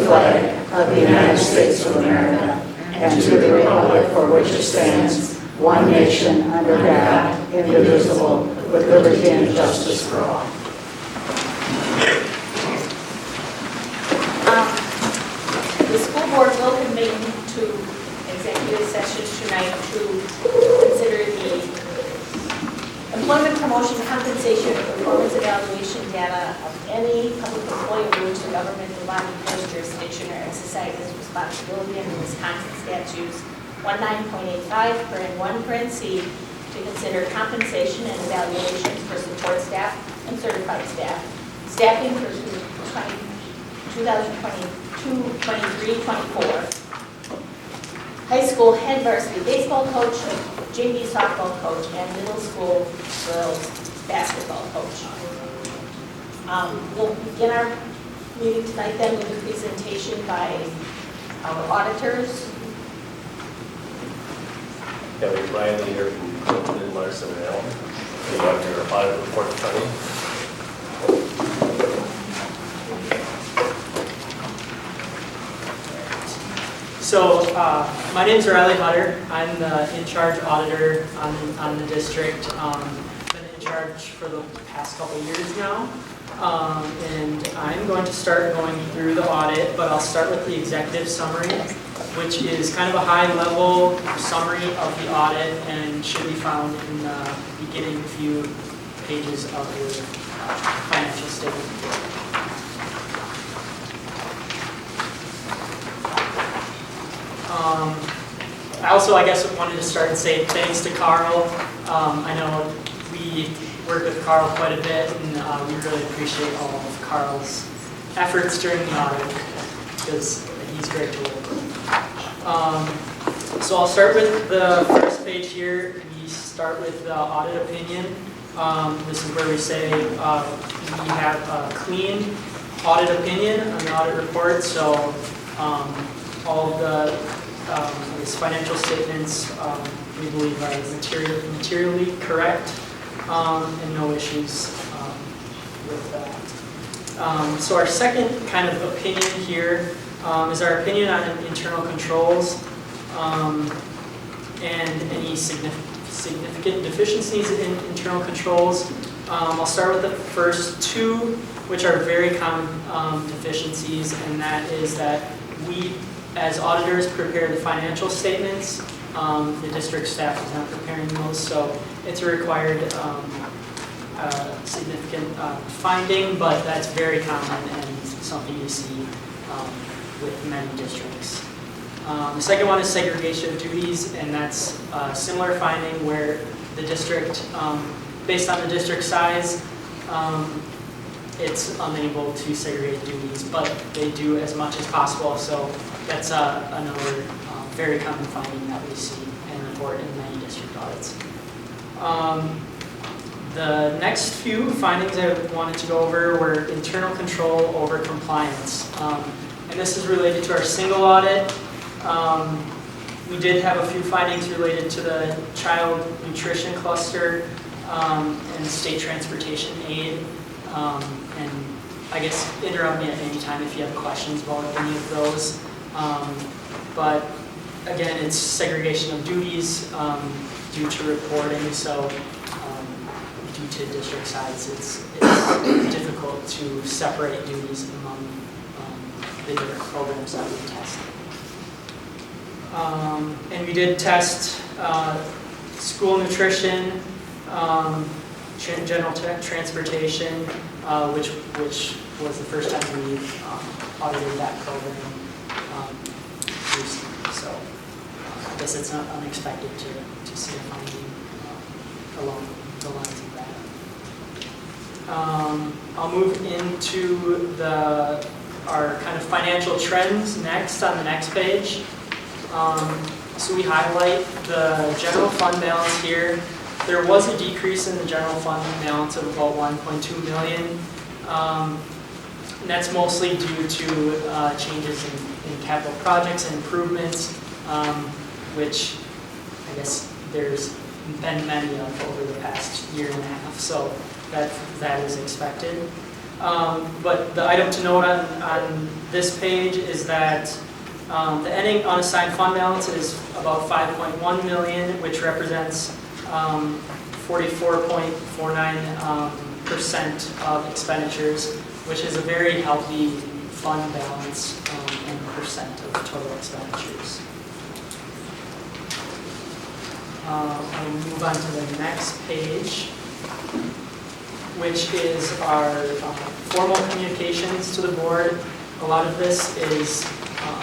flag of the United States of America and to the republic for which it stands, one nation, under God, indivisible, with liberty and justice for all. The school board will convene to executive session tonight to consider the employment, promotion, compensation, and performance evaluation data of any public employee of which the governmental body has jurisdiction or exercises responsibility under Wisconsin statutes 19.85 (1) to consider compensation and evaluations for support staff and certified staff, staffing for 2022-23-24, high school head varsity baseball coach, JV softball coach, and middle school girls basketball coach. We'll begin our meeting tonight then with a presentation by our auditors. Yeah, we have Ryan Leader from Clinton and Larson and Allen. We have your audit report coming. So my name is Riley Hutter. I'm the in-charge auditor on the district. Been in charge for the past couple of years now. And I'm going to start going through the audit, but I'll start with the executive summary, which is kind of a high-level summary of the audit and should be found in the beginning few pages of your financial statement. I also, I guess, wanted to start and say thanks to Carl. I know we work with Carl quite a bit, and we really appreciate all of Carl's efforts during the audit because he's great to work with. So I'll start with the first page here. We start with the audit opinion. This is where we say we have a clean audit opinion on the audit report. So all of the financial statements we believe are materially correct and no issues with that. So our second kind of opinion here is our opinion on internal controls and any significant deficiencies in internal controls. I'll start with the first two, which are very common deficiencies, and that is that we, as auditors, prepare the financial statements. The district staff is not preparing those, so it's a required significant finding, but that's very common and something you see with many districts. The second one is segregation of duties, and that's a similar finding where the district, based on the district size, it's unable to segregate duties, but they do as much as possible. So that's another very common finding that we see and report in many district audits. The next few findings I wanted to go over were internal control over compliance. And this is related to our single audit. We did have a few findings related to the child nutrition cluster and state transportation aid. And I guess interrupt me at any time if you have questions about any of those. But again, it's segregation of duties due to reporting. So due to district size, it's difficult to separate duties among the different programs that we tested. And we did test school nutrition, general transportation, which was the first time we audited that program recently. So I guess it's not unexpected to see a finding along the lines of that. I'll move into our kind of financial trends next on the next page. So we highlight the general fund balance here. There was a decrease in the general fund balance of about 1.2 million. And that's mostly due to changes in capital projects and improvements, which I guess there's been many of over the past year and a half. So that is expected. But the item to note on this page is that the ending unassigned fund balance is about 5.1 million, which represents 44.49% of expenditures, which is a very healthy fund balance and percent of total expenditures. I'll move on to the next page, which is our formal communications to the board. A lot of this is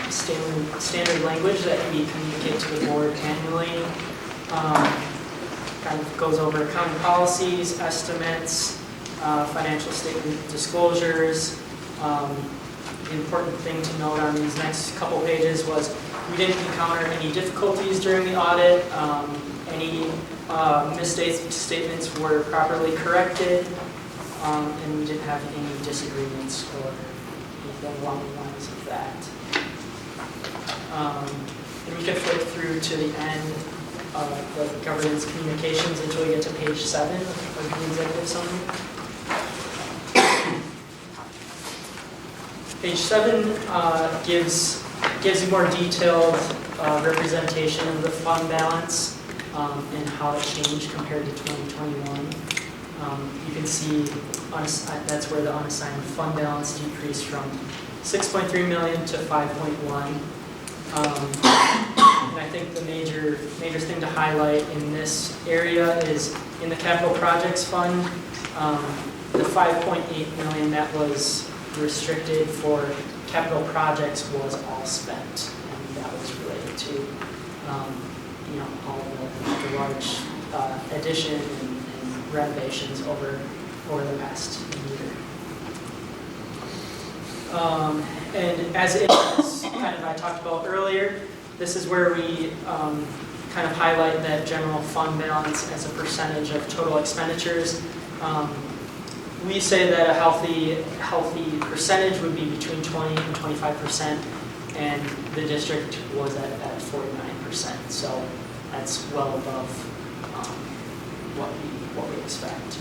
standard language that we communicate to the board annually. Kind of goes over accounting policies, estimates, financial statement disclosures. The important thing to note on these next couple pages was we didn't encounter any difficulties during the audit. Any misstatements were properly corrected, and we didn't have any disagreements or anything along the lines of that. And we can flip through to the end of the governance communications until we get to page 7 of the executive summary. Page 7 gives a more detailed representation of the fund balance and how it changed compared to 2021. You can see that's where the unassigned fund balance decreased from 6.3 million to 5.1. And I think the major thing to highlight in this area is in the capital projects fund, the 5.8 million that was restricted for capital projects was all spent, and that was related to all the large addition and renovations over the past year. And as it was kind of I talked about earlier, this is where we kind of highlight that general fund balance as a percentage of total expenditures. We say that a healthy percentage would be between 20 and 25%, and the district was at 49%. So that's well above what we expect.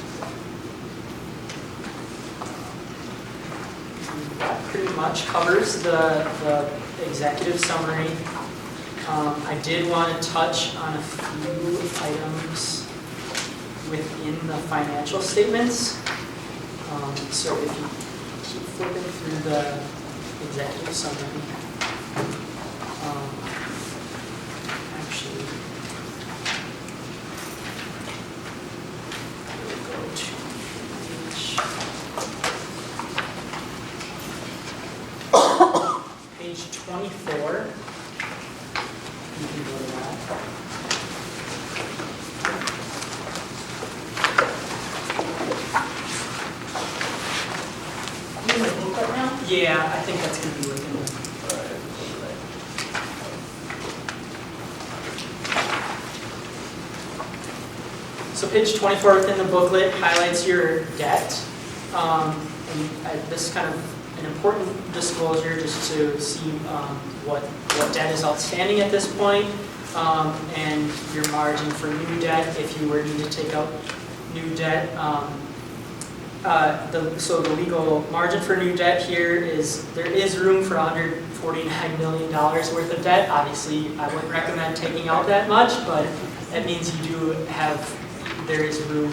That pretty much covers the executive summary. I did want to touch on a few items within the financial statements. So if you keep flipping through the executive summary, actually, we'll go to page 24. You can go to that. Yeah, I think that's going to be looking good. So page 24 within the booklet highlights your debt. This is kind of an important disclosure just to see what debt is outstanding at this point, and your margin for new debt if you were to take out new debt. So the legal margin for new debt here is there is room for $149 million worth of debt. Obviously, I wouldn't recommend taking out that much, but that means there is room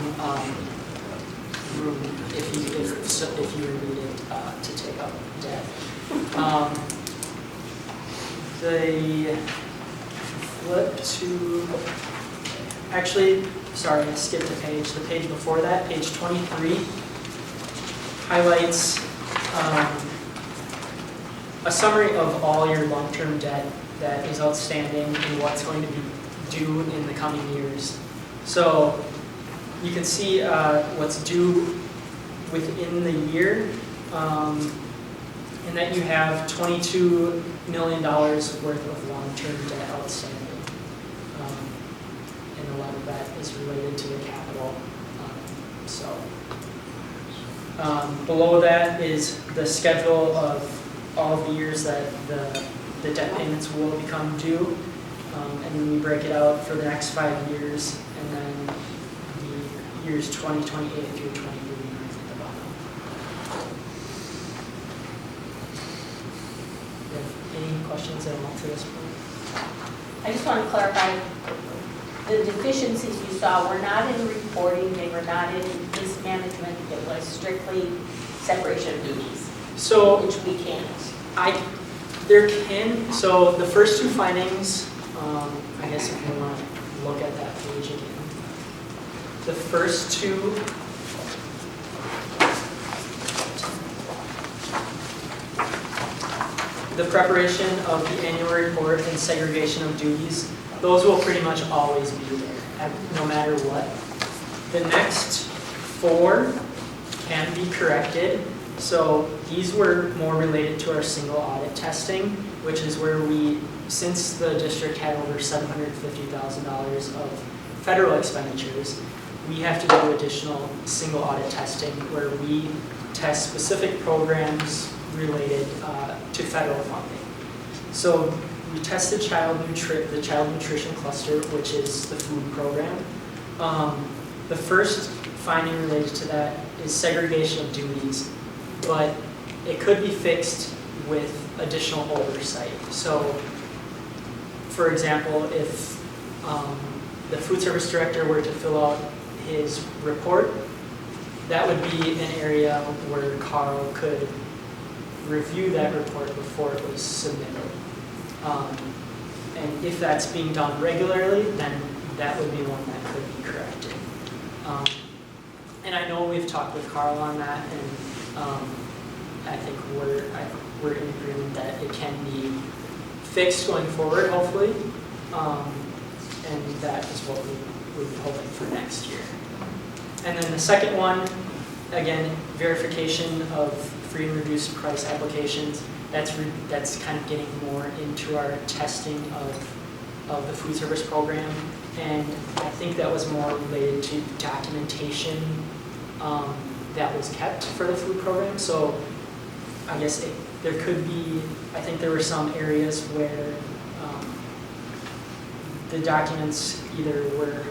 if you were needed to take out debt. The flip to sorry, I skipped a page. The page before that, page 23. Highlights a summary of all your long-term debt that is outstanding and what's going to be due in the coming years. So you can see what's due within the year, and that you have $22 million worth of long-term debt outstanding. And a lot of that is related to the capital. Below that is the schedule of all of the years that the debt payments will become due. And then we break it out for the next 5 years, and then the years 2028 through 2039 at the bottom. questions at all to this point? I just want to clarify, the deficiencies you saw were not in reporting, they were not in mismanagement, it was strictly separation of duties, So which we can't. so the first two findings, I guess if you want to look at that page again. The first two, the preparation of the annual report and segregation of duties, those will pretty much always be there, no matter what. The next four can be corrected. So these were more related to our single audit testing, which is where we, since the district had over $750,000 of federal expenditures, we have to do additional single audit testing where we test specific programs related to federal funding. So we tested the child nutrition cluster, which is the food program. The first finding related to that is segregation of duties, but it could be fixed with additional oversight. So, for example, if the food service director were to fill out his report, that would be an area where Carl could review that report before it was submitted. And if that's being done regularly, then that would be one that could be corrected. And I know we've talked with Carl on that, and I think we're in agreement that it can be fixed going forward, hopefully. And that is what we're hoping for next year. And then the second one, again, verification of free and reduced price applications. That's kind of getting more into our testing of the food service program. And I think that was more related to documentation that was kept for the food program. So I guess there could be, I think there were some areas where the documents either were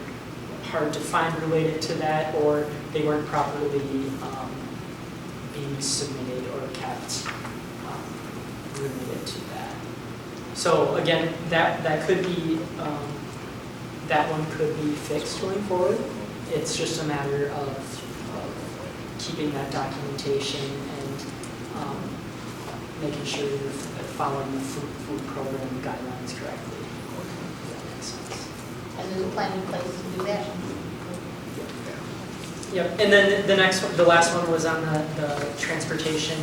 hard to find related to that, or they weren't properly being submitted or kept related to that. So again, that could be, that one could be fixed going forward. It's just a matter of keeping that documentation and making sure you're following the food program guidelines correctly. If that makes sense. And there's a plan in place to do that. Yep. And then the next one, the last one was on the transportation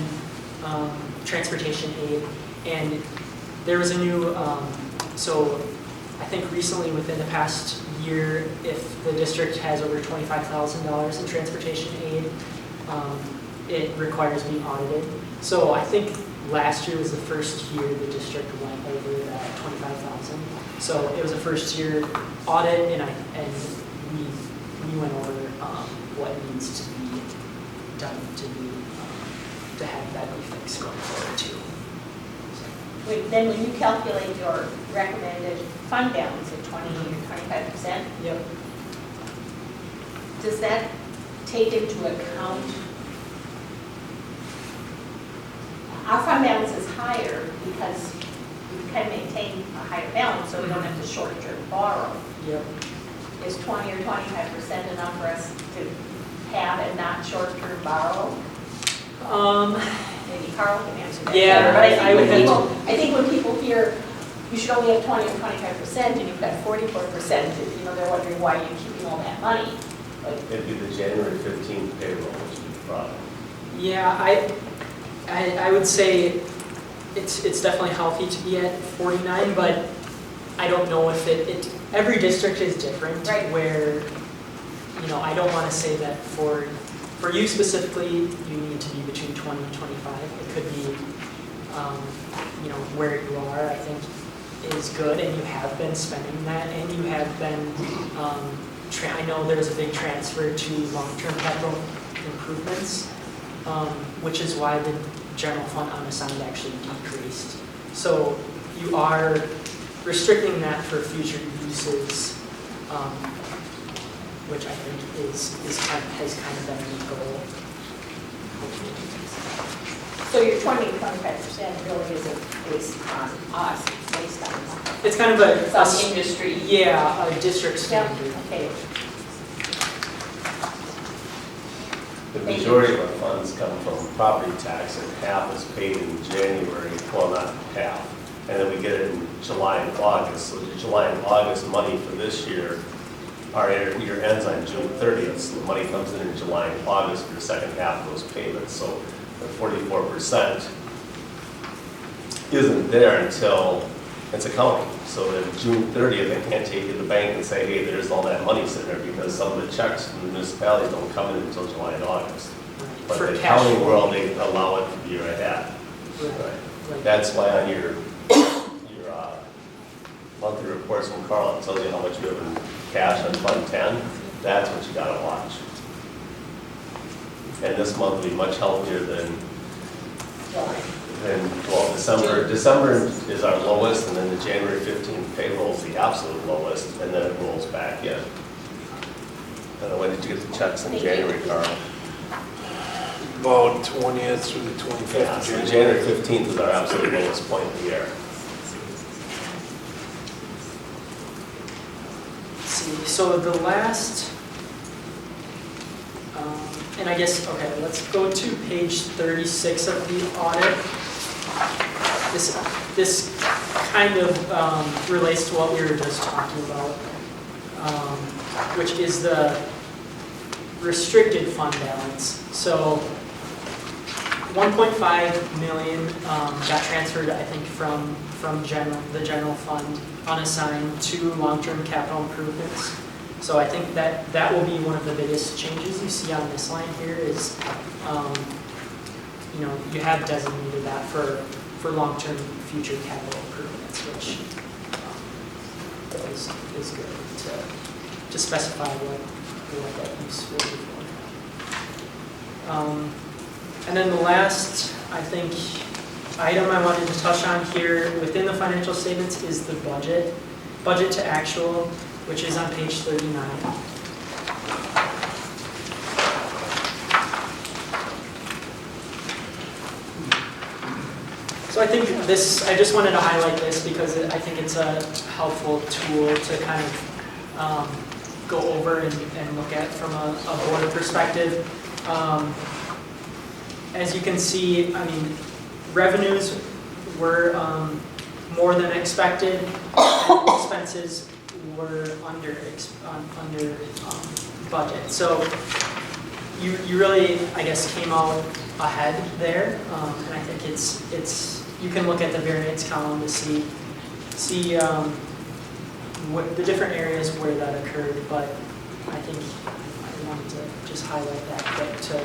aid, and there was a new. So I think recently, within the past year, if the district has over $25,000 in transportation aid, it requires being audited. So I think last year was the first year the district went over that $25,000. So it was a first year audit, and we went over what needs to be done to have that be fixed going forward too. Then when you calculate your recommended fund balance at 20 or 25%, Yep. does that take into account, our fund balance is higher because we can maintain a higher balance, so we don't have to short-term borrow. Yep. Is 20 or 25% enough for us to have and not short-term borrow? Maybe Carl can answer that. Yeah, But I would have I think when people hear you should only have 20 or 25% and you've got 44%, they're wondering why you're keeping all that money. But It'd be the January 15th payroll, which is the problem. Yeah, I would say it's definitely healthy to be at 49, but I don't know if every district is different. Right. Where, I don't want to say that for you specifically, you need to be between 20 and 25. It could be, where you are, I think, is good, and you have been spending that, and you have been, I know there's a big transfer to long-term capital improvements, which is why the general fund unassigned actually decreased. So you are restricting that for future uses, which I think has kind of been the goal. So your 20-25% really isn't based on us, it's based on It's kind of a some industry. yeah, a district Yeah, standard. okay. The majority of our funds come from property tax, and half is paid in January, well, not half. And then we get it in July and August. So the July and August money for this year, our year ends on June 30th, so the money comes in July and August for the second half of those payments. So the 44% isn't there until it's accounting. So then June 30th, I can't take it to the bank and say, hey, there's all that money sitting there, because some of the checks from the municipalities don't come in until July and August. But For the cash accounting flow. world, they allow it the year ahead. Right. That's why on your monthly reports from Carl, it tells you how much you have in cash on Fund 10. That's what you gotta watch. And this month will be much healthier than well, December. December is our lowest, and then the January 15th payroll is the absolute lowest, and then it rolls back in. When did you get the checks in January, Carl? About 20th through the 25th Yeah, of so January. January 15th is our absolute lowest point of the year. Let's see, so the last, and I guess, okay, let's go to page 36 of the audit. This kind of relates to what we were just talking about, which is the restricted fund balance. So 1.5 million got transferred, I think, from the general fund unassigned to long-term capital improvements. So I think that will be one of the biggest changes you see on this line here is, you have designated that for long-term future capital improvements, which is good to specify what that use will be for. And then the last, I think, item I wanted to touch on here within the financial statements is the budget to actual, which is on page 39. So I think I just wanted to highlight this because I think it's a helpful tool to kind of go over and look at from a board perspective. As you can see, I mean, revenues were more than expected, and expenses were under budget. So you really, I guess, came out ahead there, and I think it's you can look at the variance column to see what the different areas where that occurred. But I think I wanted to just highlight that to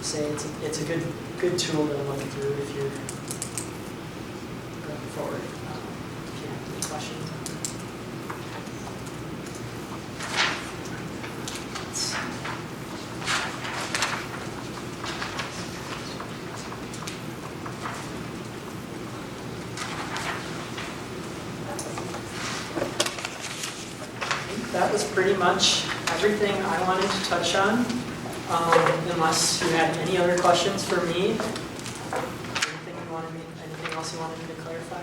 say it's a good tool to look through if you're going forward. If you have any questions. That was pretty much everything I wanted to touch on, unless you had any other questions for me. Anything else you wanted me to clarify?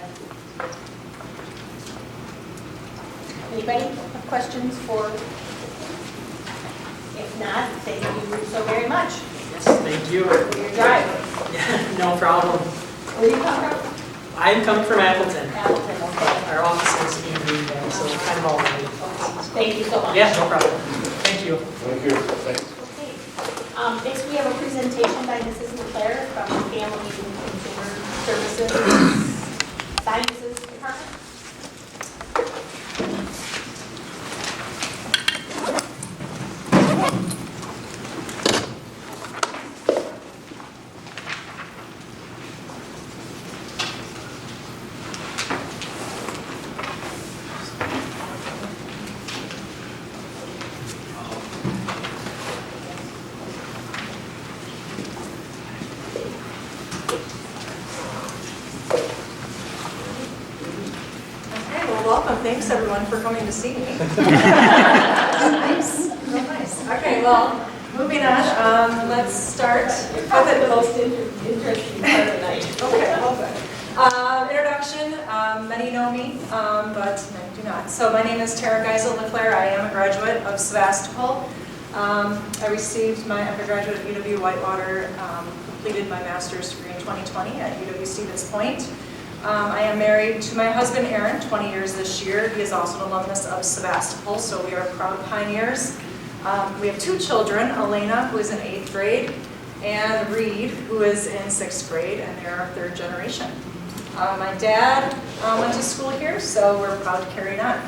Anybody have questions for? If not, thank you so very much Yes, thank you. for your drive. Yeah, no problem. Where do you come from? I'm coming from Appleton. Appleton, okay. Our office is in Green Bay, so kind of all right. Thank you so much. Yeah, no problem. Thank you. Thank you. Thanks. Okay. Next, we have a presentation by Mrs. LeClaire from Family and Consumer Services Sciences Department. Welcome, thanks everyone for coming to see me. Nice, real nice. Okay, well, moving on, let's start with The most interesting part of the night. Okay, well, good. Introduction, many know me, but many do not. So my name is Tara Geisel LeClaire. I am a graduate of Sevastopol. I received my undergraduate at UW-Whitewater, completed my master's degree in 2020 at UW-Stevens Point. I am married to my husband, Aaron, 20 years this year. He is also an alumnus of Sevastopol, so we are proud pioneers. We have 2 children, Elena, who is in 8th grade, and Reed, who is in 6th grade, and they're our 3rd generation. My dad went to school here, so we're proud to carry it on.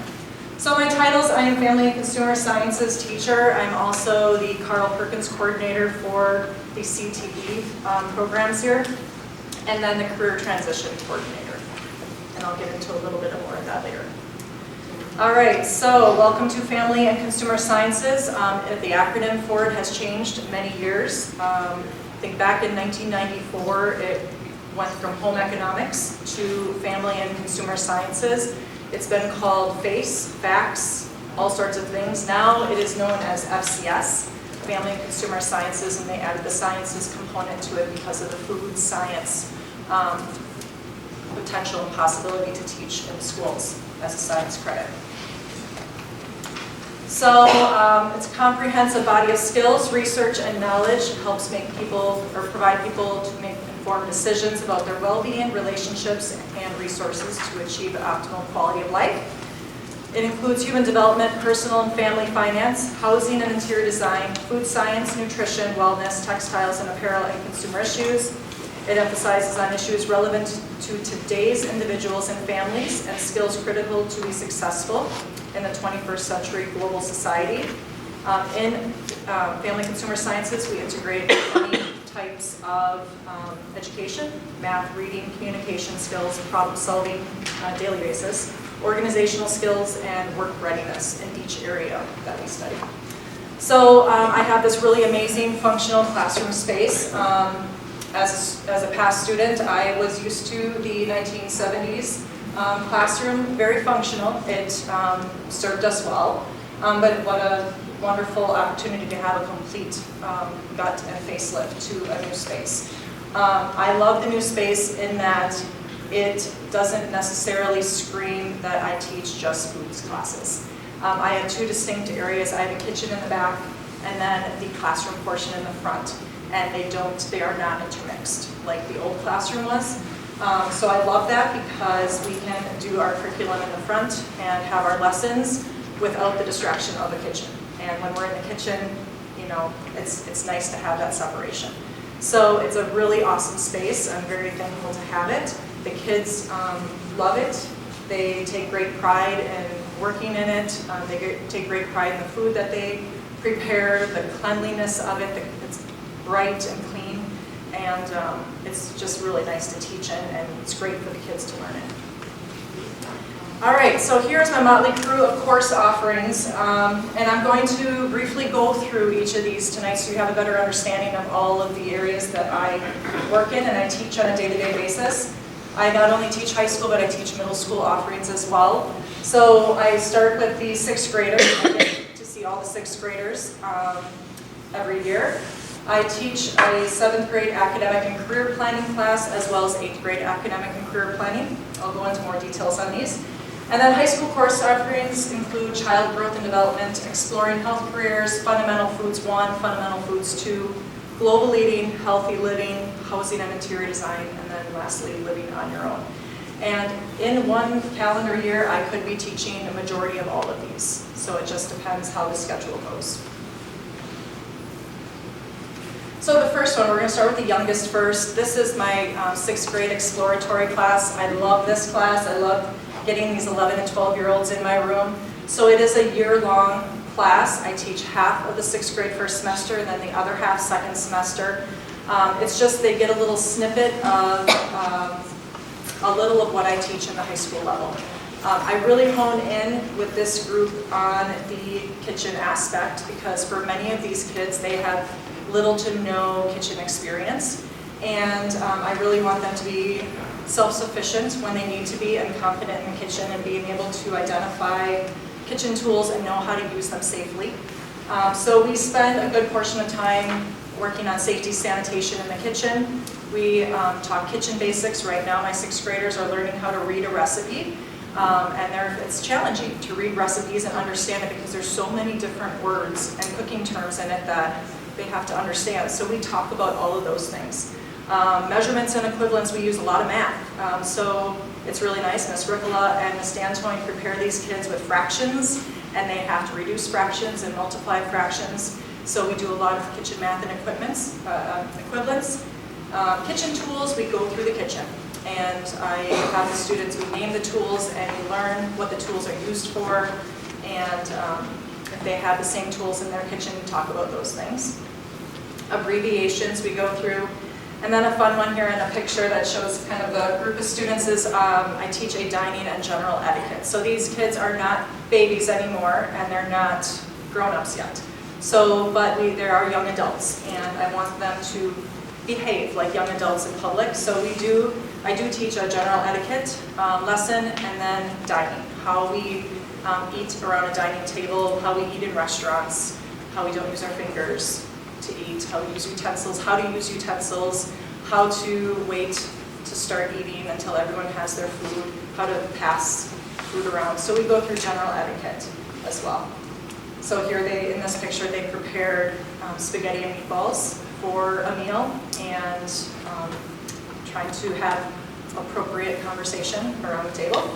So my titles, I am Family and Consumer Sciences teacher. I'm also the Carl Perkins coordinator for the CTE programs here, and then the Career Transition coordinator. And I'll get into a little bit more of that later. All right, so welcome to Family and Consumer Sciences. The acronym for it has changed many years. I think back in 1994, it went from Home Economics to Family and Consumer Sciences. It's been called FACE, FACS, all sorts of things. Now it is known as FCS, Family and Consumer Sciences, and they added the sciences component to it because of the food science potential and possibility to teach in schools as a science credit. So it's a comprehensive body of skills, research, and knowledge. It helps make people, or provide people to make informed decisions about their well-being, relationships, and resources to achieve optimal quality of life. It includes human development, personal and family finance, housing and interior design, food science, nutrition, wellness, textiles and apparel, and consumer issues. It emphasizes on issues relevant to today's individuals and families and skills critical to be successful in the 21st century global society. In Family Consumer Sciences, we integrate many types of education, math, reading, communication skills, problem solving on a daily basis, organizational skills, and work readiness in each area that we study. So I have this really amazing functional classroom space. As a past student, I was used to the 1970s classroom, very functional. It served us well, but what a wonderful opportunity to have a complete gut and facelift to a new space. I love the new space in that it doesn't necessarily scream that I teach just foods classes. I have 2 distinct areas. I have a kitchen in the back and then the classroom portion in the front. And they are not intermixed like the old classroom was. So I love that because we can do our curriculum in the front and have our lessons without the distraction of the kitchen. And when we're in the kitchen, you know, it's nice to have that separation. So it's a really awesome space. I'm very thankful to have it. The kids love it. They take great pride in working in it. They take great pride in the food that they prepare, the cleanliness of it. It's bright and clean, and it's just really nice to teach in, and it's great for the kids to learn it. All right, so here's my motley crew of course offerings, and I'm going to briefly go through each of these tonight so you have a better understanding of all of the areas that I work in and I teach on a day-to-day basis. I not only teach high school, but I teach middle school offerings as well. So I start with the 6th graders. I get to see all the 6th graders every year. I teach a 7th grade academic and career planning class as well as 8th grade academic and career planning. I'll go into more details on these. And then high school course offerings include child growth and development, exploring health careers, fundamental foods 1, fundamental foods 2, global eating, healthy living, housing and interior design, and then lastly, living on your own. And in one calendar year, I could be teaching a majority of all of these. So it just depends how the schedule goes. So the first one, we're going to start with the youngest first. This is my 6th grade exploratory class. I love this class. I love getting these 11 and 12-year-olds in my room. So it is a year-long class. I teach half of the 6th grade first semester and then the other half second semester. It's just they get a little snippet of a little of what I teach in the high school level. I really hone in with this group on the kitchen aspect because for many of these kids, they have little to no kitchen experience, and I really want them to be self-sufficient when they need to be and confident in the kitchen and being able to identify kitchen tools and know how to use them safely. So we spend a good portion of time working on safety sanitation in the kitchen. We talk kitchen basics. Right now my 6th graders are learning how to read a recipe. And it's challenging to read recipes and understand it because there's so many different words and cooking terms in it that they have to understand. So we talk about all of those things. Measurements and equivalents, we use a lot of math. So it's really nice. Ms. Ricola and Ms. D'Antoni prepare these kids with fractions, and they have to reduce fractions and multiply fractions. So we do a lot of kitchen math and equivalents. Kitchen tools, we go through the kitchen. And I have the students, we name the tools and we learn what the tools are used for. And if they have the same tools in their kitchen, we talk about those things. Abbreviations we go through. And then a fun one here in a picture that shows kind of the group of students is I teach a dining and general etiquette. So these kids are not babies anymore and they're not grown-ups yet. So, but there are young adults and I want them to behave like young adults in public. So I do teach a general etiquette lesson and then dining. How we eat around a dining table, how we eat in restaurants, how we don't use our fingers to eat, how we use utensils, how to use utensils, how to wait to start eating until everyone has their food, how to pass food around. So we go through general etiquette as well. So here in this picture, they prepared spaghetti and meatballs for a meal and trying to have appropriate conversation around the table.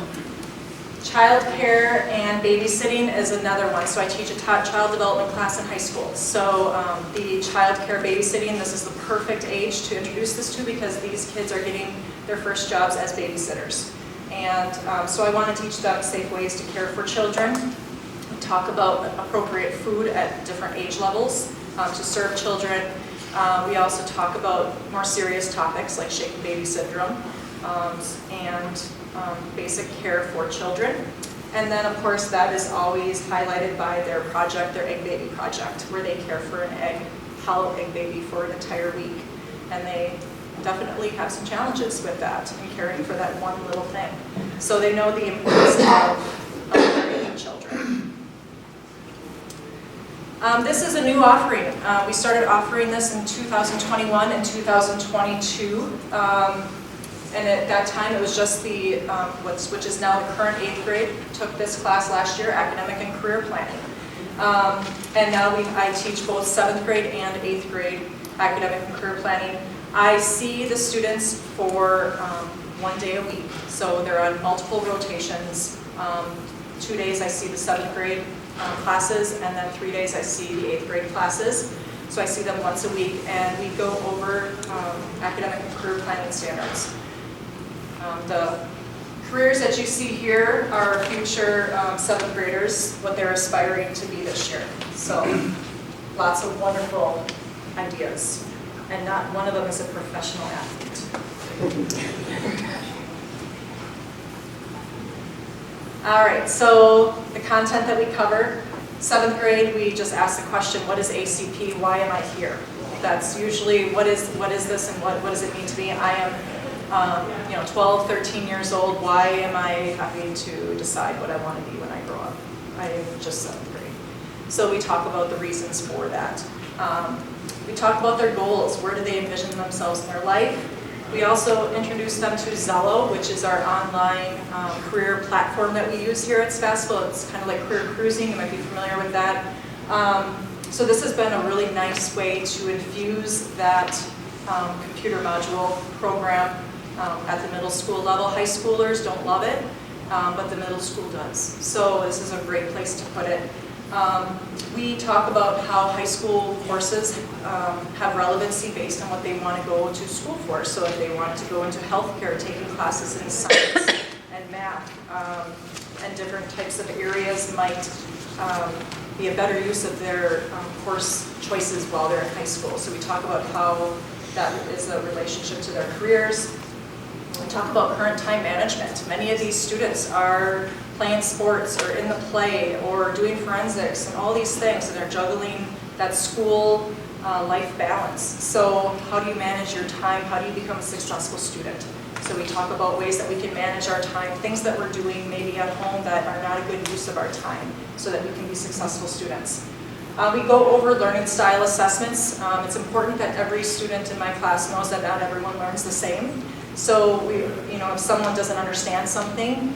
Child care and babysitting is another one. So I teach a child development class in high school. So the child care babysitting, this is the perfect age to introduce this to because these kids are getting their first jobs as babysitters. And so I want to teach them safe ways to care for children. We talk about appropriate food at different age levels to serve children. We also talk about more serious topics like shaken baby syndrome and basic care for children. And then of course that is always highlighted by their project, their egg baby project, where they care for an egg, hollow egg baby for an entire week. And they definitely have some challenges with that and caring for that one little thing. So they know the importance of caring for children. This is a new offering. We started offering this in 2021 and 2022. And at that time, it was just the, which is now the current 8th grade, took this class last year, academic and career planning. And now I teach both 7th grade and 8th grade academic and career planning. I see the students for 1 day a week. So they're on multiple rotations. 2 days I see the 7th grade classes, and then 3 days I see the 8th grade classes. So I see them once a week, and we go over academic and career planning standards. The careers that you see here are future 7th graders, what they're aspiring to be this year. So lots of wonderful ideas, and not one of them is a professional athlete. All right, so the content that we cover, 7th grade, we just ask the question, what is ACP, why am I here? That's usually, what is this and what does it mean to me? I am 12, 13 years old, why am I having to decide what I want to be when I grow up? I am just 7th grade. So we talk about the reasons for that. We talk about their goals, where do they envision themselves in their life? We also introduce them to Zello, which is our online career platform that we use here at Sevastopol. It's kind of like career cruising, you might be familiar with that. So this has been a really nice way to infuse that computer module program at the middle school level. High schoolers don't love it, but the middle school does. So this is a great place to put it. We talk about how high school courses have relevancy based on what they want to go to school for. So if they want to go into healthcare, taking classes in science and math and different types of areas might be a better use of their course choices while they're in high school. So we talk about how that is a relationship to their careers. We talk about current time management. Many of these students are playing sports or in the play or doing forensics and all these things, and they're juggling that school life balance. So how do you manage your time? How do you become a successful student? So we talk about ways that we can manage our time, things that we're doing maybe at home that are not a good use of our time so that we can be successful students. We go over learning style assessments. It's important that every student in my class knows that not everyone learns the same. So if someone doesn't understand something,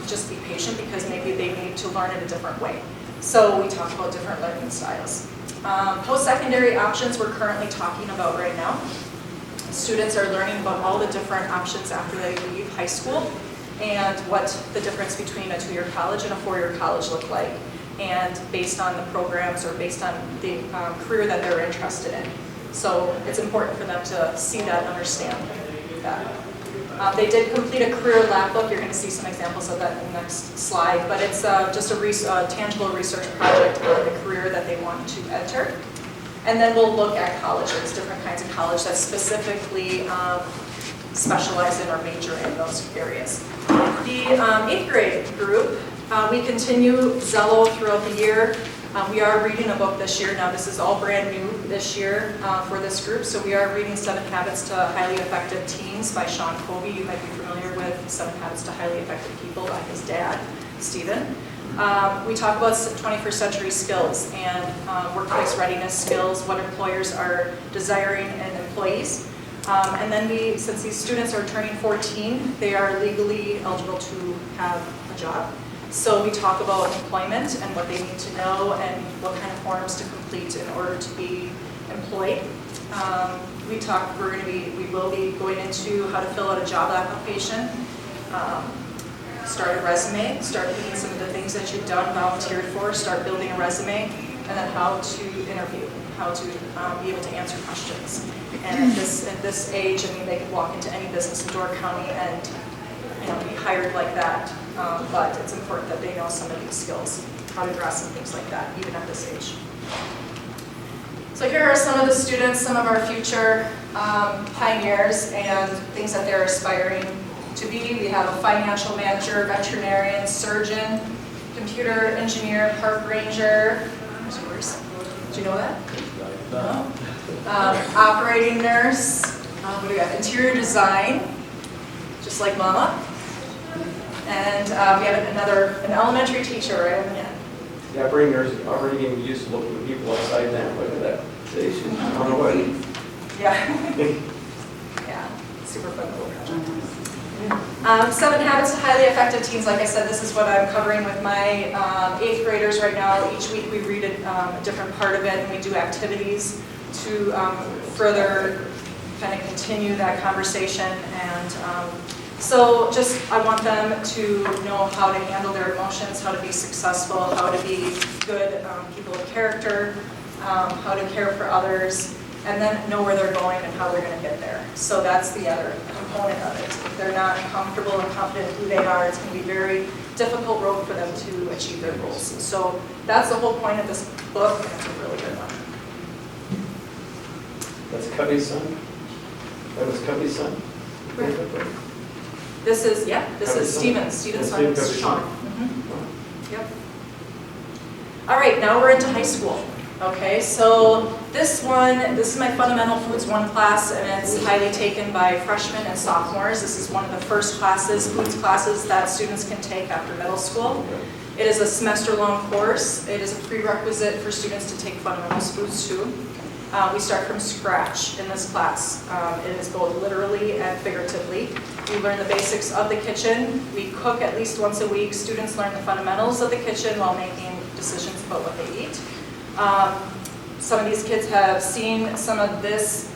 just be patient because maybe they need to learn it a different way. So we talk about different learning styles. Post-secondary options we're currently talking about right now. Students are learning about all the different options after they leave high school and what the difference between a 2-year college and a 4-year college look like, and based on the programs or based on the career that they're interested in. So it's important for them to see that and understand that. They did complete a career lab book. You're going to see some examples of that in the next slide, but it's just a tangible research project on the career that they want to enter. And then we'll look at colleges, different kinds of college that specifically specialize in or major in those areas. The 8th grade group, we continue Zello throughout the year. We are reading a book this year. Now this is all brand new this year for this group. So we are reading 7 Habits to Highly Effective Teens by Sean Covey. You might be familiar with 7 Habits to Highly Effective People by his dad, Stephen. We talk about 21st century skills and workplace readiness skills, what employers are desiring in employees. And then since these students are turning 14, they are legally eligible to have a job. So we talk about employment and what they need to know and what kind of forms to complete in order to be employed. We will be going into how to fill out a job application, start a resume, start putting some of the things that you've done, volunteered for, start building a resume, and then how to interview, how to be able to answer questions. And at this age, they could walk into any business in Door County and be hired like that. But it's important that they know some of these skills, how to dress and things like that, even at this age. So here are some of the students, some of our future pioneers and things that they're aspiring to be. We have a financial manager, veterinarian, surgeon, computer engineer, park ranger. Did you know that? No? Operating nurse. What do we got? Interior design, just like Mama. And we have an elementary teacher, right? Yeah, operating nurse, operating we used to look at the people outside there. Look at that. Say she's on her way. Yeah. Yeah, super fun little project. 7 Habits of Highly Effective Teens. Like I said, this is what I'm covering with my 8th graders right now. Each week we read a different part of it, and we do activities to further kind of continue that conversation. And so I want them to know how to handle their emotions, how to be successful, how to be good people of character, how to care for others, and then know where they're going and how they're going to get there. So that's the other component of it. If they're not comfortable and confident in who they are, it's going to be a very difficult road for them to achieve their goals. So that's the whole point of this book, and it's a really good one. That's Cubby's son? That was Cubby's son? Right. This is Stephen's son, is Sean. Yep. All right, now we're into high school. Okay, so this is my Fundamental Foods 1 class, and it's highly taken by freshmen and sophomores. This is one of the first foods classes that students can take after middle school. It is a semester-long course. It is a prerequisite for students to take Fundamentals Foods 2. We start from scratch in this class. It is both literally and figuratively. We learn the basics of the kitchen. We cook at least once a week. Students learn the fundamentals of the kitchen while making decisions about what they eat. Some of these kids have seen some of this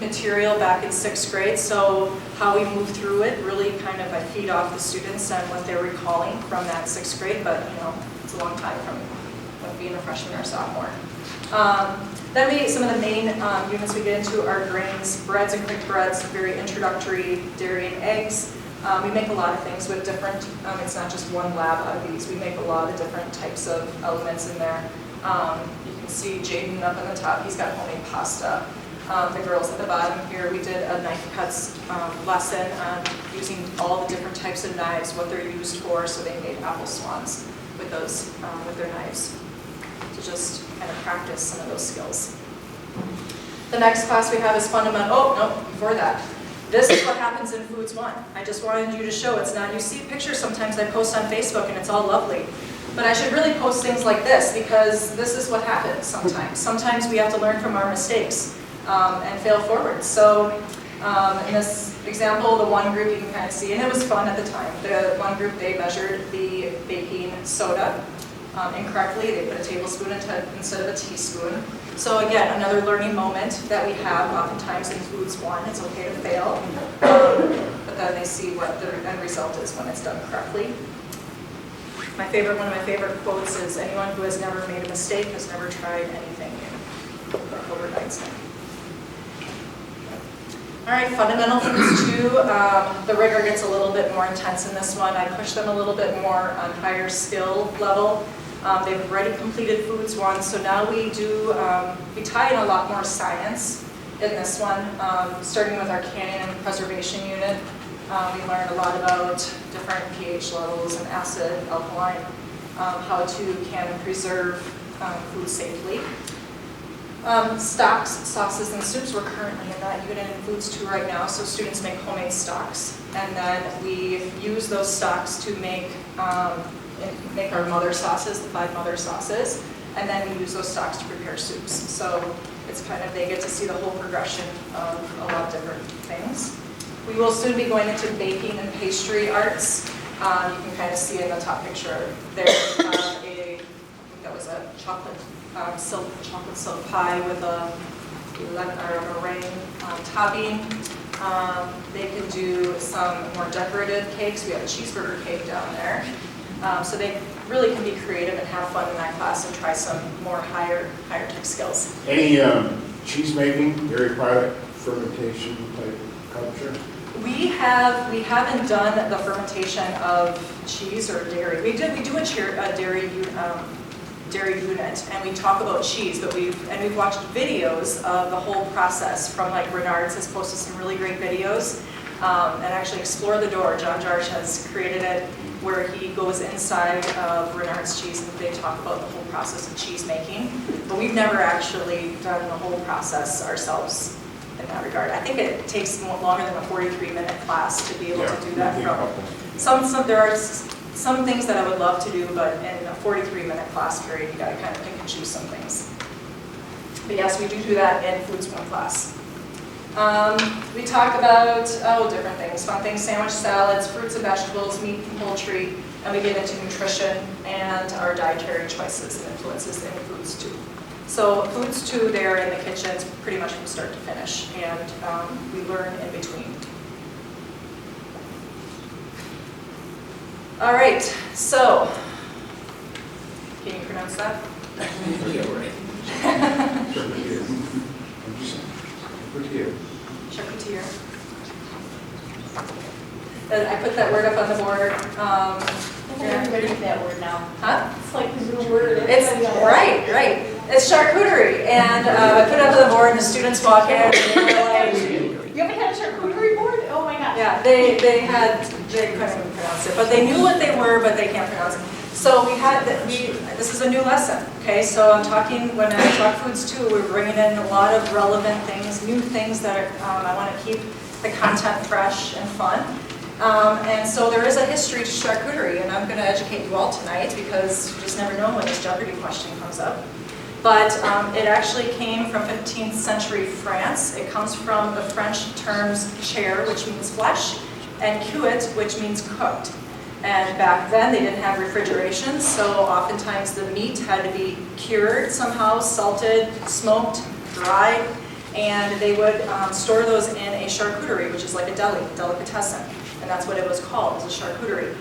material back in 6th grade, so how we move through it really kind of I feed off the students and what they're recalling from that 6th grade, but it's a long time from being a freshman or sophomore. Then some of the main units we get into are grains, breads and quick breads, very introductory, dairy and eggs. We make a lot of things with different, it's not just one lab out of these, we make a lot of different types of elements in there. You can see Jaden up on the top, he's got homemade pasta. The girls at the bottom here, we did a knife cuts lesson on using all the different types of knives, what they're used for, so they made apple swans with those, with their knives, to just kind of practice some of those skills. The next class we have is before that. This is what happens in Foods 1. I just wanted you to show it's not, you see pictures sometimes I post on Facebook and it's all lovely. But I should really post things like this because this is what happens sometimes. Sometimes we have to learn from our mistakes and fail forward. So in this example, the one group you can kind of see, and it was fun at the time, the one group, they measured the baking soda incorrectly. They put a tablespoon instead of a teaspoon. So again, another learning moment that we have oftentimes in Foods 1. It's okay to fail, but then they see what the end result is when it's done correctly. One of my favorite quotes is, anyone who has never made a mistake has never tried anything new. Albert Einstein. All right, fundamental Foods 2. The rigor gets a little bit more intense in this one. I push them a little bit more on higher skill level. They've already completed Foods 1, so now we tie in a lot more science in this one, starting with our canning and preservation unit. We learned a lot about different pH levels and acid, alkaline, how to can and preserve food safely. Stocks, sauces, and soups, we're currently in that unit in Foods 2 right now, so students make homemade stocks. And then we use those stocks to make our mother sauces, the 5 mother sauces, and then we use those stocks to prepare soups. So it's kind of, they get to see the whole progression of a lot of different things. We will soon be going into baking and pastry arts. You can kind of see in the top picture there, I think that was a chocolate silk pie with a meringue topping. They can do some more decorative cakes. We have a cheeseburger cake down there. So they really can be creative and have fun in that class and try some more higher tech skills. Any cheese making, dairy product fermentation type culture? We haven't done the fermentation of cheese or dairy. We do a dairy unit, and we talk about cheese, but we've watched videos of the whole process from like Renard's has posted some really great videos, and actually Explore the Door. John Jarge has created it where he goes inside of Renard's cheese and they talk about the whole process of cheese making. But we've never actually done the whole process ourselves in that regard. I think it takes longer than a 43-minute class to be able to do that. There are some things that I would love to do, but in a 43-minute class period, you got to kind of pick and choose some things. But yes, we do that in Foods 1 class. We talk about, different things, fun things, sandwich salads, fruits and vegetables, meat and poultry, and we get into nutrition and our dietary choices and influences in Foods 2. So Foods 2 there in the kitchen is pretty much from start to finish, and we learn in between. All right, so, can you pronounce that? Charcutier. I put that word up on the board. Everybody knows that word now. Huh? It's like the new word. It's right. It's charcuterie, and I put it up on the board, and the students walk in, and they're like, You haven't had a charcuterie board? Oh my gosh. yeah, they couldn't even pronounce it, but they knew what they were, but they can't pronounce it. So this is a new lesson, okay? So I'm talking, when I talk Foods 2, we're bringing in a lot of relevant things, new things that I want to keep the content fresh and fun. And so there is a history to charcuterie, and I'm going to educate you all tonight because you just never know when this Jeopardy question comes up. But it actually came from 15th century France. It comes from the French terms chair, which means flesh, and cuit, which means cooked. And back then they didn't have refrigeration, so oftentimes the meat had to be cured somehow, salted, smoked, dried, and they would store those in a charcuterie, which is like a delicatessen, and that's what it was called, it was a charcuterie.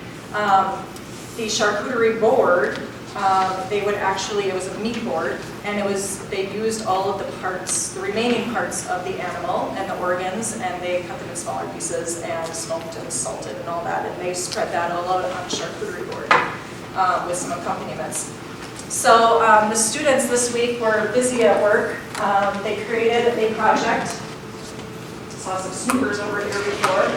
The charcuterie board, it was a meat board, and they used all of the parts, the remaining parts of the animal and the organs, and they cut them in smaller pieces and smoked and salted and all that, and they spread that all out on a charcuterie board with some accompaniments. So the students this week were busy at work. They created a project. Saw some snoopers over here before.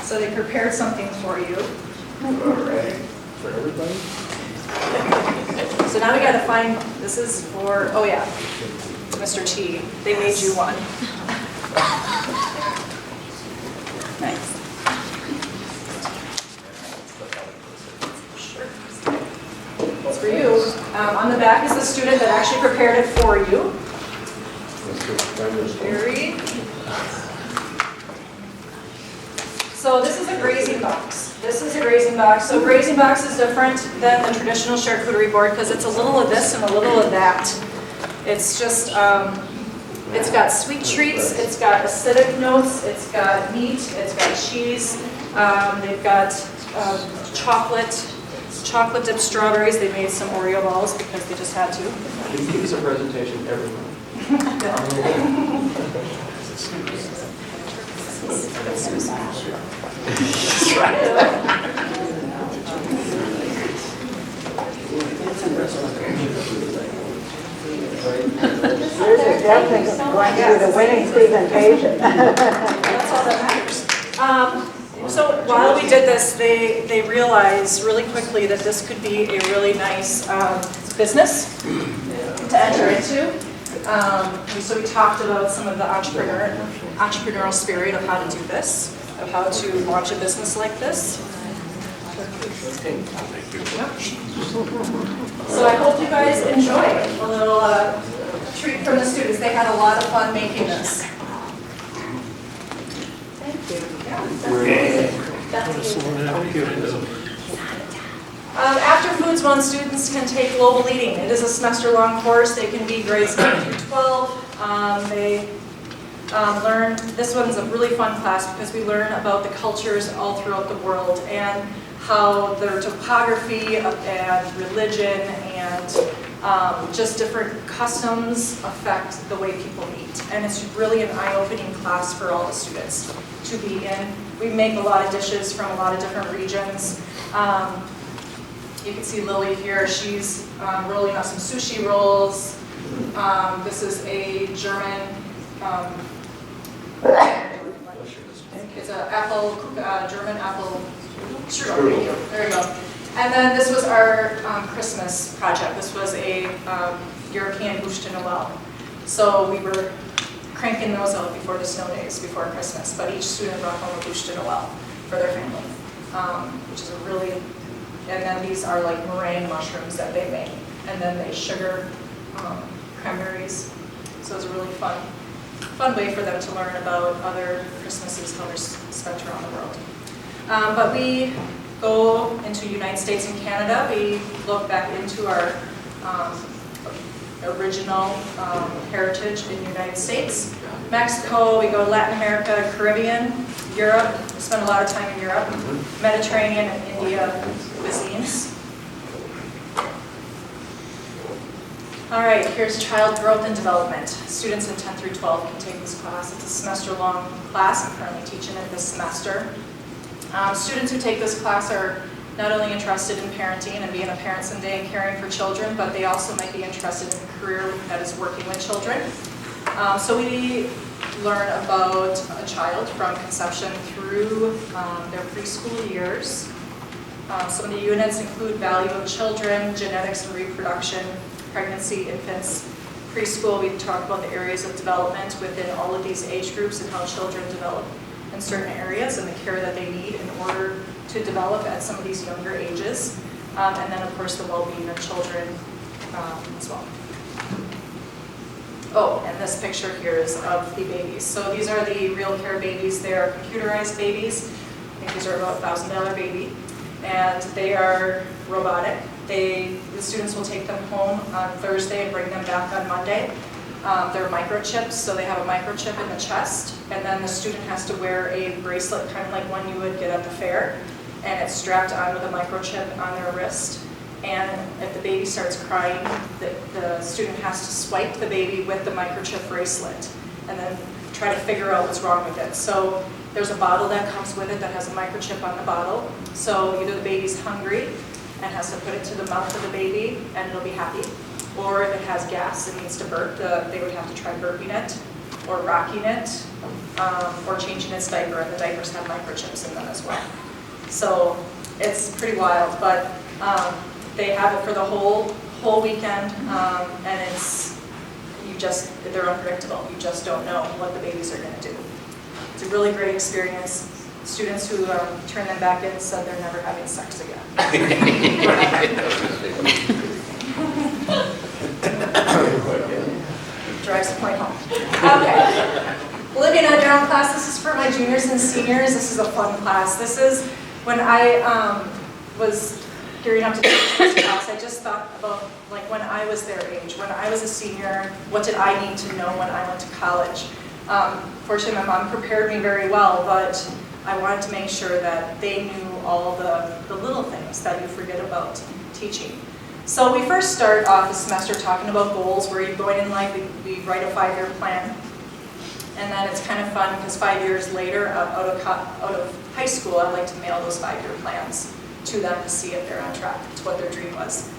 So they prepared something for you. All right. For everybody? So now we got to find, this is for, Mr. T. They made you one. Nice. On the back is the student that actually prepared it for you. Jerry. So this is a grazing box. This is a grazing box. So grazing box is different than the traditional charcuterie board because it's a little of this and a little of that. It's just, it's got sweet treats, it's got acidic notes, it's got meat, it's got cheese. They've got chocolate dipped strawberries. They made some Oreo balls because they just had to. He gives a presentation every month. Yours are definitely going to be the winning presentation. That's all that matters. So while we did this, they realized really quickly that this could be a really nice business to enter into. So we talked about some of the entrepreneurial spirit of how to do this, of how to launch a business like this. So I hope you guys enjoy a little treat from the students. They had a lot of fun making this. After Foods 1, students can take global leading. It is a semester-long course. They can be grades 9 through 12. They learn, this one's a really fun class because we learn about the cultures all throughout the world and how their topography and religion and just different customs affect the way people eat. And it's really an eye-opening class for all the students to be in. We make a lot of dishes from a lot of different regions. You can see Lily here, she's rolling out some sushi rolls. This is a German, it's an apple, German apple strudel. There you go. And then this was our Christmas project. This was a European bûche de Noël. So we were cranking those out before the snow days, before Christmas. But each student brought home a bûche de Noël for their family, which is a really, and then these are like meringue mushrooms that they make. And then they sugar cranberries. So it's a really fun way for them to learn about other Christmases, how they're spent around the world. But we go into United States and Canada. We look back into our original heritage in the United States. Mexico, we go to Latin America, Caribbean, Europe. We spend a lot of time in Europe. Mediterranean and India cuisines. All right, here's child growth and development. Students in 10 through 12 can take this class. It's a semester-long class. I'm currently teaching it this semester. Students who take this class are not only interested in parenting and being a parent someday and caring for children, but they also might be interested in a career that is working with children. So we learn about a child from conception through their preschool years. Some of the units include value of children, genetics and reproduction, pregnancy, infants, preschool. We talk about the areas of development within all of these age groups and how children develop in certain areas and the care that they need in order to develop at some of these younger ages. And then, of course, the well-being of children as well. Oh, and this picture here is of the babies. So these are the Real Care babies. They are computerized babies. I think these are about $1,000 baby. And they are robotic. The students will take them home on Thursday and bring them back on Monday. They're microchips, so they have a microchip in the chest, and then the student has to wear a bracelet, kind of like one you would get at the fair, and it's strapped on with a microchip on their wrist. And if the baby starts crying, the student has to swipe the baby with the microchip bracelet, and then try to figure out what's wrong with it. So there's a bottle that comes with it that has a microchip on the bottle. So either the baby's hungry and has to put it to the mouth of the baby, and it'll be happy. Or if it has gas and needs to burp, they would have to try burping it, or rocking it, or changing its diaper, and the diapers have microchips in them as well. So it's pretty wild, but they have it for the whole weekend, and they're unpredictable. You just don't know what the babies are going to do. It's a really great experience. Students who turn them back in said they're never having sex again. drives the point home. Okay. Living on your own class, this is for my juniors and seniors. This is a fun class. This is when I was gearing up to take this class, I just thought about like when I was their age. When I was a senior, what did I need to know when I went to college? Fortunately, my mom prepared me very well, but I wanted to make sure that they knew all the little things that you forget about teaching. So we first start off the semester talking about goals, where you're going in life. We write a 5-year plan. And then it's kind of fun because 5 years later, out of high school, I like to mail those 5-year plans to them to see if they're on track to what their dream was.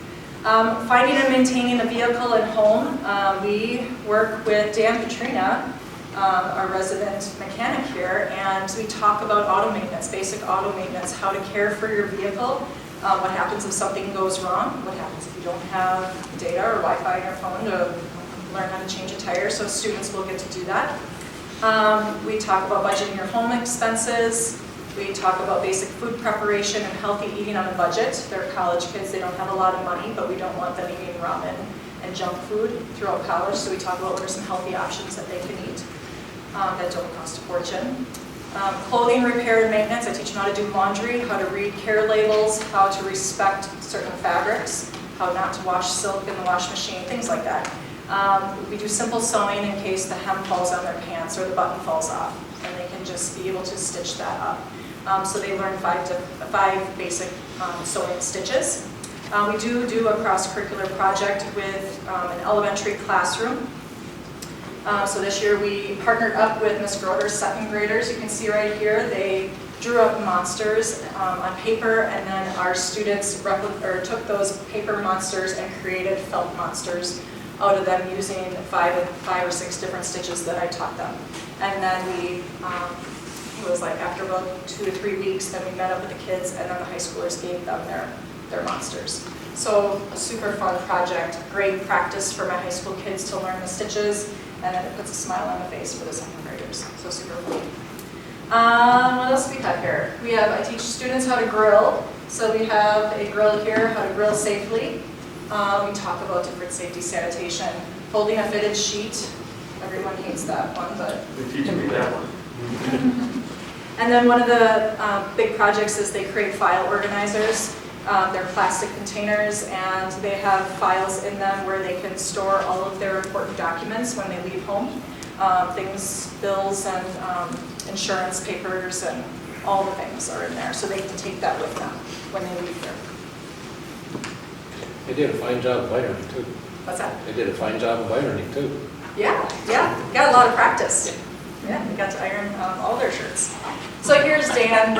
Finding and maintaining a vehicle and home. We work with Dan Katrina, our resident mechanic here, and we talk about auto maintenance, basic auto maintenance, how to care for your vehicle, what happens if something goes wrong, what happens if you don't have data or Wi-Fi on your phone to learn how to change a tire, so students will get to do that. We talk about budgeting your home expenses. We talk about basic food preparation and healthy eating on a budget. They're college kids, they don't have a lot of money, but we don't want them eating ramen and junk food throughout college, so we talk about what are some healthy options that they can eat that don't cost a fortune. Clothing repair and maintenance, I teach them how to do laundry, how to read care labels, how to respect certain fabrics, how not to wash silk in the wash machine, things like that. We do simple sewing in case the hem falls on their pants or the button falls off, and they can just be able to stitch that up. So they learn five basic sewing stitches. We do a cross-curricular project with an elementary classroom. So this year we partnered up with Ms. Groder's second graders. You can see right here, they drew up monsters on paper, and then our students took those paper monsters and created felt monsters out of them using five or six different stitches that I taught them. And then it was like after about 2 to 3 weeks, then we met up with the kids, and then the high schoolers gave them their monsters. So a super fun project, great practice for my high school kids to learn the stitches, and then it puts a smile on the face for the second graders. So super fun. What else do we have here? I teach students how to grill. So we have a grill here, how to grill safely. We talk about different safety sanitation, folding a fitted sheet. Everyone hates that one, but They're teaching me that one. and then one of the big projects is they create file organizers. They're plastic containers, and they have files in them where they can store all of their important documents when they leave home. Things, bills, and insurance papers, and all the things are in there, so they can take that with them when they leave here. They did a fine job of ironing too. What's that? They did a fine job of ironing too. Yeah, got a lot of practice. Yeah, we got to iron all their shirts. So here's Dan.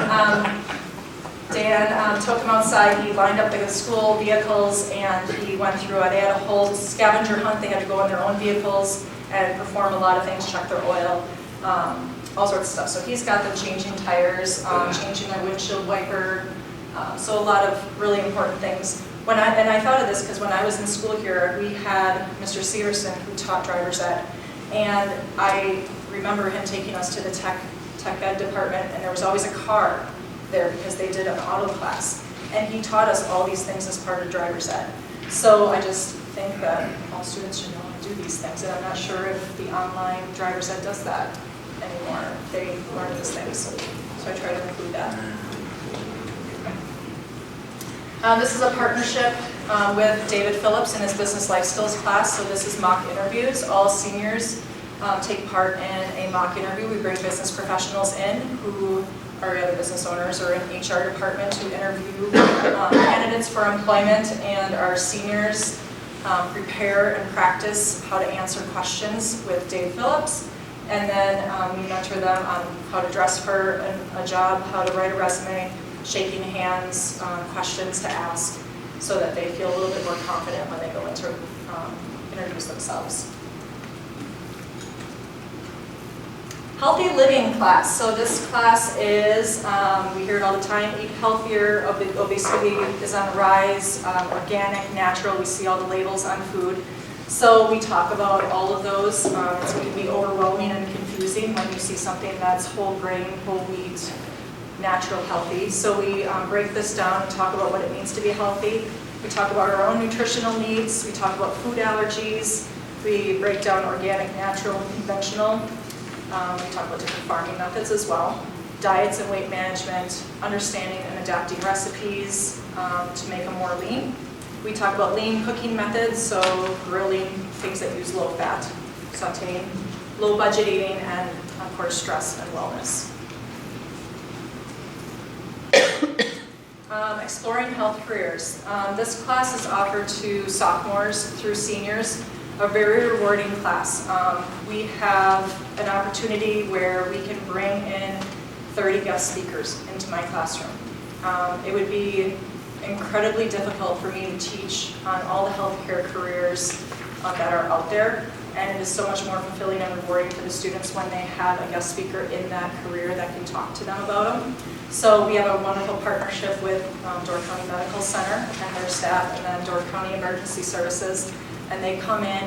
Dan took them outside, he lined up the school vehicles, and he went through it. They had a whole scavenger hunt. They had to go in their own vehicles and perform a lot of things, check their oil, all sorts of stuff. So he's got them changing tires, changing their windshield wiper, so a lot of really important things. And I thought of this because when I was in school here, we had Mr. Severson who taught driver's ed, and I remember him taking us to the tech ed department, and there was always a car there because they did an auto class, and he taught us all these things as part of driver's ed. So I just think that all students should know how to do these things, and I'm not sure if the online driver's ed does that anymore. They learn these things, so I try to include that. This is a partnership with David Phillips and his business life skills class. So this is mock interviews. All seniors take part in a mock interview. We bring business professionals in who are other business owners or in HR department to interview candidates for employment, and our seniors prepare and practice how to answer questions with Dave Phillips. And then we mentor them on how to dress for a job, how to write a resume, shaking hands, questions to ask, so that they feel a little bit more confident when they go into interviews themselves. Healthy living class. So this class is, we hear it all the time, eat healthier, obesity is on the rise, organic, natural, we see all the labels on food. So we talk about all of those. It can be overwhelming and confusing when you see something that's whole grain, whole wheat, natural, healthy. So we break this down and talk about what it means to be healthy. We talk about our own nutritional needs. We talk about food allergies. We break down organic, natural, and conventional. We talk about different farming methods as well. Diets and weight management, understanding and adapting recipes to make them more lean. We talk about lean cooking methods, so grilling, things that use low fat, sauteing, low budget eating, and of course stress and wellness. Exploring health careers. This class is offered to sophomores through seniors, a very rewarding class. We have an opportunity where we can bring in 30 guest speakers into my classroom. It would be incredibly difficult for me to teach on all the healthcare careers that are out there, and it is so much more fulfilling and rewarding for the students when they have a guest speaker in that career that can talk to them about them. So we have a wonderful partnership with Door County Medical Center and their staff, and then Door County Emergency Services, and they come in.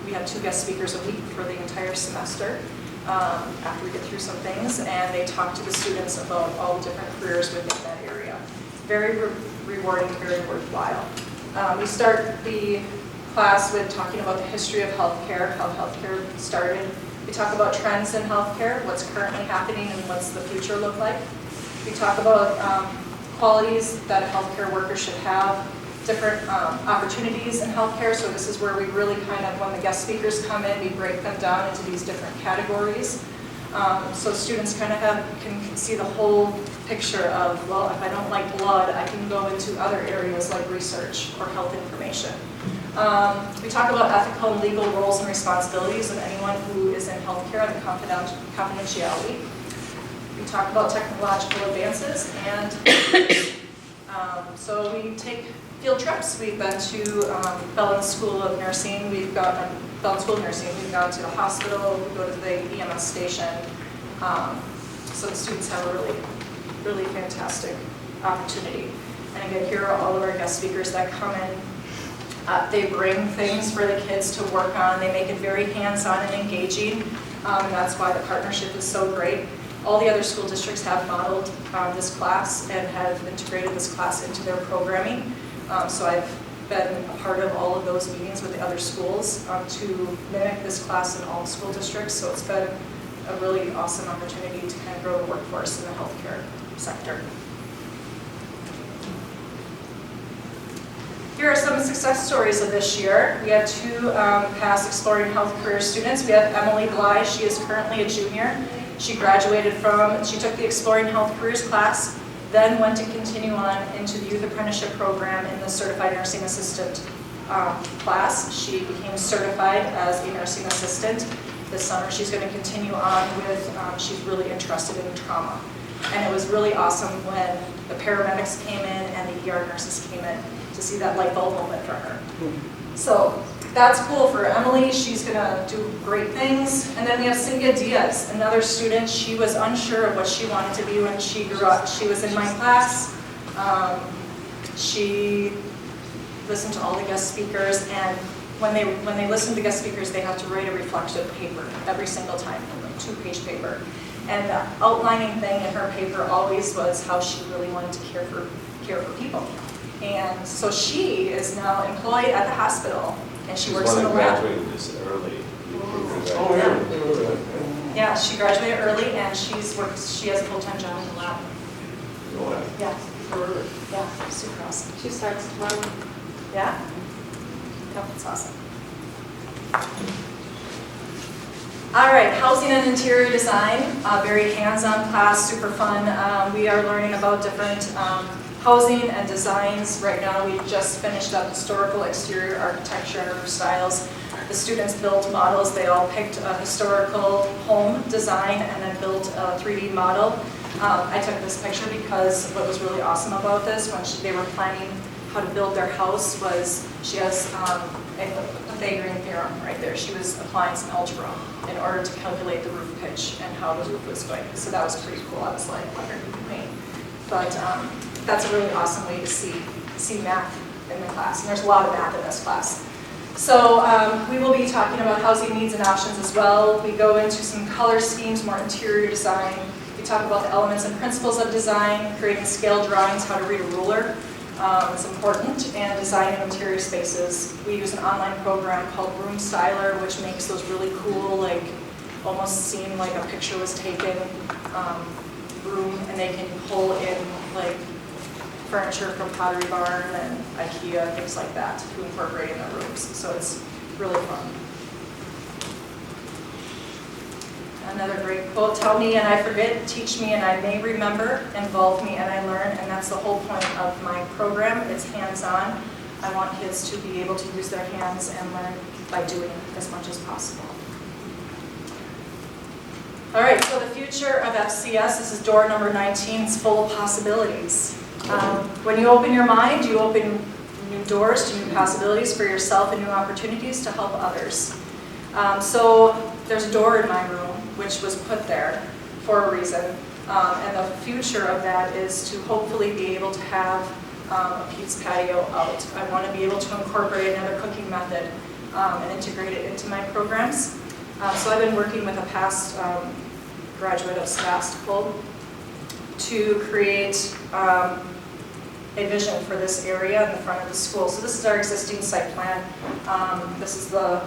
We have 2 guest speakers a week for the entire semester after we get through some things, and they talk to the students about all the different careers within that area. Very rewarding, very worthwhile. We start the class with talking about the history of healthcare, how healthcare started. We talk about trends in healthcare, what's currently happening and what's the future look like. We talk about qualities that a healthcare worker should have, different opportunities in healthcare. So this is where we really kind of, when the guest speakers come in, we break them down into these different categories. So students kind of can see the whole picture of, well, if I don't like blood, I can go into other areas like research or health information. We talk about ethical and legal roles and responsibilities of anyone who is in healthcare and confidentiality. We talk about technological advances, and so we take field trips. We've been to Bellin School of Nursing. We've gone to the hospital. We go to the EMS station. So the students have a really, really fantastic opportunity. And again, here are all of our guest speakers that come in. They bring things for the kids to work on. They make it very hands-on and engaging, and that's why the partnership is so great. All the other school districts have modeled this class and have integrated this class into their programming. So I've been a part of all of those meetings with the other schools to mimic this class in all school districts. So it's been a really awesome opportunity to kind of grow the workforce in the healthcare sector. Here are some success stories of this year. We have 2 past Exploring Health Career students. We have Emily Bly. She is currently a junior. She took the Exploring Health Careers class, then went to continue on into the Youth Apprenticeship Program in the Certified Nursing Assistant class. She became certified as a nursing assistant. This summer she's going to continue on with, she's really interested in trauma. And it was really awesome when the paramedics came in and the ER nurses came in to see that light bulb moment for her. So that's cool for Emily. She's going to do great things. And then we have Cynthia Diaz, another student. She was unsure of what she wanted to be when she grew up. She was in my class. She listened to all the guest speakers, and when they listen to guest speakers, they have to write a reflective paper every single time, like 2-page paper. And the outlining thing in her paper always was how she really wanted to care for people. And so she is now employed at the hospital, and she works in the lab. Graduated this early. Oh, yeah, she graduated early, and she has a full-time job in the lab. Yeah. Yeah, super awesome. She starts tomorrow. Yeah? Yeah, that's awesome. All right, housing and interior design, very hands-on class, super fun. We are learning about different housing and designs. Right now, we just finished up historical exterior architecture and roof styles. The students built models. They all picked a historical home design and then built a 3D model. I took this picture because what was really awesome about this, when they were planning how to build their house, was she has a Pythagorean theorem right there. She was applying some algebra in order to calculate the roof pitch and how the roof was going. So that was pretty cool. I was like, what are you doing? But that's a really awesome way to see math in the class. And there's a lot of math in this class. So we will be talking about housing needs and options as well. We go into some color schemes, more interior design. We talk about the elements and principles of design, creating scale drawings, how to read a ruler. It's important, and design and interior spaces. We use an online program called Room Styler, which makes those really cool, like almost seem like a picture was taken room, and they can pull in like furniture from Pottery Barn and IKEA, things like that, to incorporate in their rooms. So it's really fun. Another great quote, tell me and I forget, teach me and I may remember, involve me and I learn, and that's the whole point of my program. It's hands-on. I want kids to be able to use their hands and learn by doing as much as possible. All right, so the future of FCS, this is door number 19, it's full of possibilities. When you open your mind, you open new doors to new possibilities for yourself and new opportunities to help others. So there's a door in my room, which was put there for a reason. And the future of that is to hopefully be able to have a pizza patio out. I want to be able to incorporate another cooking method and integrate it into my programs. So I've been working with a past graduate of Sevastopol to create a vision for this area in the front of the school. So this is our existing site plan. This is the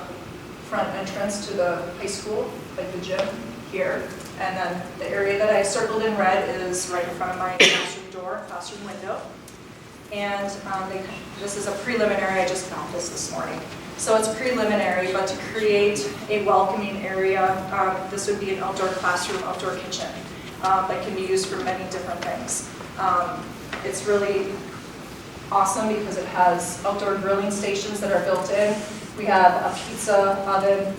front entrance to the high school, like the gym here. And then the area that I circled in red is right in front of my classroom door, classroom window. And this is a preliminary, I just found this morning. So it's preliminary, but to create a welcoming area, this would be an outdoor classroom, outdoor kitchen that can be used for many different things. It's really awesome because it has outdoor grilling stations that are built in. We have a pizza oven.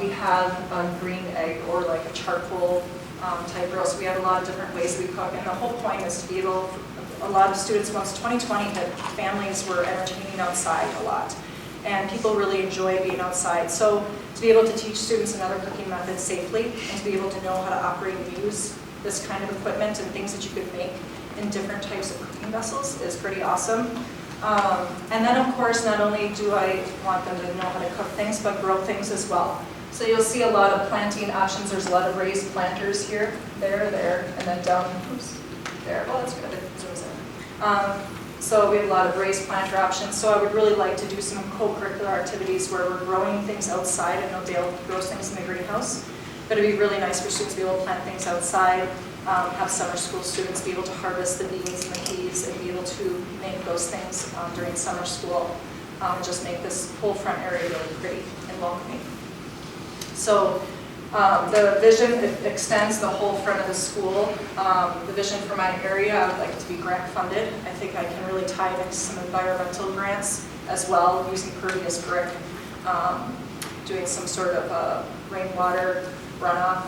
We have a green egg or like a charcoal type grill. So we have a lot of different ways we cook. And the whole point is to be able, a lot of students, once 2020 hit, families were entertaining outside a lot. And people really enjoy being outside. So to be able to teach students another cooking method safely and to be able to know how to operate and use this kind of equipment and things that you could make in different types of cooking vessels is pretty awesome. And then of course, not only do I want them to know how to cook things, but grow things as well. So you'll see a lot of planting options. There's a lot of raised planters here, there, and then down, oops, there. Well, that's good, it zooms in. So we have a lot of raised planter options. So I would really like to do some co-curricular activities where we're growing things outside. I know Dale grows things in the greenhouse, but it'd be really nice for students to be able to plant things outside, have summer school students be able to harvest the beans and the peas and be able to make those things during summer school, just make this whole front area really pretty and welcoming. So the vision, it extends the whole front of the school. The vision for my area, I would like it to be grant funded. I think I can really tie it into some environmental grants as well, using pervious brick, doing some sort of rainwater runoff,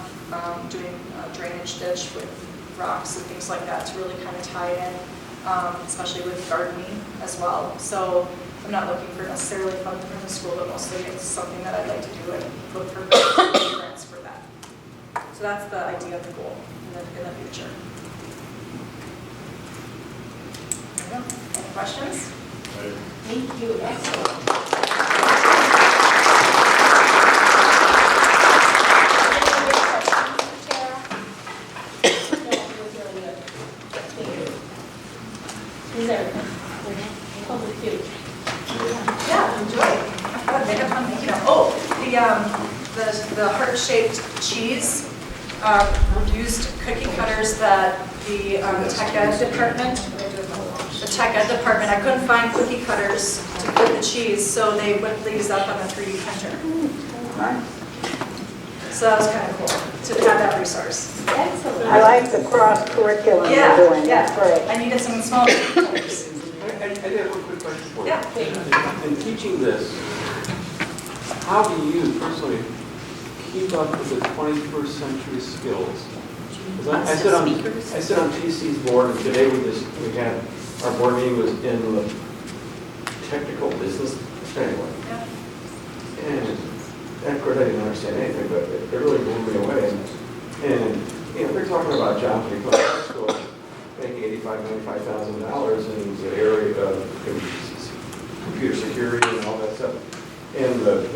doing a drainage ditch with rocks and things like that to really kind of tie it in, especially with gardening as well. So I'm not looking for necessarily funding from the school, but mostly it's something that I'd like to do and look for grants for that. So that's the idea of the goal in the future. There you go. Any questions? Thank you, excellent. Yeah, enjoy. Make a fun thing, you know. Oh, the heart-shaped cheese. We've used cookie cutters that the tech ed department. I couldn't find cookie cutters to put the cheese, so they whipped these up on the 3D printer. So that was kind of cool to have that resource. Excellent. I like the cross-curriculum you're doing, that's great. I needed some small cookie cutters. I did have one quick question for you. Yeah. In teaching this, how do you personally keep up with the 21st century skills? 'Cause I sit on TC's board, and today we had, our board meeting was in the technical business, anyway. Yeah. And of course I didn't understand anything, but it really blew me away. And you know, they're talking about jobs in high school, making $85,000, $95,000 in the area of computer security and all that stuff. And the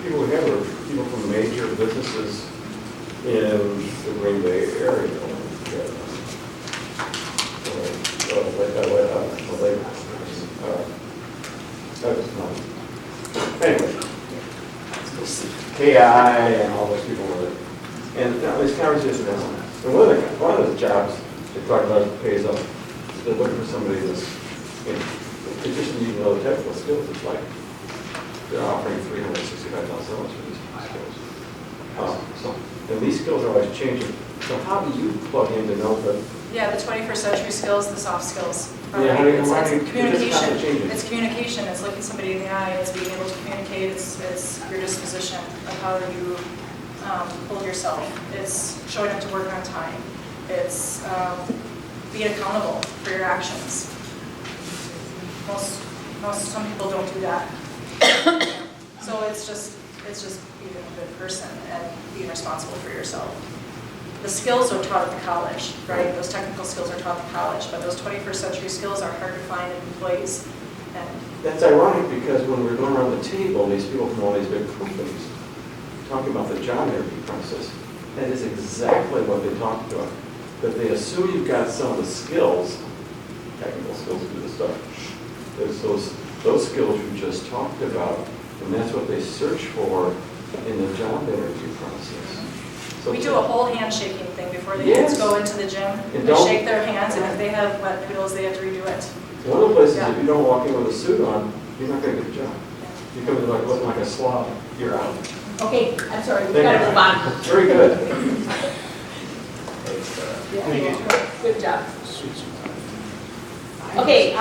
people we have are people from major businesses in the Green Bay area. KI and all those people with it. And this conversation is, and one of the jobs they talk about pays up, they're looking for somebody that's, they just need to know the technical skills. It's like they're offering $365,000 for these skills. So, and these skills are always changing. So how do you plug in to know that? Yeah, the 21st century skills, the soft skills. Yeah, how do you- It's how do you- communication. it's changing. It's communication. It's looking somebody in the eye. It's being able to communicate. It's your disposition of how you hold yourself. It's showing up to work on time. It's being accountable for your actions. Some people don't do that. So it's just being a good person and being responsible for yourself. The skills are taught at the college, right? Those technical skills are taught at the college, but those 21st century skills are hard to find in employees. And That's ironic because when we're going around the table, these people from all these big companies talking about the job interview process, that is exactly what they talk about. That they assume you've got some of the skills, technical skills to do the stuff. There's those skills you just talked about, and that's what they search for in the job interview process. So we do a whole handshaking thing before the Yes. kids go into the gym. And They don't- shake their hands, and if they have wet noodles, they have to redo it. One of the places, Yeah. if you don't walk in with a suit on, you're not going to get a job. You come in looking like a slob, you're out. Okay, I'm sorry, we've Thank got to you. move on. Very good. Good job. Okay,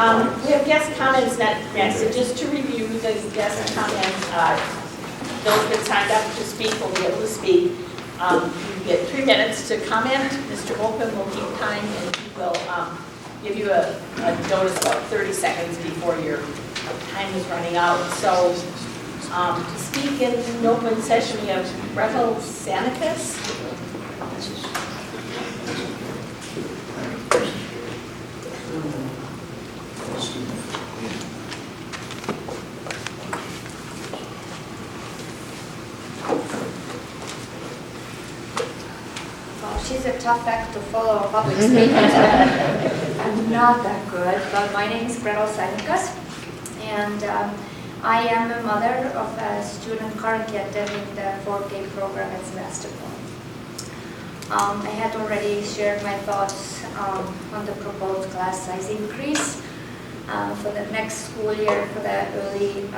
we have guest comments next, so just to review the guest comments, those that signed up to speak will be able to speak. You get 3 minutes to comment. Mr. Open will keep time and he will give you a notice about 30 seconds before your time is running out. So to speak in an open session, we have Gretel Sanicus. Well, she's a tough act to follow, a public statement. I'm not that good, but my name is Gretel Sanicus, and I am a mother of a student currently attending the 4K program at Sevastopol. I had already shared my thoughts on the proposed class size increase for the next school year for the early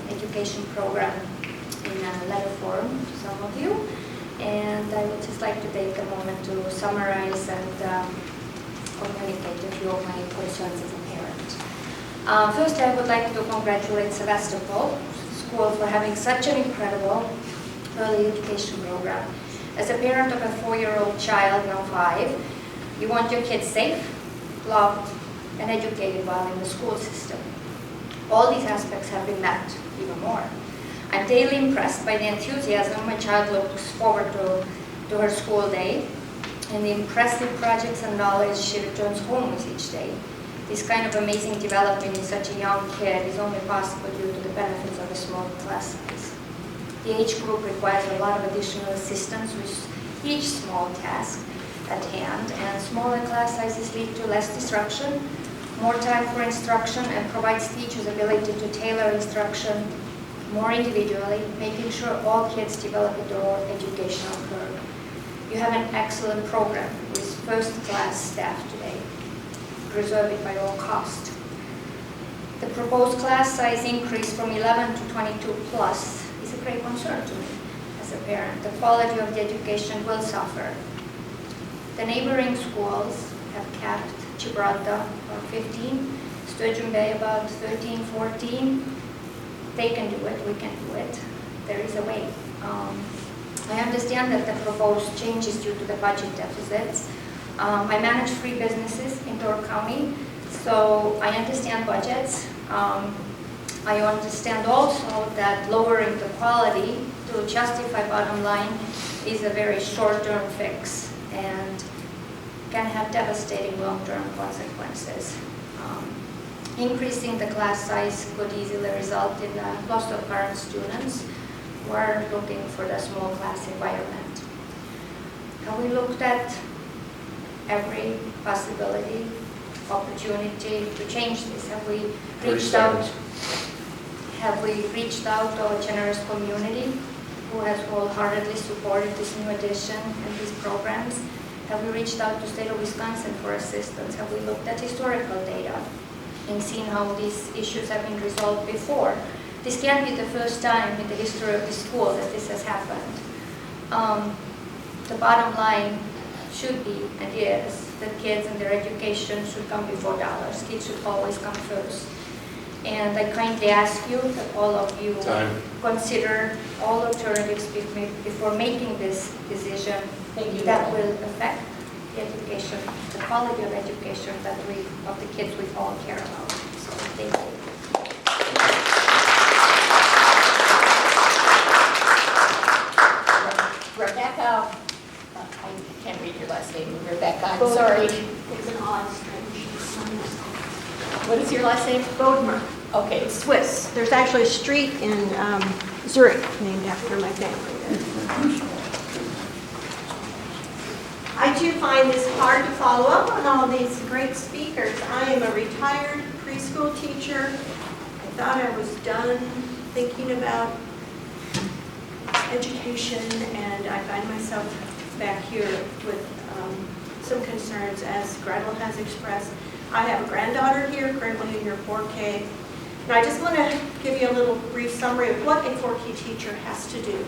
education program in a letter form to some of you. And I would just like to take a moment to summarize and communicate a few of my concerns as a parent. First, I would like to congratulate Sevastopol School for having such an incredible early education program. As a parent of a 4-year-old child, now 5, you want your kids safe, loved, and educated while in the school system. All these aspects have been met, even more. I'm daily impressed by the enthusiasm my child looks forward to her school day and the impressive projects and knowledge she returns home with each day. This kind of amazing development in such a young kid is only possible due to the benefits of a small class size. The age group requires a lot of additional assistance with each small task at hand, and smaller class sizes lead to less disruption, more time for instruction, and provides teachers ability to tailor instruction more individually, making sure all kids develop at their own educational curve. You have an excellent program with first-class staff today. Preserve it by all cost. The proposed class size increase from 11 to 22 plus is a great concern to me as a parent. The quality of the education will suffer. The neighboring schools have capped Gibraltar on 15, Sturgeon Bay about 13, 14. They can do it, we can do it. There is a way. I understand that the proposed change is due to the budget deficits. I manage 3 businesses in Door County, so I understand budgets. I understand also that lowering the quality to justify bottom line is a very short-term fix and can have devastating long-term consequences. Increasing the class size could easily result in the loss of current students who are looking for the small class environment. Have we looked at every possibility, opportunity to change this? Have we reached out? Have we reached out to a generous community? who has wholeheartedly supported this new addition and these programs? Have we reached out to state of Wisconsin for assistance? Have we looked at historical data and seen how these issues have been resolved before? This can't be the first time in the history of the school that this has happened. The bottom line should be and is that kids and their education should come before dollars. Kids should always come first. And I kindly ask you that all of you consider all alternatives before making this decision that will affect the education, the quality of education of the kids we all care about. So thank you. Rebecca, I can't read your last name, Rebecca, I'm sorry. It's an odd French. What is your last name? Bodmer. Okay. It's Swiss. There's actually a street in Zurich named after my family. I too find this hard to follow up on all these great speakers. I am a retired preschool teacher. I thought I was done thinking about education, and I find myself back here with some concerns, as Gretel has expressed. I have a granddaughter here, currently in your 4K, and I just want to give you a little brief summary of what a 4K teacher has to do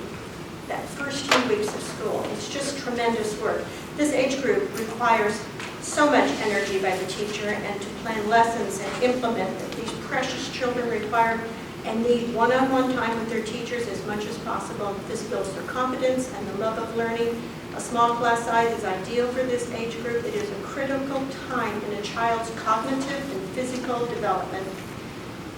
that first few weeks of school. It's just tremendous work. This age group requires so much energy by the teacher, and to plan lessons and implement that these precious children require and need one-on-one time with their teachers as much as possible. This builds their confidence and the love of learning. A small class size is ideal for this age group. It is a critical time in a child's cognitive and physical development.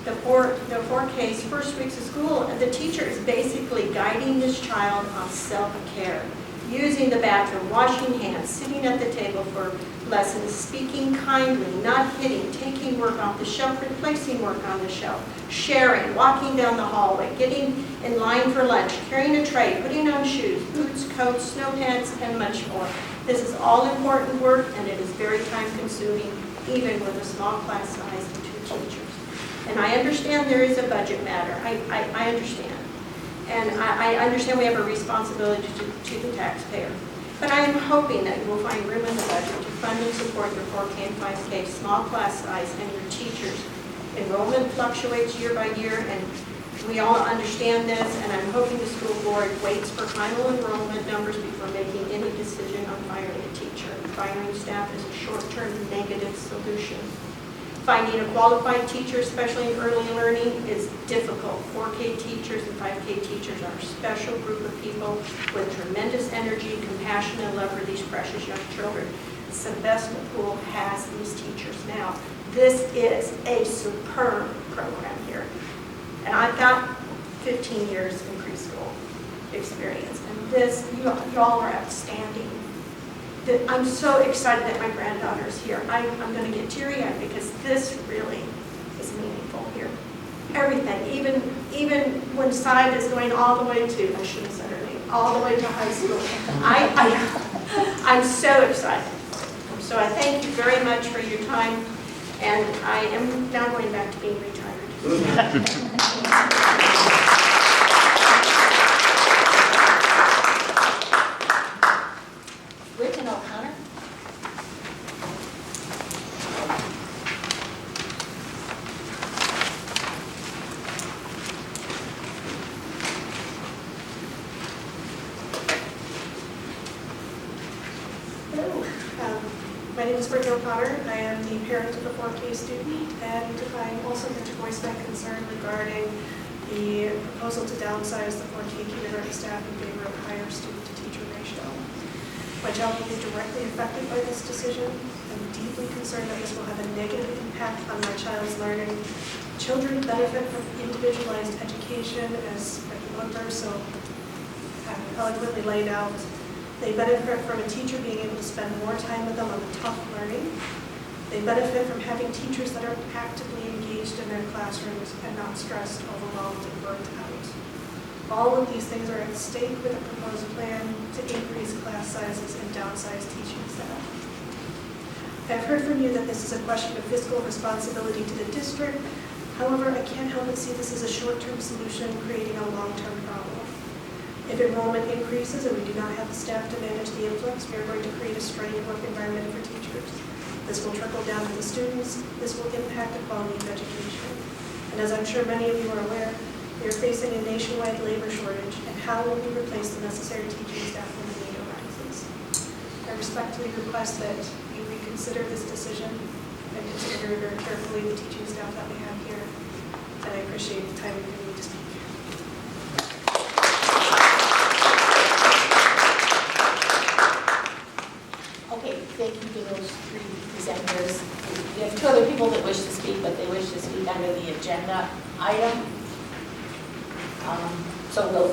The 4K's first weeks of school, and the teacher is basically guiding this child on self-care, using the bathroom, washing hands, sitting at the table for lessons, speaking kindly, not hitting, taking work off the shelf, replacing work on the shelf, sharing, walking down the hallway, getting in line for lunch, carrying a tray, putting on shoes, boots, coats, snow pants, and much more. This is all important work, and it is very time-consuming, even with a small class size of 2 teachers. And I understand there is a budget matter. I understand. And I understand we have a responsibility to the taxpayer. But I am hoping that you will find room in the budget to fund and support your 4K and 5K small class size and your teachers. Enrollment fluctuates year by year, and we all understand this, and I'm hoping the school board waits for final enrollment numbers before making any decision on firing a teacher. Firing staff is a short-term negative solution. Finding a qualified teacher, especially in early learning, is difficult. 4K teachers and 5K teachers are a special group of people with tremendous energy, compassion, and love for these precious young children. Sevastopol has these teachers now. This is a superb program here. And I've got 15 years in preschool experience, and this, you all are outstanding. I'm so excited that my granddaughter is here. I'm going to get teary-eyed because this really is meaningful here. Everything, even when Side is going all the way to, I shouldn't have said her name, all the way to high school. I'm so excited. So I thank you very much for your time, and I am now going back to being retired. My name is Brittany O'Connor. I am the parent of a 4K student, and I'm also here to voice my concern regarding the proposal to downsize the 4K kindergarten staff in favor of higher student-to-teacher ratio. My child will be directly affected by this decision. I'm deeply concerned that this will have a negative impact on my child's learning. Children benefit from individualized education, as Becky Lundberg so eloquently laid out. They benefit from a teacher being able to spend more time with them on the tough learning. They benefit from having teachers that are actively engaged in their classrooms and not stressed, overwhelmed, and burnt out. All of these things are at stake with a proposed plan to increase class sizes and downsize teaching staff. I've heard from you that this is a question of fiscal responsibility to the district. However, I can't help but see this as a short-term solution creating a long-term problem. If enrollment increases and we do not have the staff to manage the influx, we are going to create a strained work environment for teachers. This will trickle down to the students. This will impact the quality of education. And as I'm sure many of you are aware, we are facing a nationwide labor shortage, and how will we replace the necessary teaching staff when the need arises? I respectfully request that you reconsider this decision and consider very carefully the teaching staff that we have here. And I appreciate the time you've given me to speak. Okay, thank you to those three presenters. We have two other people that wish to speak, but they wish to speak under the agenda item. So we'll,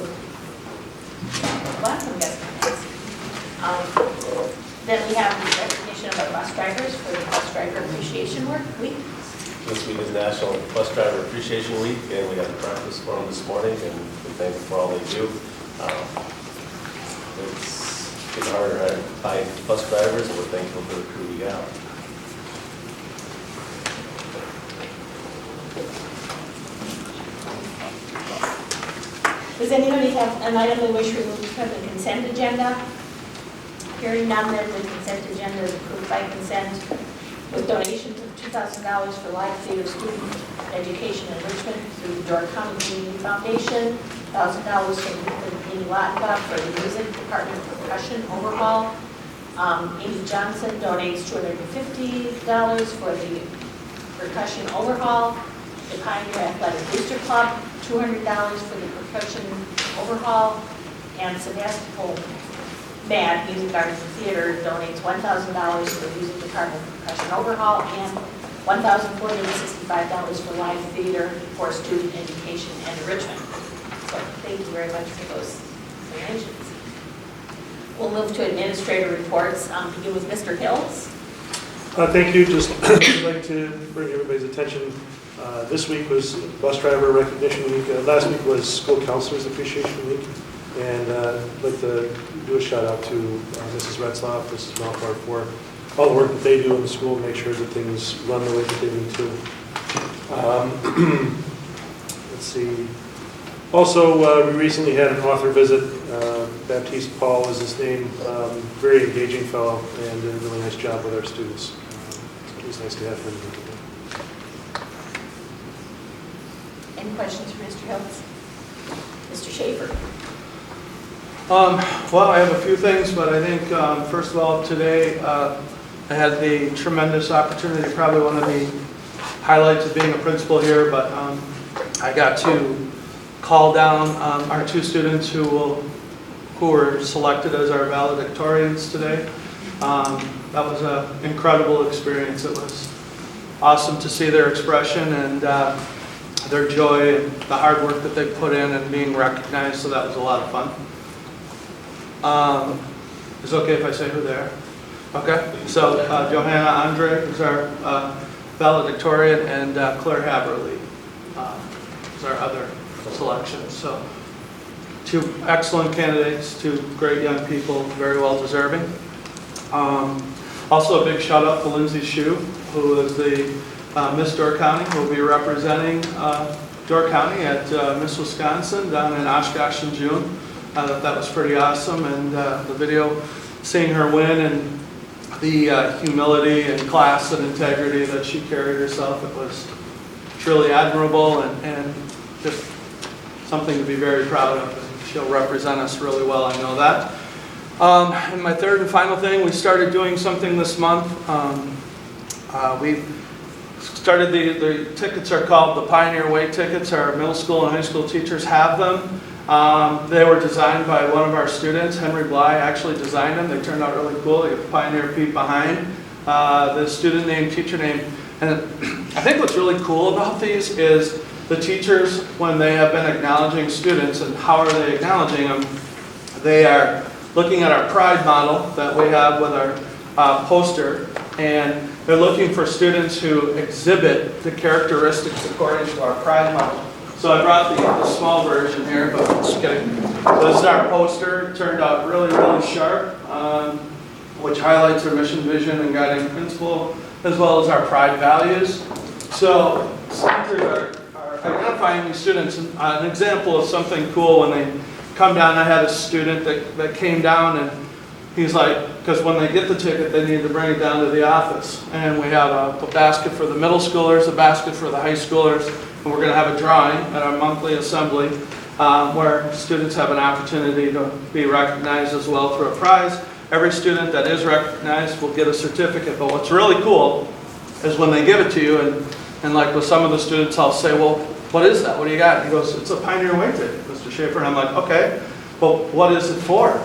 then we have the recognition of our bus drivers for the Bus Driver Appreciation Week. This week is National Bus Driver Appreciation Week, and we had a breakfast for them this morning, and we thank them for all they do. It's getting harder to find bus drivers, and we're thankful for the crew we got. Does anybody have an item they wish removed from the consent agenda? Hearing none, then the consent agenda is approved by consent with donations of $2,000 for live theater student education enrichment through the Door County Community Foundation, $1,000 from Amy Latka for the music department percussion overhaul. Amy Johnson donates $250 for the percussion overhaul. The Pioneer Athletic Booster Club, $200 for the percussion overhaul. And Sevastopol Band Music Arts and Theater donates $1,000 for the music department percussion overhaul and $1,465 for live theater for student education and enrichment. So thank you very much for those donations. We'll move to administrator reports. Begin with Mr. Hills. Thank you. Just like to bring everybody's attention. This week was Bus Driver Recognition Week. Last week was School Counselors Appreciation Week. And I'd like to do a shout out to Mrs. Retzloff, Mrs. Malfart for all the work that they do in the school to make sure that things run the way that they need to. Let's see. Also, we recently had an author visit. Baptiste Paul is his name. Very engaging fellow and did a really nice job with our students. It was nice to have him here today. Any questions for Mr. Hills? Mr. Schaefer. Well, I have a few things, but I think, first of all, today I had the tremendous opportunity, probably one of the highlights of being a principal here, but I got to call down our two students who were selected as our valedictorians today. That was an incredible experience. It was awesome to see their expression and their joy and the hard work that they put in and being recognized, so that was a lot of fun. Is it okay if I say who they are? Okay, so Johanna Andre is our valedictorian, and Claire Haberly is our other selection. So two excellent candidates, two great young people, very well deserving. Also a big shout out to Lindsay Shue, who is the Miss Door County, who will be representing Door County at Miss Wisconsin down in Oshkosh in June. That was pretty awesome, and the video, seeing her win and the humility and class and integrity that she carried herself, it was truly admirable and just something to be very proud of. And she'll represent us really well, I know that. And my third and final thing, we started doing something this month. We've started, the tickets are called the Pioneer Way tickets. Our middle school and high school teachers have them. They were designed by one of our students, Henry Bly actually designed them. They turned out really cool. They got the Pioneer Pete behind. The student name, teacher name. And I think what's really cool about these is the teachers, when they have been acknowledging students, and how are they acknowledging them? They are looking at our Pride model that we have with our poster, and they're looking for students who exhibit the characteristics according to our Pride model. So I brought the small version here, but just kidding. So this is our poster. It turned out really, really sharp, which highlights our mission, vision, and guiding principle, as well as our Pride values. So teachers are identifying these students. An example of something cool when come down, I had a student that came down and he's like, because when they get the ticket, they need to bring it down to the office. And we have a basket for the middle schoolers, a basket for the high schoolers, and we're going to have a drawing at our monthly assembly where students have an opportunity to be recognized as well through a prize. Every student that is recognized will get a certificate, but what's really cool is when they give it to you, and like with some of the students, I'll say, well, what is that? What do you got? And he goes, it's a Pioneer Way ticket, Mr. Schaefer. And I'm like, okay, well, what is it for?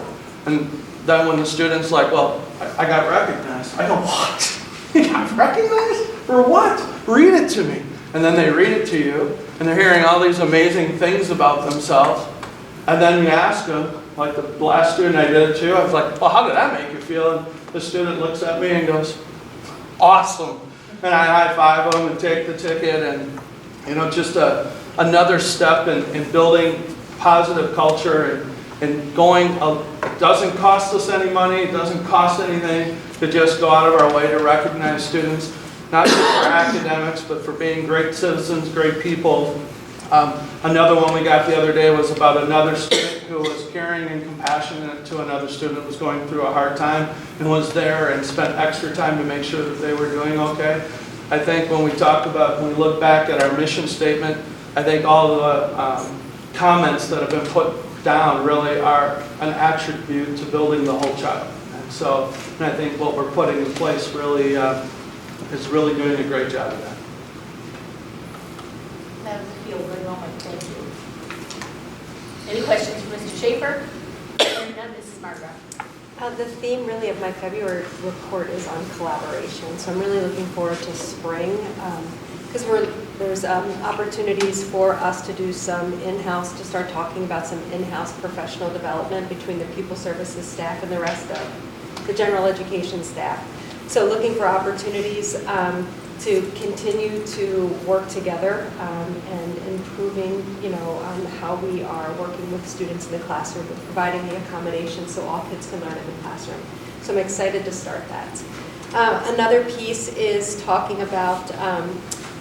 And then when the student's like, well, I got recognized. I go, what? You got recognized? For what? Read it to me. And then they read it to you, and they're hearing all these amazing things about themselves. And then you ask them, like the last student I did it to, I was like, well, how did that make you feel? And the student looks at me and goes, awesome. And I high-five them and take the ticket, and just another step in building positive culture and going. It doesn't cost us any money. It doesn't cost anything to just go out of our way to recognize students, not just for academics, but for being great citizens, great people. Another one we got the other day was about another student who was caring and compassionate to another student who was going through a hard time and was there and spent extra time to make sure that they were doing okay. I think when we look back at our mission statement, I think all the comments that have been put down really are an attribute to building the whole child. And I think what we're putting in place really is really doing a great job of that. That was a feel-good moment. Thank you. Any questions for Mr. Schaefer? And none, Mrs. Margra. The theme really of my February report is on collaboration. So I'm really looking forward to spring because there's opportunities for us to do some in-house, to start talking about some in-house professional development between the pupil services staff and the rest of the general education staff. So looking for opportunities to continue to work together and improving, on how we are working with students in the classroom and providing the accommodation so all kids can learn in the classroom. So I'm excited to start that. Another piece is talking about,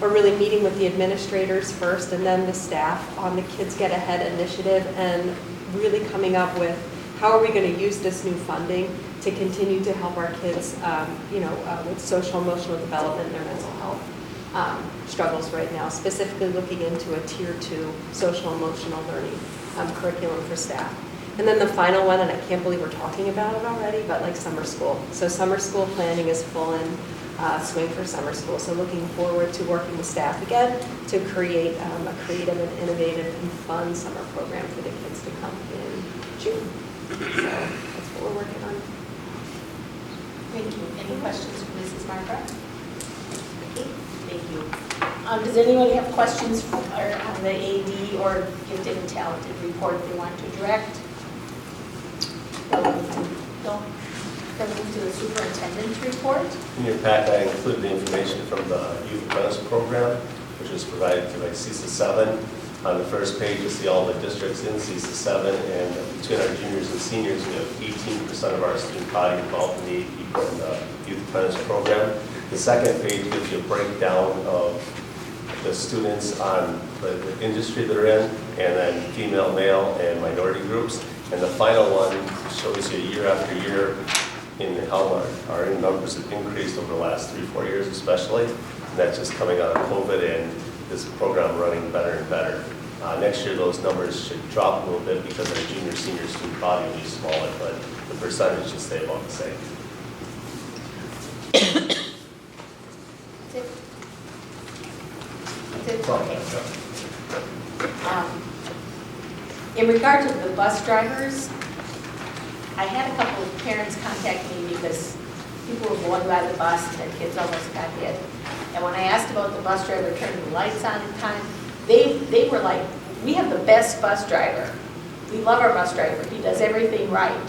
or really meeting with the administrators first and then the staff on the Kids Get Ahead initiative and really coming up with how are we going to use this new funding to continue to help our kids, with social emotional development and their mental health struggles right now, specifically looking into a Tier 2 social emotional learning curriculum for staff. And then the final one, and I can't believe we're talking about it already, but like summer school. So summer school planning is full in swing for summer school. So looking forward to working with staff again to create a creative and innovative and fun summer program for the kids to come in June. So that's what we're working on. Thank you. Any questions for Mrs. Margra? Okay, thank you. Does anyone have questions on the AD or gifted and talented report they want to direct? No? Then move to the superintendent's report. In your pack, I included the information from the Youth Apprentice Program, which was provided by CESA 7. On the first page, you'll see all the districts in CESA 7, and between our juniors and seniors, we have 18% of our student body involved in the Youth Apprentice Program. The second page gives you a breakdown of the students on the industry they're in, and then female, male, and minority groups. And the final one shows you year after year in how our numbers have increased over the last 3-4 years especially. And that's just coming out of COVID and this program running better and better. Next year those numbers should drop a little bit because our junior, senior student body will be smaller, but the percentage should stay about the same. Okay. In regard to the bus drivers, I had a couple of parents contact me because people were going by the bus and their kids almost got hit. And when I asked about the bus driver turning the lights on in time, they were like, we have the best bus driver. We love our bus driver. He does everything right.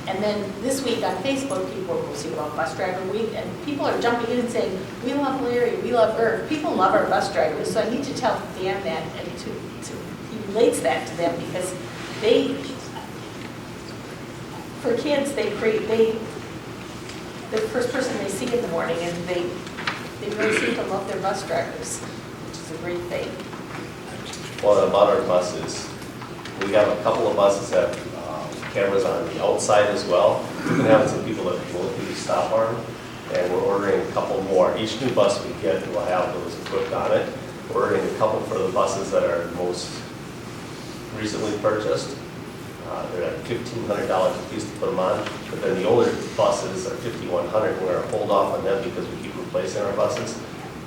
And then this week on Facebook, people were posting about Bus Driver Week, and people are jumping in and saying, we love Larry, we love Irv. People love our bus drivers, so I need to tell Dan that, and he relates that to them, because for kids, the first person they see in the morning, and they really seem to love their bus drivers, which is a great thing. Well, about our buses, We have a couple of buses that have cameras on the outside as well. We've been having some people that will do the stop arm, and we're ordering a couple more. Each new bus we get will have those equipped on it. We're ordering a couple for the buses that are most recently purchased. They're at $1,500 a piece to put them on, but then the older buses are $5,100. We're going to hold off on them because we keep replacing our buses.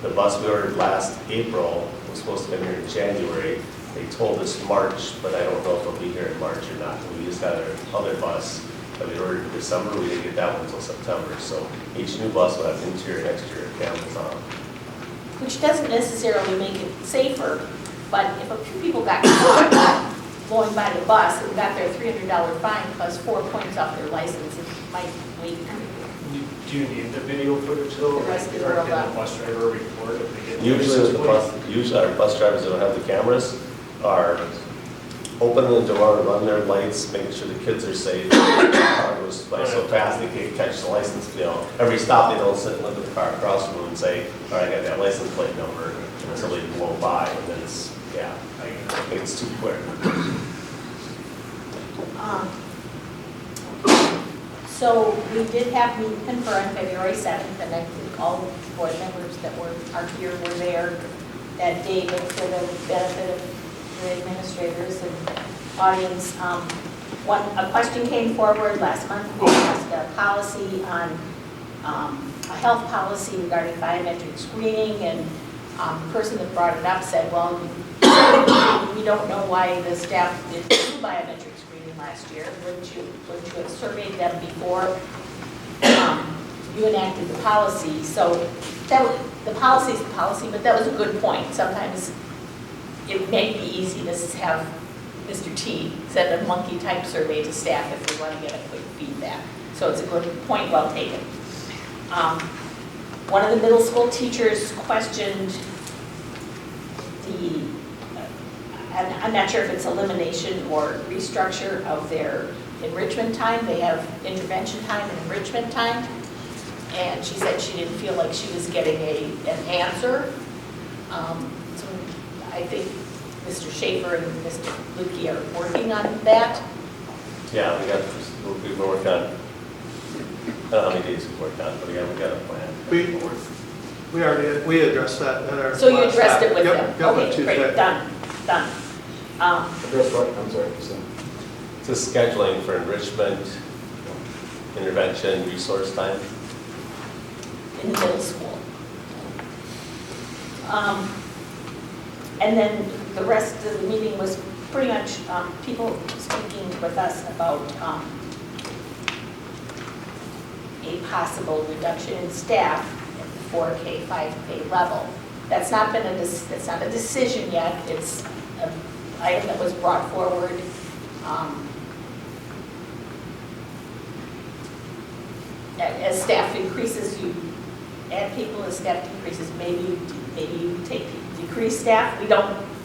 The bus we ordered last April was supposed to be here in January. They told us March, but I don't know if it'll be here in March or not. We just got our other bus that we ordered in December. We didn't get that one until September. So each new bus will have interior and exterior cameras on. Which doesn't necessarily make it safer, but if a few people got caught going by the bus and got their $300 fine plus 4 points off their license, it might wait. Do you need the video footage though? The rest of the Or world, can the bus driver report if they get Usually license plate? our bus drivers that don't have the cameras are opening the door, run their lights, making sure the kids are safe. The car goes by so fast they can't catch the license. Every stop they don't sit and look at the car across from them and say, all right, I got that license plate number, and somebody blow by, and then it's, yeah, it's too quick. So we did have meet and confer on February 7th, and I think all the board members that are here were there that day, but for the benefit of the administrators and audience. A question came forward last month. We passed a policy on a health policy regarding biometric screening, and the person that brought it up said, well, we don't know why the staff didn't do biometric screening last year. Wouldn't you have surveyed them before you enacted the policy? So the policy is the policy, but that was a good point. Sometimes it may be easy to have Mr. T send a monkey type survey to staff if we want to get a quick feedback. So it's a good point, well taken. One of the middle school teachers questioned I'm not sure if it's elimination or restructure of their enrichment time. They have intervention time and enrichment time. And she said she didn't feel like she was getting an answer. So I think Mr. Schaefer and Mr. Lukey are working on that. Yeah, we've been working on, I don't know how many days we've worked on, but yeah, we got a plan. We addressed that at our. So you addressed it with Yep, them? yep, Okay, great, done. Address what? I'm sorry, so. It's a scheduling for enrichment, intervention, resource time. In the middle school. And then the rest of the meeting was pretty much people speaking with us about a possible reduction in staff at the 4K, 5K level. That's not been that's not a decision yet. It's an item that was brought forward. As staff increases, you add people. As staff decreases, maybe you decrease staff.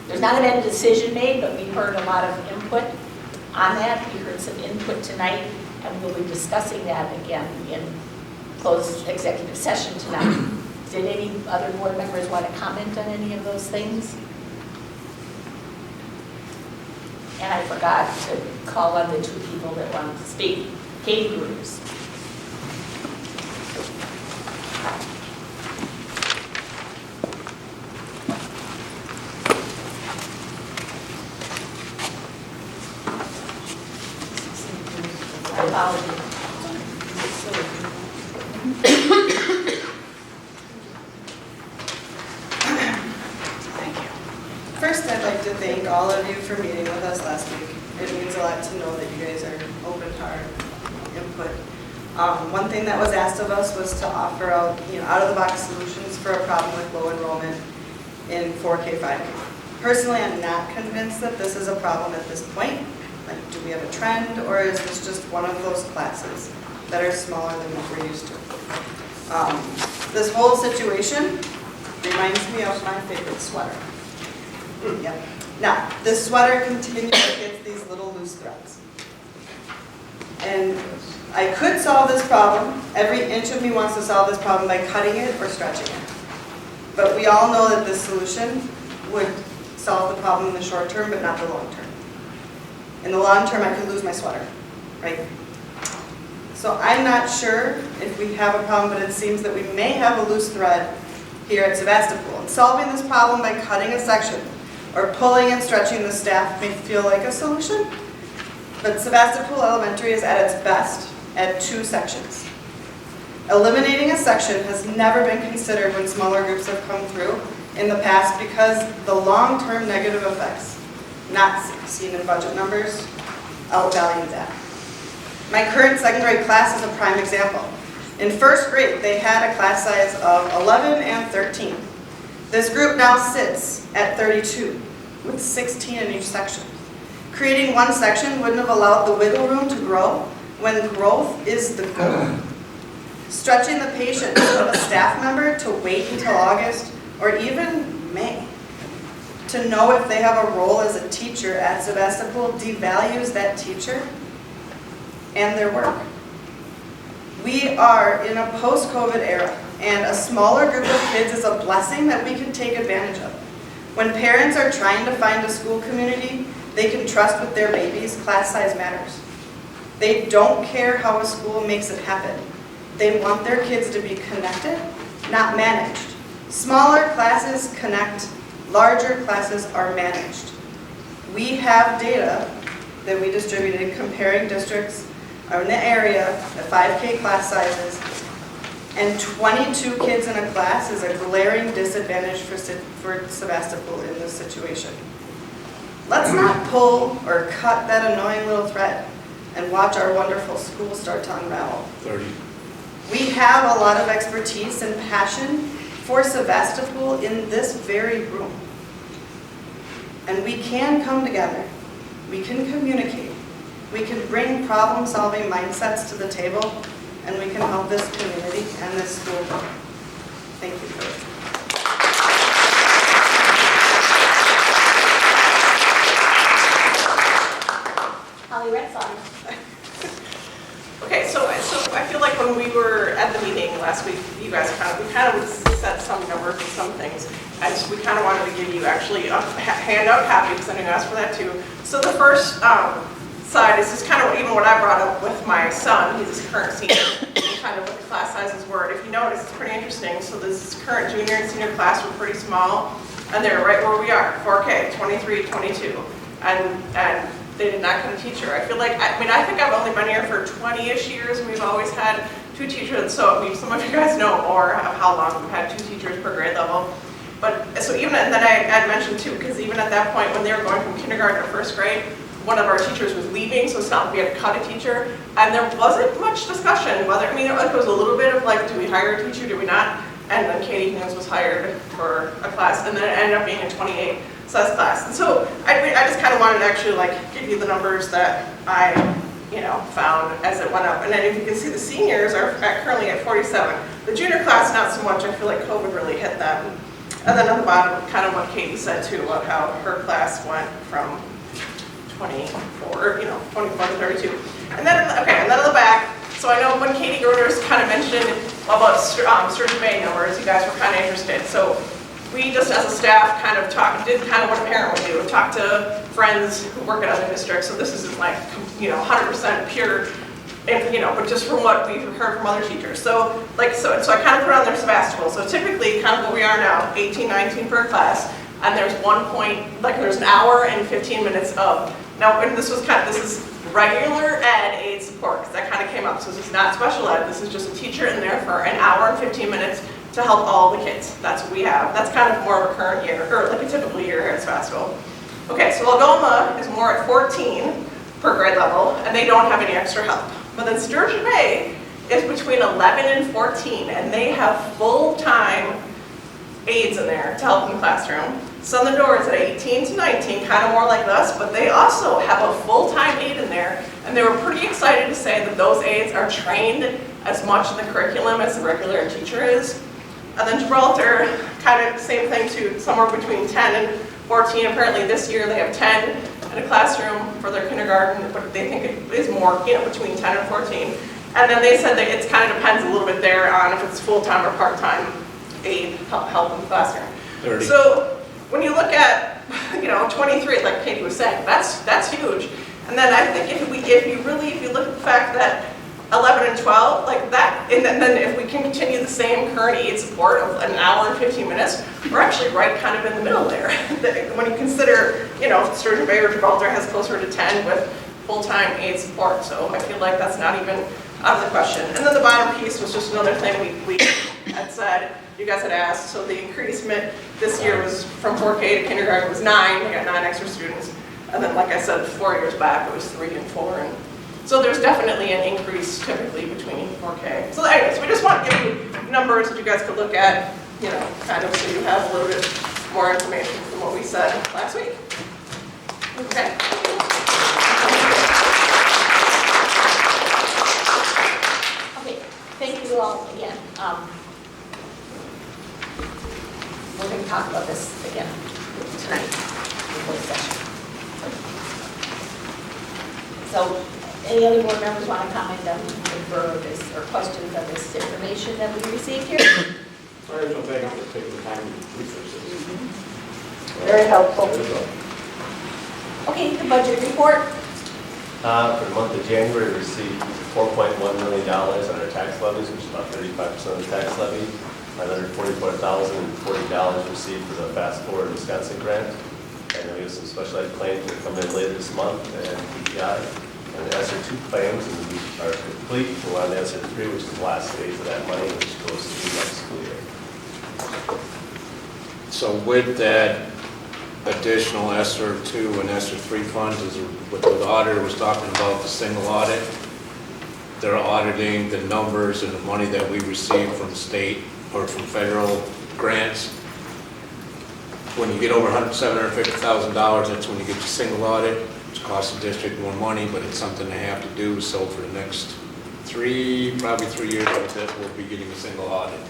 There's not been a decision made, but we heard a lot of input on that. We heard some input tonight, and we'll be discussing that again in closed executive session tonight. Did any other board members want to comment on any of those things? And I forgot to call on the two people that wanted to speak. Katie Bruce. First, I'd like to thank all of you for meeting with us last week. It means a lot to know that you guys are open to our input. One thing that was asked of us was to offer out, out-of-the-box solutions for a problem with low enrollment in 4K, 5K. Personally, I'm not convinced that this is a problem at this point. Like, do we have a trend, or is this just one of those classes that are smaller than what we're used to? This whole situation reminds me of my favorite sweater. Yep. Now, this sweater continually gets these little loose threads. And I could solve this problem. Every inch of me wants to solve this problem by cutting it or stretching it. But we all know that this solution would solve the problem in the short term, but not the long term. In the long term, I could lose my sweater, right? So I'm not sure if we have a problem, but it seems that we may have a loose thread here at Sevastopol. And solving this problem by cutting a section or pulling and stretching the staff may feel like a solution, but Sevastopol Elementary is at its best at 2 sections. Eliminating a section has never been considered when smaller groups have come through in the past because the long-term negative effects, not seen in budget numbers, outvalue that. My current second grade class is a prime example. In first grade, they had a class size of 11 and 13. This group now sits at 32, with 16 in each section. Creating one section wouldn't have allowed the wiggle room to grow when growth is the goal. Stretching the patience of a staff member to wait until August or even May to know if they have a role as a teacher at Sevastopol devalues that teacher and their work. We are in a post-COVID era, and a smaller group of kids is a blessing that we can take advantage of. When parents are trying to find a school community they can trust with their babies, class size matters. They don't care how a school makes it happen. They want their kids to be connected, not managed. Smaller classes connect, larger classes are managed. We have data that we distributed comparing districts in the area, the 5K class sizes, and 22 kids in a class is a glaring disadvantage for Sevastopol in this situation. Let's not pull or cut that annoying little thread and watch our wonderful school start to unravel. 30. We have a lot of expertise and passion for Sevastopol in this very room. And we can come together. We can communicate. We can bring problem-solving mindsets to the table, and we can help this community and this school grow. Thank you for listening. Okay, so I feel like when we were at the meeting last week, you guys we kind of set some numbers and some things, and so we kind of wanted to give you actually a handout copy because I know you asked for that too. So the first side is just kind of even what I brought up with my son. He's his current senior, and kind of what the class sizes were. And if you notice, it's pretty interesting. So this current junior and senior class were pretty small, and they're right where we are, 4K, 23, 22, and they did not cut a teacher. I feel like, I think I've only been here for 20-ish years, and we've always had 2 teachers. So some of you guys know or how long we've had 2 teachers per grade level. But so even, and then I mentioned too, because even at that point when they were going from kindergarten to first grade, one of our teachers was leaving, so it's not like we had to cut a teacher. And there wasn't much discussion whether, there was a little bit of like, do we hire a teacher, do we not? And then Katie Hughes was hired for a class, and then it ended up being a 28 size class. And so I just kind of wanted to actually like give you the numbers that I found as it went up. And then if you can see, the seniors are currently at 47. The junior class, not so much. I feel like COVID really hit them. And then on the bottom, kind of what Katie said too, about how her class went from 24 to 32. And then, and then on the back, so I know when Katie Groders kind of mentioned about Sturgeon Bay numbers, you guys were kind of interested. So we just as a staff did kind of what a parent would do, talk to friends who work at other districts. So this isn't like, 100% pure, but just from what we've heard from other teachers. So I kind of put on their Sevastopol. So typically kind of what we are now, 18, 19 per class. And there's there's an hour and 15 minutes of, now and this is regular ed aid support, because that kind of came up. So this is not special ed, this is just a teacher in there for an hour and 15 minutes to help all the kids. That's what we have. That's kind of more of a current year, or like a typical year here at Sevastopol. Okay, so Algoma is more at 14 per grade level, and they don't have any extra help. But then Sturgeon Bay is between 11 and 14, and they have full-time aides in there to help in the classroom. Southern Door is at 18 to 19, kind of more like us, but they also have a full-time aide in there, and they were pretty excited to say that those aides are trained as much in the curriculum as the regular teacher is. And then Gibraltar, kind of same thing too, somewhere between 10 and 14. Apparently this year they have 10 in a classroom for their kindergarten, but they think it is more, between 10 and 14. And then they said that it kind of depends a little bit there on if it's full-time or part-time aid help in the classroom. 30. So when you look at 23, like Katie was saying, that's huge. And then I think if you look at the fact that 11 and 12, like that, and then if we can continue the same current aid support of an hour and 15 minutes, we're actually right kind of in the middle there. When you consider, Sturgeon Bay or Gibraltar has closer to 10 with full-time aid support, so I feel like that's not even out of the question. And then the bottom piece was just another thing we had said, you guys had asked, so the increasement this year was from 4K to kindergarten was 9, we got 9 extra students. And then, like I said, 4 years back, it was 3 and 4. And so there's definitely an increase typically between 4K. So anyways, we just want to give you numbers that you guys could look at, kind of so you have a little bit more information from what we said last week. Okay. Okay, thank you all again. We're going to talk about this again tonight in closed session. So, any other board members want to comment on this or questions on this information that we received here? Sorry, John, thank you for taking the time to research this. Very helpful. Okay, the budget report. For the month of January, we received $4.1 million on our tax levies, which is about 35% of the tax levy. $944,040 received for the Fast Forward Wisconsin grant. And then we have some special ed claims that come in later this month, and PPI. And the ESSER 2 claims are complete. We're on ESSER 3, which is the last phase of that money, which goes through next school year. So with that additional ESSER 2 and ESSER 3 funds, is what the auditor was talking about, the single audit, they're auditing the numbers and the money that we receive from state or from federal grants. When you get over $750,000, that's when you get your single audit. It costs the district more money, but it's something they have to do. So for the next probably 3 years, we'll be getting a single audit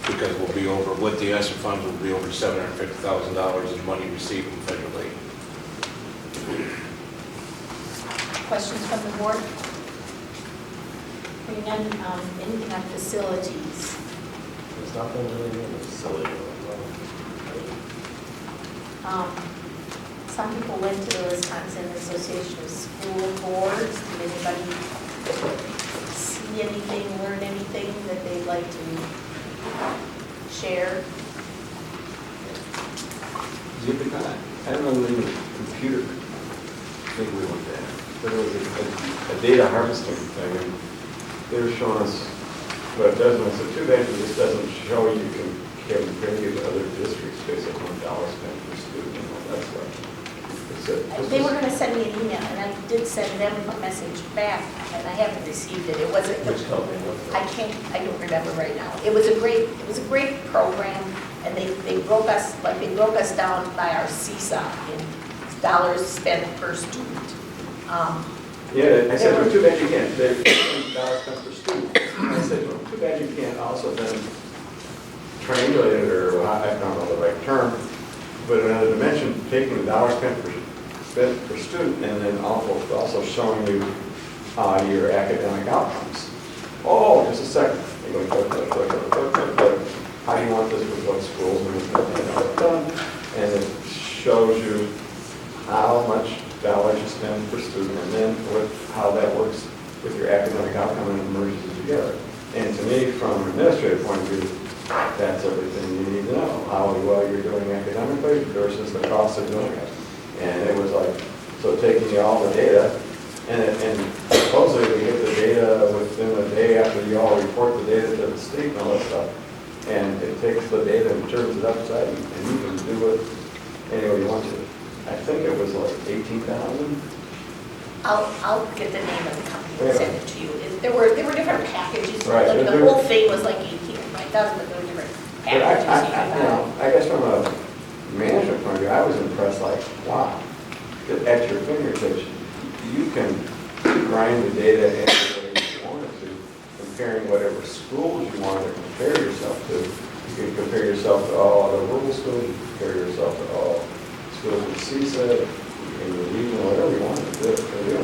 because we'll be over, with the ESSER funds, we'll be over $750,000 in money received from federal aid. Questions from the board? Bring in anything on facilities. There's nothing really in the facility. Some people went to the Wisconsin Association of School Boards. Did anybody see anything, learn anything that they'd like to share? I don't know the computer thing we looked at, but it was a data harvesting thing, and they were showing us what it does, and I said, too bad this doesn't show you can compare you to other districts based on $1 spent per student and all that stuff. They were going to send me an email, and I did send them a message back, and I haven't received it. It wasn't. Which company was it? I don't remember right now. It was a great program, and they broke us down by our CSA in dollars spent per student. Yeah, I said, well, too bad you can't. They're $1 spent per student. And I said, well, too bad you can't also then triangulate it, or I don't know the right term, but another dimension, taking the $1 spent per student, and then also showing you your academic outcomes. Oh, just a second. You go, click. How do you want this with what schools and done? And it shows you how much dollars you spend per student, and then how that works with your academic outcome and merges it together. And to me, from an administrative point of view, that's everything you need to know. How well you're doing academically versus the cost of doing it. And it was like, so taking all the data, and supposedly we get the data within a day after you all report the data to the state and all that stuff. And it takes the data and turns it upside, and you can do it any way you want to. I think it was like 18,000. I'll get the name of the company and send it to you. There were different packages. Right. Like the whole thing was like 18,000, but there were different packages. I guess from a management point of view, I was impressed, like, wow, at your fingertips, you can grind the data any way you wanted to, comparing whatever schools you wanted to compare yourself to. You can compare yourself to all the rural schools, you can compare yourself to all schools in CSA, in the region, whatever you wanted to do. It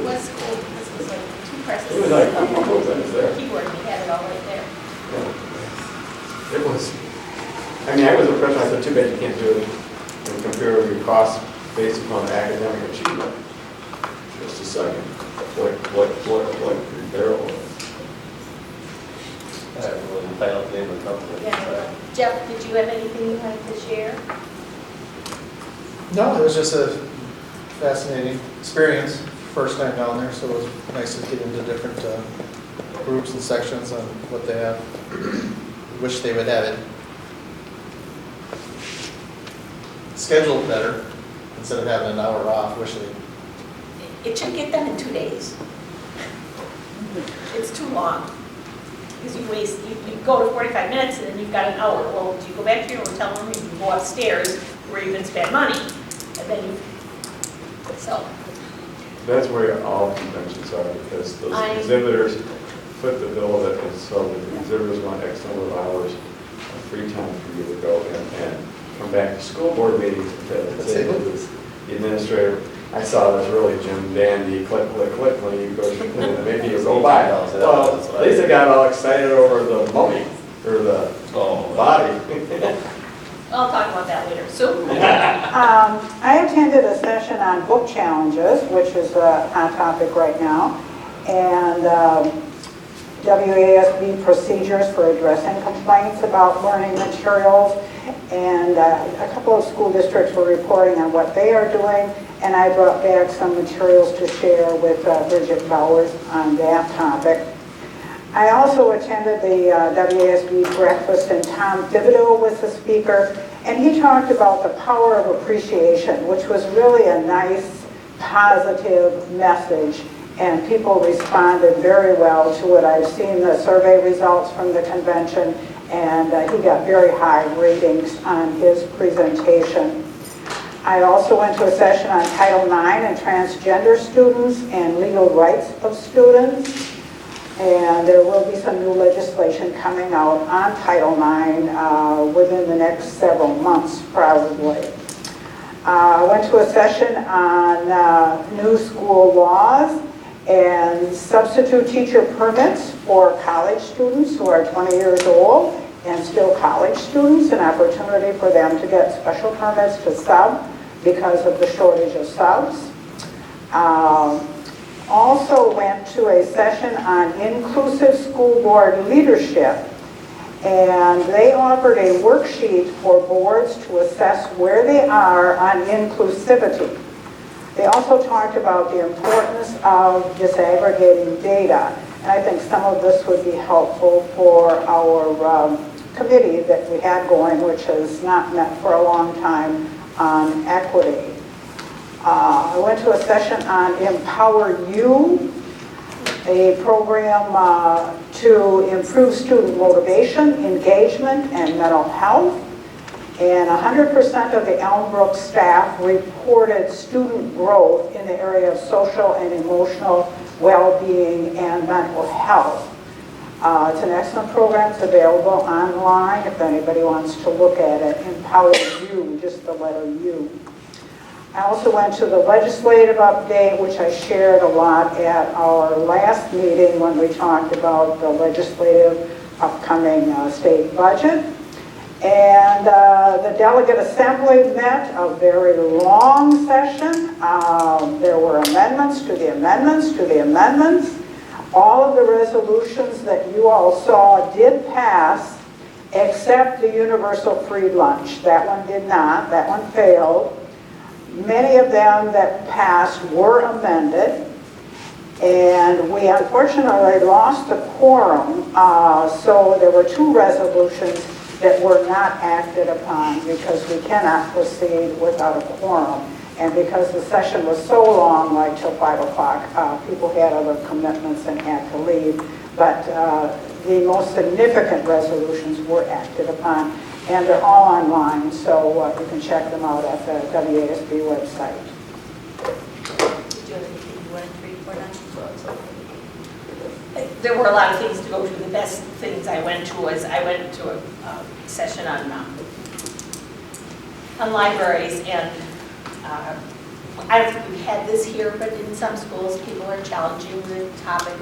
was cool. This was like 2 presses. It was like, cool things there. Keyboard, we had it all right there. Yeah. It was, I mean, I was impressed. I said, too bad you can't do it and compare your costs based upon academic achievement. Just a second. What Darrell? I haven't really found out the name of the company. Yeah. Jeff, did you have anything you wanted to share? No, it was just a fascinating experience, first time down there, so it was nice to get into different groups and sections on what they have. Wish they would have it scheduled better, instead of having an hour off, wish they... It should get done in 2 days. It's too long. Because you go to 45 minutes and then you've got an hour. Well, do you go back to your hotel room, you go upstairs where you can spend money, and then you, so. That's where all conventions are, because those exhibitors put the bill that is, so the exhibitors want X number of hours of free time for you to go and come back to school board meetings to say to the administrator, I saw this really Jim Dandy, click, when you go, and maybe you go by. Well, at least I got all excited over the mummy, or the body. I'll talk about that later. So, I attended a session on book challenges, which is a hot topic right now, and WASB procedures for addressing complaints about learning materials, and a couple of school districts were reporting on what they are doing, and I brought back some materials to share with Bridget Bowers on that topic. I also attended the WASB breakfast, and Tom Thibodeau was the speaker, and he talked about the power of appreciation, which was really a nice, positive message, and people responded very well to it. I've seen the survey results from the convention, and he got very high ratings on his presentation. I also went to a session on Title IX and transgender students and legal rights of students. And there will be some new legislation coming out on Title IX within the next several months, probably. I went to a session on new school laws and substitute teacher permits for college students who are 20 years old and still college students, an opportunity for them to get special permits to sub because of the shortage of subs. Also went to a session on inclusive school board leadership, and they offered a worksheet for boards to assess where they are on inclusivity. They also talked about the importance of disaggregating data, and I think some of this would be helpful for our committee that we had going, which has not met for a long time, on equity. I went to a session on Empower You, a program to improve student motivation, engagement, and mental health. And 100% of the Elmbrook staff reported student growth in the area of social and emotional well-being and mental health. It's an excellent program. It's available online if anybody wants to look at it. Empower You, just the letter U. I also went to the legislative update, which I shared a lot at our last meeting when we talked about the legislative upcoming state budget. And the delegate assembly met a very long session. There were amendments to the amendments to the amendments. All of the resolutions that you all saw did pass, except the universal free lunch. That one did not. That one failed. Many of them that passed were amended, and we unfortunately lost the quorum, so there were two resolutions that were not acted upon because we cannot proceed without a quorum. And because the session was so long, like till 5 o'clock, people had other commitments and had to leave. But the most significant resolutions were acted upon, and they're all online, so you can check them out at the WASB website. Did you have anything you wanted to report on? There were a lot of things to go through. The best things I went to was I went to a session on libraries, and I don't think we had this here, but in some schools, people are challenging the topic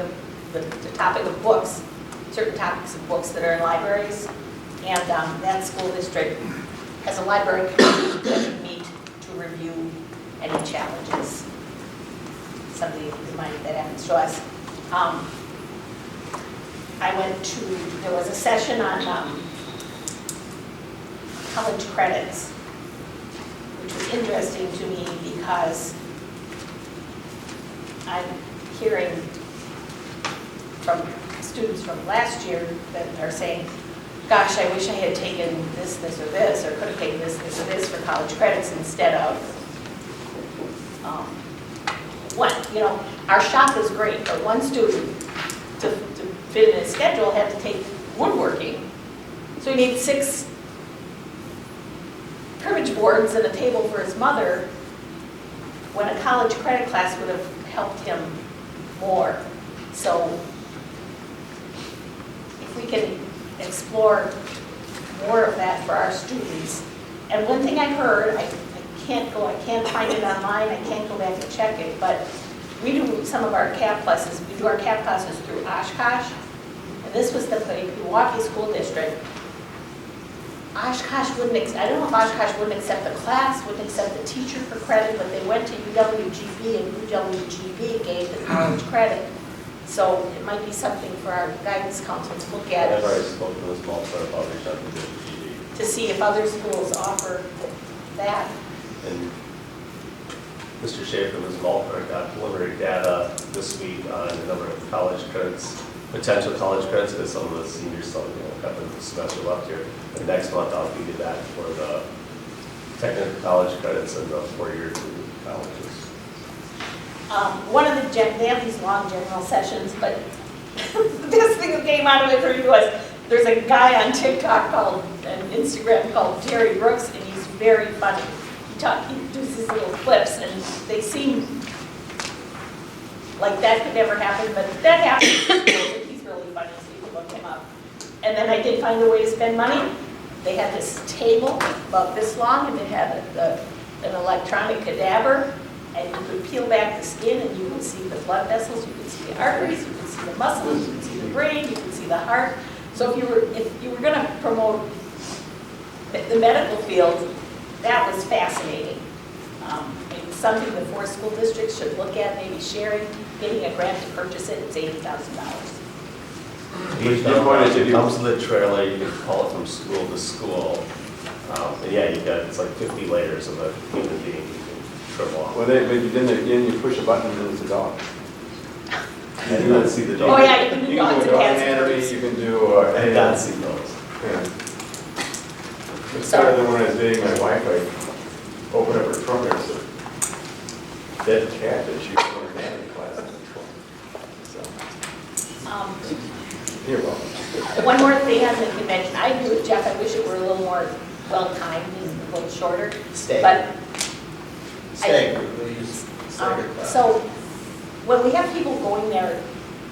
of books, certain topics of books that are in libraries. And that school district has a library committee that meet to review any challenges. somebody reminded that happens to us. There was a session on college credits, which was interesting to me because I'm hearing from students from last year that are saying, gosh, I wish I had taken this, this, or this, or could have taken this, this, or this for college credits instead of one. You know, our shop is great, but one student to fit in his schedule had to take woodworking. So he needed 6 cribbage boards and a table for his mother, when a college credit class would have helped him more. So if we can explore more of that for our students. And one thing I heard, I can't find it online, I can't go back and check it, but we do some of our CAP classes, we do our CAP classes through Oshkosh, and this was the Milwaukee School District. Oshkosh I don't know if Oshkosh wouldn't accept the class, wouldn't accept the teacher for credit, but they went to UWGB, and UWGB gave the college credit. So it might be something for our guidance council to look at. I've already spoken to this small part about reaching out to the GD. To see if other schools offer that. And Mr. Schaefer, Ms. Maltberg got preliminary data this week on the number of college credits, potential college credits, because some of the seniors still have the semester left here. And next month I'll give you that for the technical college credits and the 4-year colleges. One of they have these long general sessions, but the best thing that came out of it for me was there's a guy on TikTok and Instagram called Jerry Brooks, and he's very funny. He does these little clips, and they seem like that could never happen, but that happens. He's really funny, so you can look him up. And then I did find a way to spend money. They had this table about this long, and they had an electronic cadaver. And you could peel back the skin and you could see the blood vessels, you could see the arteries, you could see the muscles, you could see the brain, you could see the heart. So if you were going to promote the medical field, that was fascinating. It's something the 4 school districts should look at, maybe sharing, getting a grant to purchase it. It's $80,000. It comes with a trailer, you can haul it from school to school. And yeah, it's like 50 layers of a human being. Well, then you push a button and it's a dog. I did not see the dog. Oh yeah, you can do You dogs can and do cats. anatomy, you can do. I did not see those. Yeah. It's better than when I was dating my wife, I opened up her trunk and it's a dead cat that she was in her anatomy class. So, you're welcome. One more thing on the convention. I agree with Jeff. I wish it were a little more well-timed and a little shorter. But so when we have people going there,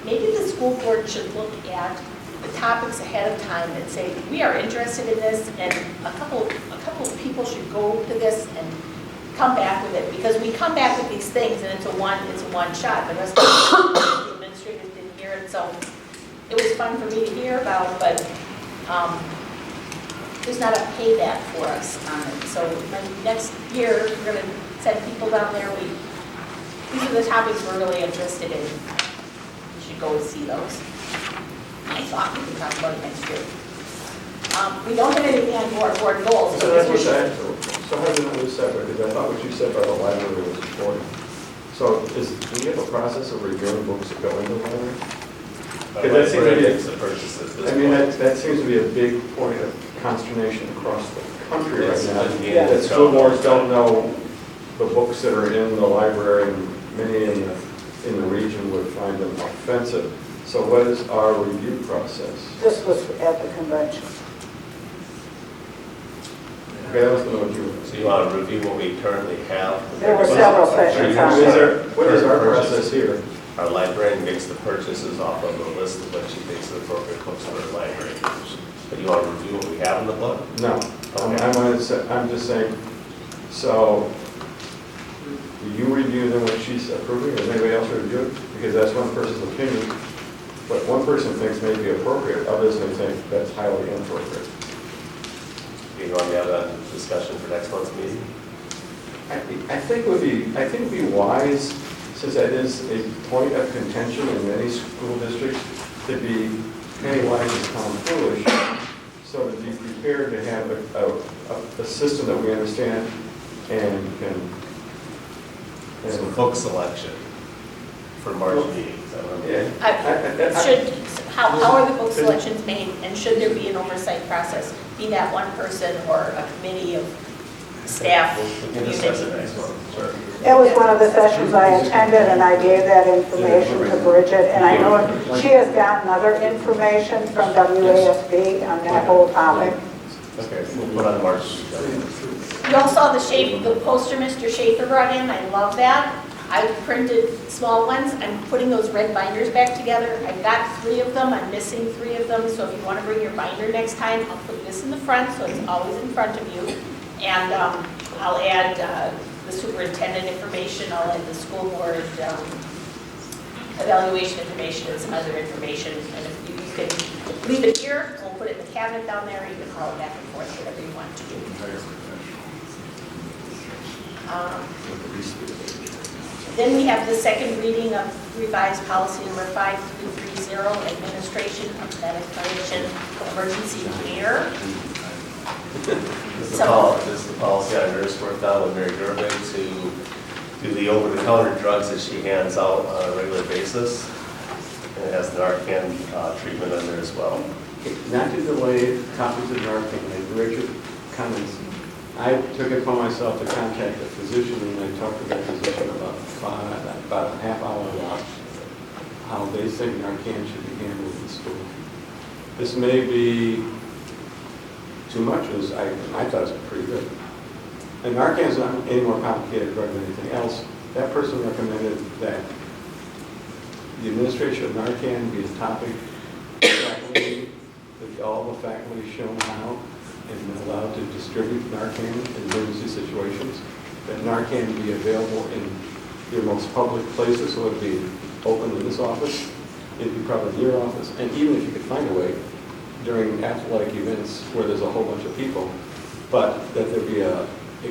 maybe the school board should look at the topics ahead of time and say, we are interested in this, and a couple of people should go to this and come back with it, because we come back with these things and it's a one shot. The rest of the administrators didn't hear it, so it was fun for me to hear about, but there's not a payback for us on it. So next year, we're going to send people down there. These are the topics we're really interested in. You should go and see those. I thought we could talk about it next year. We don't have anything on board goals. So that's what I, so how did I separate? Because I thought what you said about the library was important. So do we have a process of reviewing books that go into the library? That seems to be the purchases. I mean, that seems to be a big point of consternation across the country right now. That school boards don't know the books that are in the library, and many in the region would find them offensive. So what is our review process? This was at the convention. Okay, that was what you were. So you want to review what we currently have? There were several sessions on that. What is our process here? Our librarian makes the purchases off of the list of what she thinks are the appropriate books for the library. But you want to review what we have in the book? No. I'm just saying, so do you review then what she's approving, or does anybody else review it? Because that's one person's opinion. What one person thinks may be appropriate, others may think that's highly inappropriate. Do you want to have that discussion for next month's meeting? I think it would be wise, since that is a point of contention in many school districts, to be penny wise and pound foolish, so to be prepared to have a system that we understand and can. So book selection for March meetings. How are the book selections made, and should there be an oversight process, be that one person or a committee of staff? We can discuss it next one, sure. That was one of the sessions I attended, and I gave that information to Bridget, and I know she has gotten other information from WASB on that whole topic. Okay, we'll put on March. You all saw the poster Mr. Schaefer brought in. I love that. I printed small ones. I'm putting those red binders back together. I've got 3 of them. I'm missing 3 of them. So if you want to bring your binder next time, I'll put this in the front so it's always in front of you. And I'll add the superintendent information. I'll add the school board evaluation information and some other information. And if you can leave it here, we'll put it in the cabinet down there. You can call it back and forth, whatever you want to do. Then we have the second reading of revised policy number 5330, administration of medication emergency care. This is the policy I nurse worked on with Mary Gervig to do the over-the-counter drugs that she hands out on a regular basis. And it has Narcan treatment in there as well. Not to delay copies of Narcan, like Richard comments, I took it upon myself to contact a physician, and I talked to that physician about a half hour about how they think Narcan should be handled in school. This may be too much, as I thought it was pretty good. And Narcan is not any more complicated drug than anything else. That person recommended that the administration of Narcan be a topic faculty, that all the faculty shown how and allowed to distribute Narcan in emergency situations, that Narcan be available in your most public places, so it would be open in this office, it'd be probably in your office, and even if you could find a way during athletic events where there's a whole bunch of people, but that there be a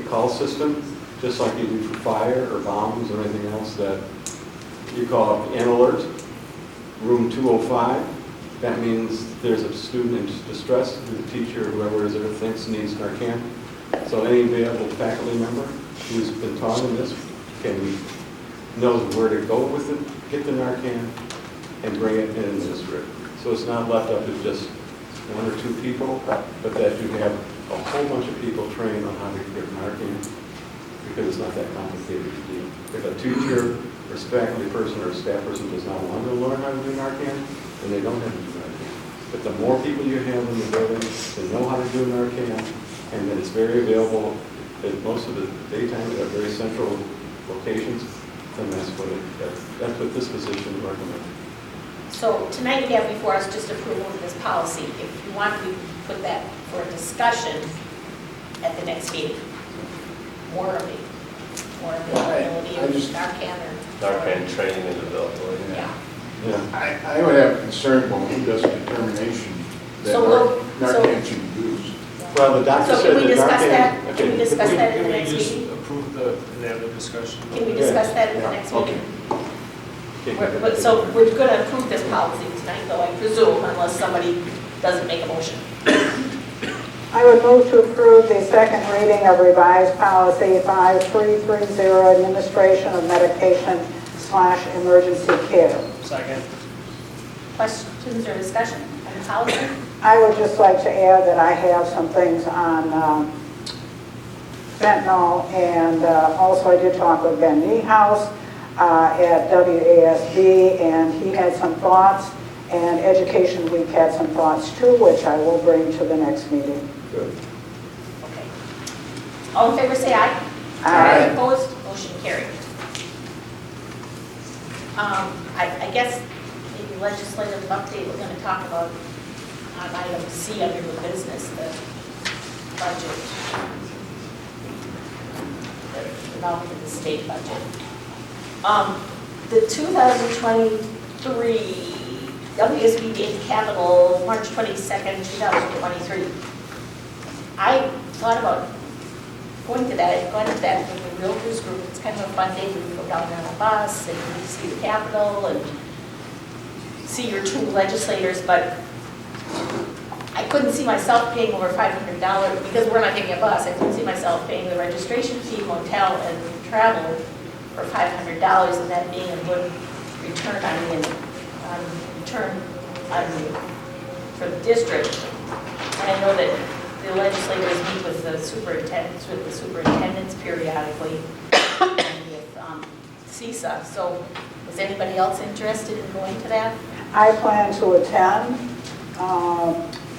call system, just like you do for fire or bombs or anything else, that you call up an alert, room 205. That means there's a student in distress, the teacher or whoever is there thinks needs Narcan. So any available faculty member who's been taught in this knows where to go with it, get the Narcan, and bring it and administer it. So it's not left up to just 1 or 2 people, but that you have a whole bunch of people trained on how to give Narcan, because it's not that complicated to do. If a teacher or faculty person or staff person does not want to learn how to do Narcan, then they don't have to do Narcan. But the more people you have in the building that know how to do Narcan, and that it's very available at most of the daytime at very central locations, then that's what this position recommends. So tonight we have before us just approval of this policy. If you want, we put that for discussion at the next meeting. More availability of Narcan or... Narcan training and availability. Yeah. I would have concern about who does the determination that Narcan should be used. Well, the doctor So said can we that discuss Narcan... that? Can we discuss that at the Can we next just meeting? approve and have the discussion? Can we discuss that at the next meeting? Okay. So we're going to approve this policy tonight, though, I presume, unless somebody doesn't make a motion. I would move to approve the second reading of revised policy 5330, administration of medication/emergency care. Second. Questions or discussion on the policy? I would just like to add that I have some things on fentanyl, and also I did talk with Ben Niehaus at WASB, and he had some thoughts, and Education Week had some thoughts too, which I will bring to the next meeting. Good. Okay. All in favor, say aye. Aye. Opposed? Motion carried. I guess maybe legislative update, we're going to talk about on item C under the business, the budget. Involved in the state budget. The 2023 WSB Dade Capital, March 22nd, 2023. I thought about going to that. I've gone to that when we realtors group. It's kind of a fun day. We can go down there on a bus and you see the Capitol and see your two legislators, but I couldn't see myself paying over $500 because we're not taking a bus. I couldn't see myself paying the registration fee, motel, and travel for $500 and that being a good return for the district. And I know that the legislators meet with the superintendents periodically and with CISA. So is anybody else interested in going to that? I plan to attend,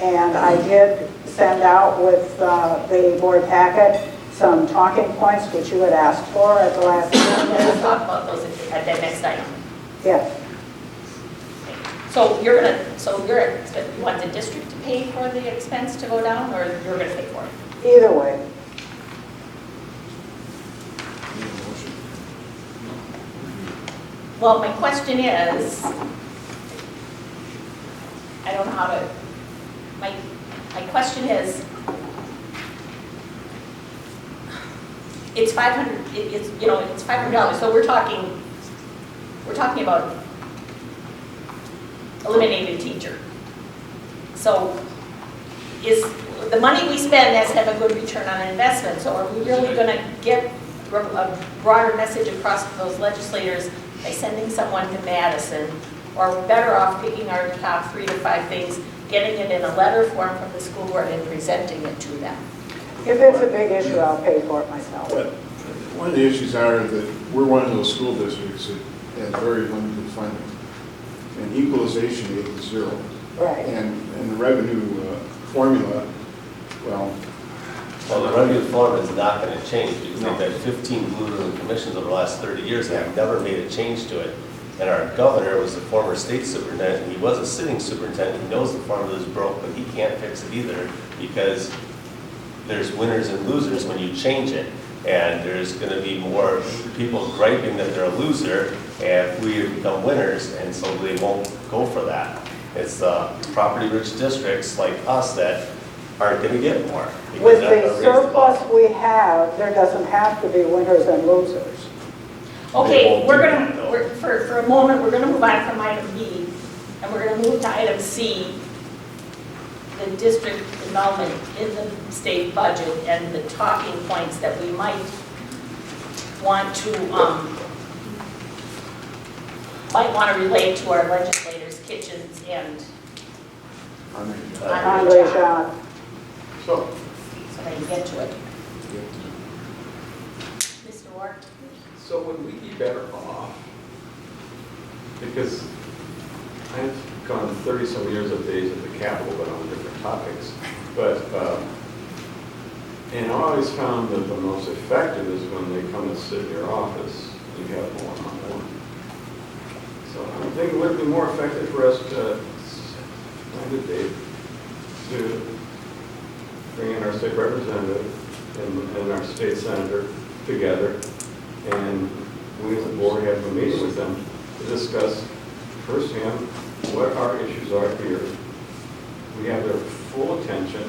and I did send out with the board packet some talking points which you had asked for at the last meeting. We'll talk about those at that next item. Yes. So you want the district to pay for the expense to go down, or you're going to pay for it? Either way. Well, my question is, I don't know how to, my question is, it's it's $500, so we're talking about eliminating a teacher. So is the money we spend has to have a good return on investment, so are we really going to get a broader message across to those legislators by sending someone to Madison, or are we better off picking our top 3 to 5 things, getting it in a letter form from the school board and presenting it to them? If it's a big issue, I'll pay for it myself. But one of the issues are that we're one of those school districts that has very limited funding. And equalization rate is 0. Right. And the revenue formula, well, Well, the revenue formula is not going to change because we've had 15 blue ribbon commissions over the last 30 years and have never made a change to it. And our governor was the former state superintendent, and he was a sitting superintendent. He knows the formula is broke, but he can't fix it either because there's winners and losers when you change it. And there's going to be more people griping that they're a loser and we become winners, and so they won't go for that. It's property-rich districts like us that aren't going to get more. With the surplus we have, there doesn't have to be winners and losers. Okay, for a moment, we're going to move on from item B, and we're going to move to item C, the district involvement in the state budget and the talking points that we might want to relate to our legislators' kitchens and Andre Jacques. so they can get to it. Mr. Ward? So would we be better off, because I've gone 30-some years of days at the Capitol, but on different topics, but, and I always found that the most effective is when they come and sit in your office and you have one-on-one. So I think it would be more effective for us to bring in our state representative and our state senator together, and we as a board have a meeting with them to discuss firsthand what our issues are here. We have their full attention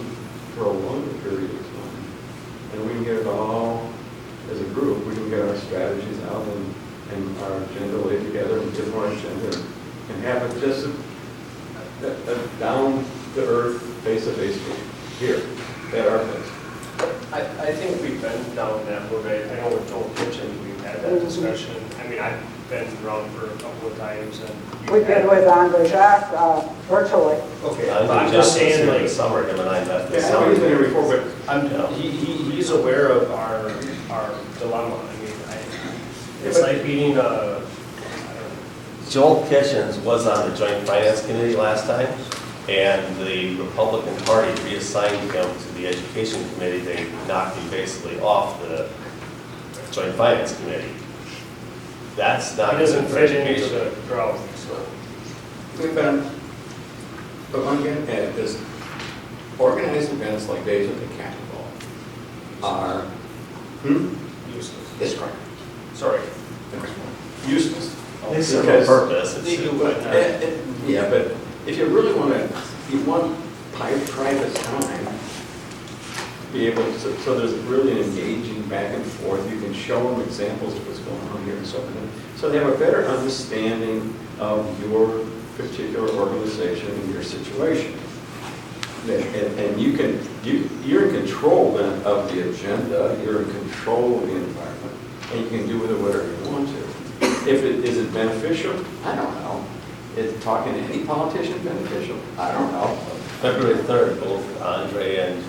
for a longer period of time, and we can get it all as a group. We can get our strategies out and our agenda laid together and give our agenda and have it just a down-to-earth, face-to-face here at our place. I think we've been down that road. I know with Joel Kitchen, we've had that discussion. I mean, I've been around for a couple of times and. We've been with Andre Jacques virtually. Okay, I'm but I'm just saying, like like, summer, him and I met this Yeah, summer. he's been here before, but he's aware of our dilemma. I mean, it's like being Joel Kitchens was on the Joint Finance Committee last time, and the Republican Party reassigned him to the Education Committee. They knocked him basically off the Joint Finance Committee. That's not He doesn't good for fit into education. the crowd, so. we've been, but what I'm getting at is organized events like Days at the Capitol are Useless. That's right. Sorry. Useless. They serve a purpose. They do, but, yeah, but if you really want to, you want private time, be able to, so there's really an engaging back and forth. You can show them examples of what's going on here and so forth. So they have a better understanding of your particular organization and your situation. And you're in control then of the agenda, you're in control of the environment, and you can do with it whatever you want to. Is it beneficial? I don't know. Is talking to any politician beneficial? I don't know. February 3rd, both Andre and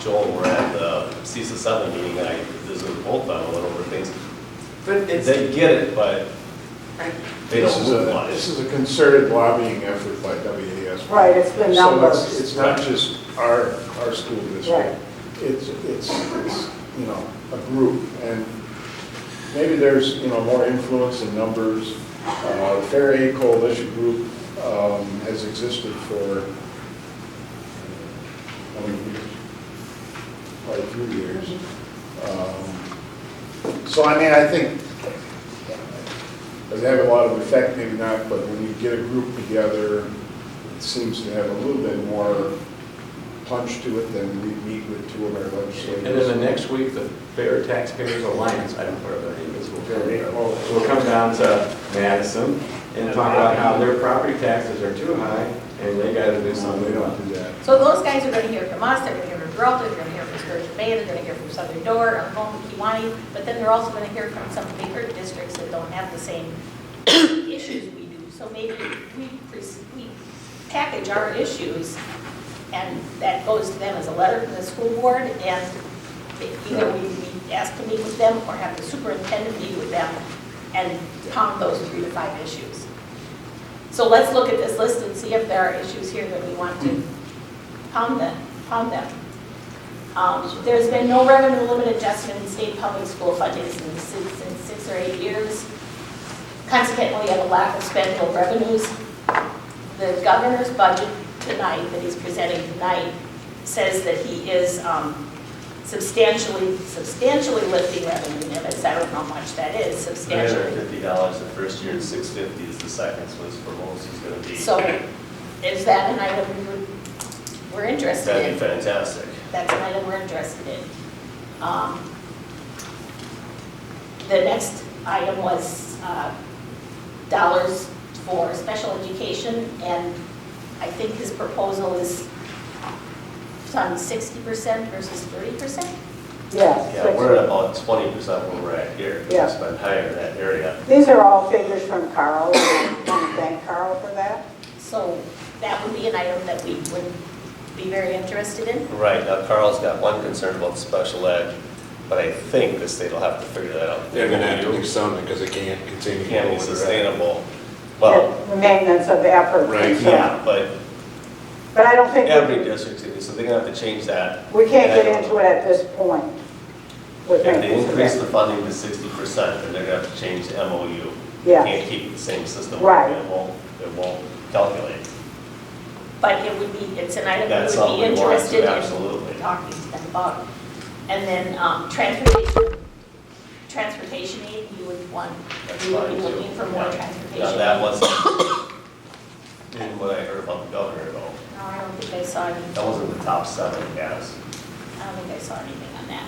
Joel were at the CISA 7 meeting, and I visited both of them and went over things. But They get it, but they don't move much. This is a concerted lobbying effort by WAS. Right, it's the numbers. So it's not just our school Right. district. It's, you know, a group. And maybe there's, you know, more influence in numbers. The Fair Aid Coalition Group has existed for quite a few years. So I mean, I think does it have a lot of effect? Maybe not, but when you get a group together, it seems to have a little bit more punch to it than we meet with two of our legislators. And then the next week, the Fair Taxpayers Alliance, I don't know what their name is, will come down to Madison and talk about how their property taxes are too high and they gotta do something. They don't do that. So those guys are gonna hear from us, they're gonna hear from Gibraltar, they're gonna hear from Sturgeon Bay, they're gonna hear from Southern Door, Algoma, Kiwanee, but then they're also gonna hear from some bigger districts that don't have the same issues we do. So maybe we package our issues, and that goes to them as a letter from the school board, and either we ask to meet with them or have the superintendent meet with them and pound those 3 to 5 issues. So let's look at this list and see if there are issues here that we want to pound them. There's been no revenue limit adjustment in state public school funding since 6 or 8 years. Consequently, we have a lack of spendable revenues. The governor's budget tonight, that he's presenting tonight, says that he is substantially lifting revenue limits. I don't know how much that is, substantially. $350 the first year and $650 is the second, so it's for most is going to be. So is that an item we're interested in? That'd be fantastic. That's an item we're interested in. The next item was dollars for special education, and I think his proposal is on 60% versus 30%? Yes. Yeah, we're at about 20% where we're at here. Yeah. It's been higher in that area. These are all figures from Carl, and I want to thank Carl for that. So that would be an item that we would be very interested in. Right, now Carl's got one concern about the special ed, but I think the state will have to figure that out. They're gonna have to do something because it can't continue. It can't be going where they're at. sustainable. Well, The maintenance of the effort. Right, and so- yeah, But I don't think, every district's, so they're gonna have to change that. we can't get into it at this point. With If they maintenance of increase it. the funding to 60%, then they're gonna have to change the MOU. Yeah. They can't keep the same system. Right. It won't calculate. But it would be, it's an item That's we would something be we want to, interested in absolutely. talking to them about. And then transportation aid, you would want, That's you would be fine, too. looking for more Yeah. transportation. Now, aid. that wasn't in what I heard about the governor though. No, I don't think I saw anything. That wasn't the top 7 gas. I don't think I saw anything on that.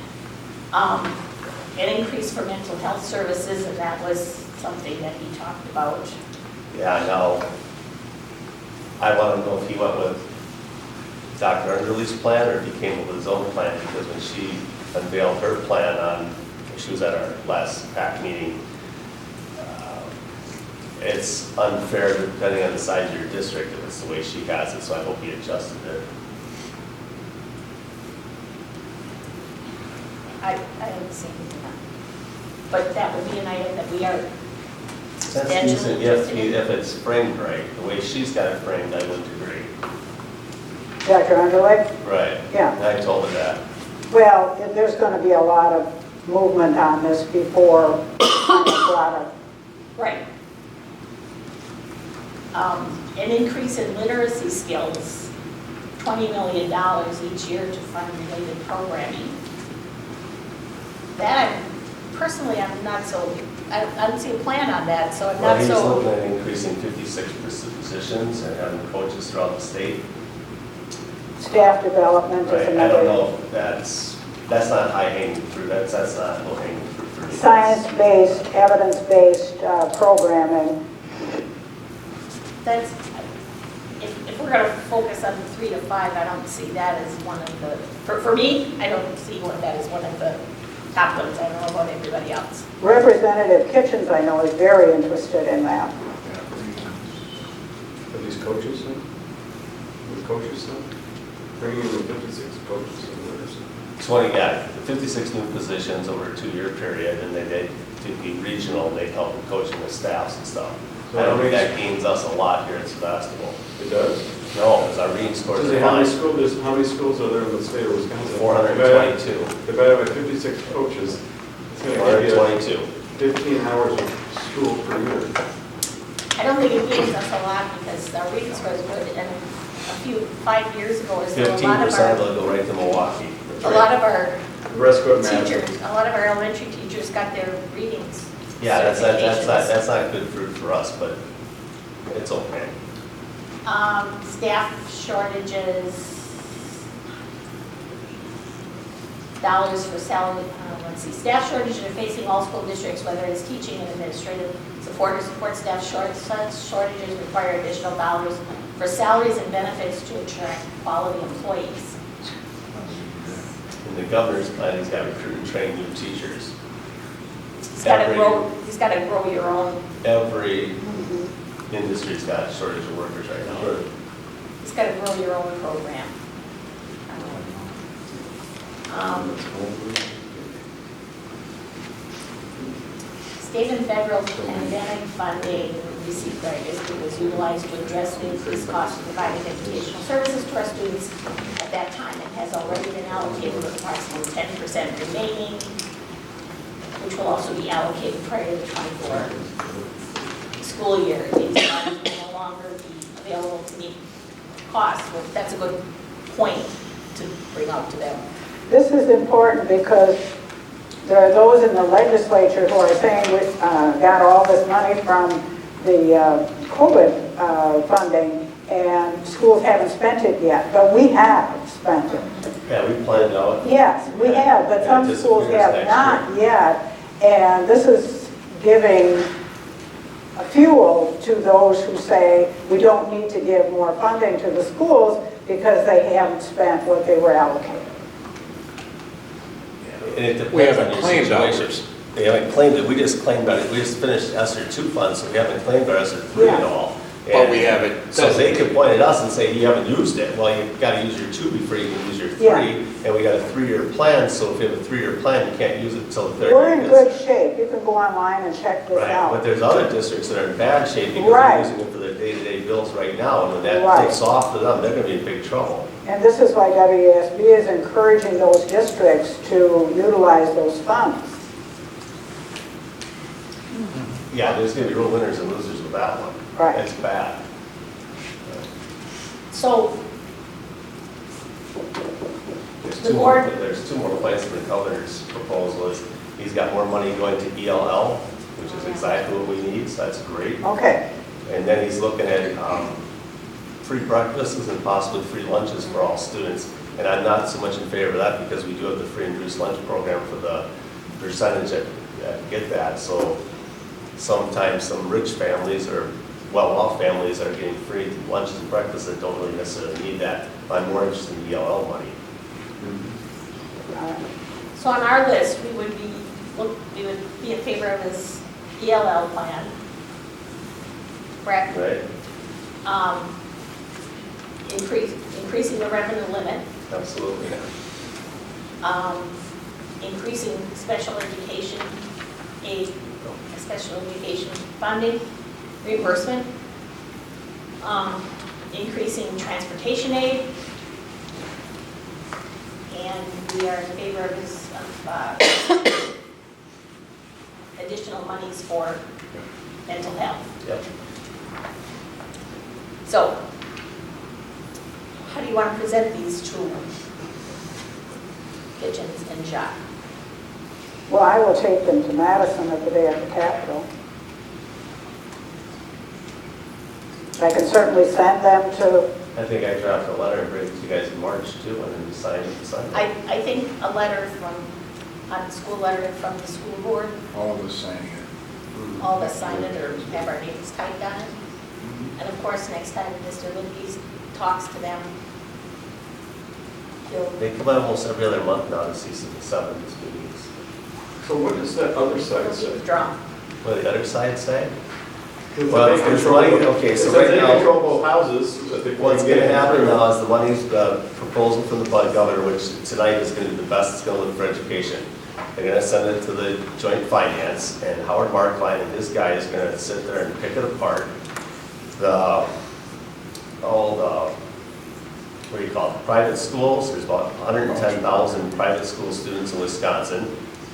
An increase for mental health services, and that was something that he talked about. Yeah, now, I want to know if he went with Dr. Underley's plan or if he came up with his own plan, because when she unveiled her plan she was at our last PAC meeting, it's unfair depending on the size of your district if it's the way she has it, so I hope he adjusted it. I haven't seen anything on it. But that would be an item that we are That's substantially decent, interested in. if it's framed right, the way she's got it framed, I wouldn't agree. Dr. Underlay? Right. Yeah. I told her that. Well, there's going to be a lot of movement on this before a lot of. Right. An increase in literacy skills, $20 million each year to fund related programming. That, personally, I'm not so, I don't see a plan on that, so I'm Well, not he's so. looking at increasing 56 positions and having coaches throughout the state. Staff development is Right, I another. don't know if that's that's not high hanging fruit, that's not low hanging fruit for me. Science-based, evidence-based programming. That's, if we're gonna focus on the 3 to 5, I don't see that as one of the, for me, I don't see that as one of the top ones. I don't know about everybody else. Representative Kitchens, I know, is very interested in that. Are these coaches, then? The coaches, then? Bringing in the 56 coaches and leaders. 56 new positions over a 2-year period, and then they to be regional, they help with coaching the staffs and stuff. So I don't how think many- that gains us a lot here at Sevastopol. It does? No, because our reading scores are How many fine. how many schools are there in the state of Wisconsin? 422. If I have 56 coaches, it's going to give you 422. 15 hours of school per year. I don't think it gains us a lot because our reading score is good, and 5 years ago, is there a lot of 15% our, will go right to Milwaukee. a lot of our The rest go to math. teachers, a lot of our elementary teachers got their readings. Yeah, that's certifications. not good fruit for us, but it's okay. Staff shortages, dollars for salary, let's see, staff shortages are facing all school districts, whether it's teaching and administrative support or support staff shortages require additional dollars for salaries and benefits to attract quality employees. In the governor's plan, he's got to recruit and train new teachers. He's got to grow your own. Every industry's got a shortage of workers right now. He's got to grow your own program. State and federal pandemic funding received by district was utilized to address the increased cost of providing educational services to our students at that time and has already been allocated with approximately 10% remaining, which will also be allocated prior to the 24 school year. These funds will no longer be available to meet costs. Well, that's a good point to bring out to them. This is important because there are those in the legislature who are saying we got all this money from the COVID funding and schools haven't spent it yet, but we have spent it. Yeah, we planned out. Yes, we have, but some It schools disappears have next not yet. And this is giving a fuel to those who say we don't need to give more funding to the schools because they haven't spent what they were allocated. And it depends We haven't on your claimed situation. ours. They haven't claimed it, we just claimed it, we just finished ESSER 2 funds, so we haven't claimed our ESSER 3 at all. But we have it. So they could point at us and say, you haven't used it. Well, you've got to use your 2 before you can use your 3. Yeah. And we got a 3-year plan, so if you have a 3-year plan, you can't use it until the 3rd year. We're in good shape. You can go online and check this Right, out. but there's other districts that are in bad shape because Right. they're using it for their day-to-day bills right now. And when that Right. takes off for them, they're going to be in big trouble. And this is why WASB is encouraging those districts to utilize those funds. Yeah, there's going to be real winners and losers with that one. Right. It's bad. So There's The two more, board- there's 2 more points in the governor's proposal is he's got more money going to ELL, which is exactly what we need, so that's great. Okay. And then he's looking at free breakfasts and possibly free lunches for all students. And I'm not so much in favor of that because we do have the free and reduced lunch program for the percentage that get that. So sometimes some rich families or well-off families are getting free lunches and breakfasts that don't really necessarily need that. I'm more interested in ELL money. So on our list, we would be in favor of this ELL plan. Correct? Right? Increasing the revenue limit, Absolutely. increasing special education aid, special education funding, reimbursement, increasing transportation aid, and we are in favor of this, additional monies for mental health. Yep. So, how do you want to present these to Kitchens and Jacques? Well, I will take them to Madison at the day at the Capitol. I can certainly send them to I think I drafted a letter and bring it to you guys in March too, and then you sign it. I think a letter on the school letter from the school board, All of us signing it. all of us sign it or have our names typed on it. And of course, next time Mr. Lippy talks to them, he'll. They come out almost every other month now to see some of these meetings. So what does that other side say? Withdraw. What did the other side say? Well, Well, there's money, okay, so right they now, control both houses. That they what's gonna happen now is the money's, proposal from the bud governor, which tonight is gonna be the best it's gonna look for education. They're gonna send it to the joint finance, and Howard Markline and his guy is gonna sit there and pick it apart. What do you call it, private schools, there's about 110,000 private school students in Wisconsin.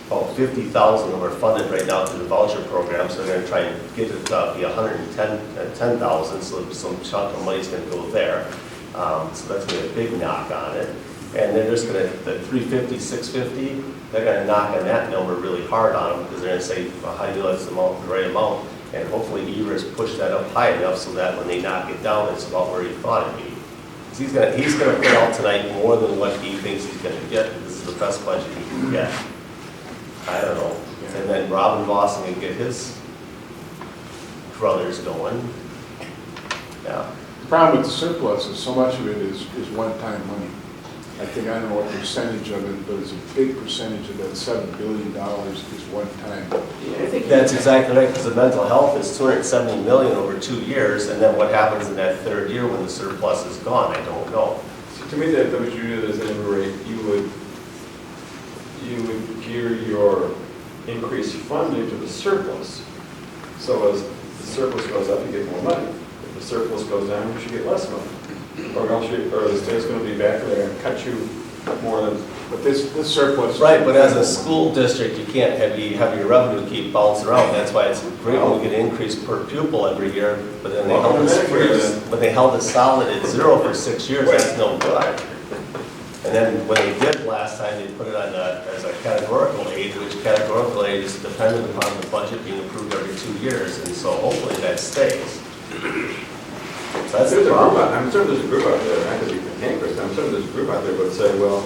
About 50,000 of them are funded right now through the voucher program, so they're gonna try and get it to be 110,000, so some chunk of money's gonna go there. So that's gonna be a big knock on it. And they're just gonna, the 350, 650, they're gonna knock on that number really hard on them, because they're gonna say, well, how do you know that's the right amount? And hopefully Evers pushed that up high enough so that when they knock it down, it's about where he thought it'd be. 'Cause he's gonna put out tonight more than what he thinks he's gonna get. This is the best budget he can get. I don't know. And then Robin Vossen can get his brothers going. Yeah. The problem with the surplus is so much of it is one-time money. I think, I don't know what percentage of it, but it's a big percentage of that $7 billion is one-time. Yeah, I think That's exactly right, because the mental health is $270 million over 2 years, and then what happens in that third year when the surplus is gone, I don't know. to me, that what you do is at any rate, you would gear your increased funding to the surplus. So as the surplus goes up, you get more money. If the surplus goes down, you should get less money. Or else the state's going to be back there and cut you more than. But this surplus. Right, but as a school district, you can't have your revenue keep bouncing around. That's why it's great when we get an increase per pupil every year, but then they held it solid at 0 for 6 years. That's no good. And then when they did last time, they put it on as a categorical aid, which categorical aid is dependent upon the budget being approved every 2 years, and so hopefully that stays. So that's the problem. I'm certain there's a group out there, not to be cantankerous, I'm certain there's a group out there that would say, well,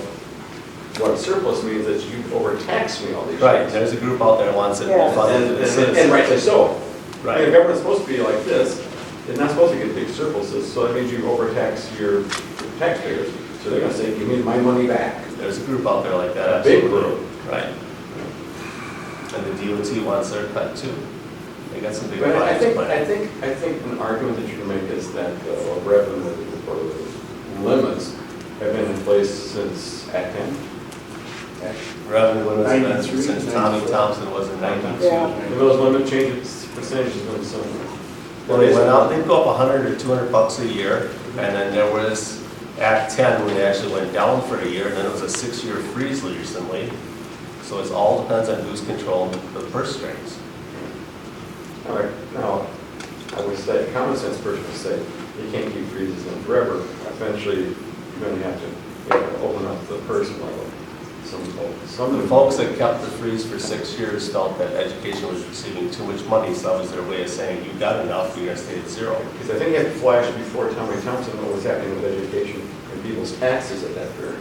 what surplus means is you overtax me all these years. Right, there's a group out there that wants it funded to the citizens. And rightly so. Right. I mean, the government's supposed to be like this, it's not supposed to get big surpluses, so that means you overtax your taxpayers. So they're gonna say, give me my money back. There's a group out there like that, A big absolutely. group. Right. And the DOT wants their cut too. They got some big But I plans think an argument that you can make is that revenue or the limits have been in place since Act 10. Revenue limits have been 93, since Tommy Thompson was in 92. Yeah. And those limit changes, percentages have been similar. Well, they went out, they go up 100 or 200 bucks a year, and then there was Act 10 when they actually went down for a year, and then it was a 6-year freeze recently. So it all depends on who's controlling the purse strings. All right, now, I would say, common sense person would say, you can't keep freezes in forever. Eventually, you're going to have to open up the purse level. Some The folks that kept the freeze for 6 years felt that education was receiving too much money, so that was their way of saying, you've got enough, you're going to stay at 0. Because I think it had flashed before Tommy Thompson what was happening with education and people's taxes at that period.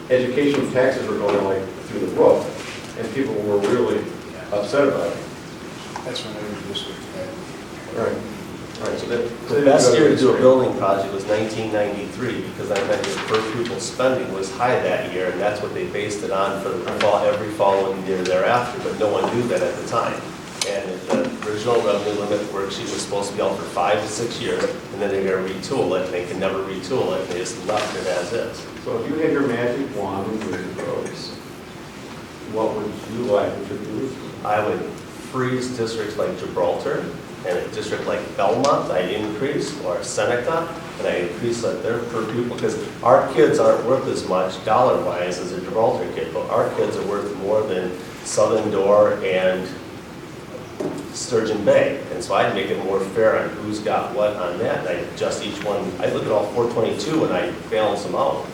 Education taxes were going like through the roof, and people were really upset about it. That's when every district had. Right. Right. So The best year to do a building project was 1993, because I bet your per pupil spending was high that year, and that's what they based it on for every following year thereafter, but no one knew that at the time. And the original revenue limit worksheet was supposed to be out for 5 to 6 years, and then they're going to retool it, and they can never retool it, and they just left it as is. So if you had your magic wand with those, what would you like to do? I would freeze districts like Gibraltar, and a district like Belmont, I increase, or Seneca, and I increase their per pupil, because our kids aren't worth as much dollar-wise as a Gibraltar kid, but our kids are worth more than Southern Door and Sturgeon Bay, and so I'd make it more fair on who's got what on that, and I adjust each one. I look at all 422 and I balance them out.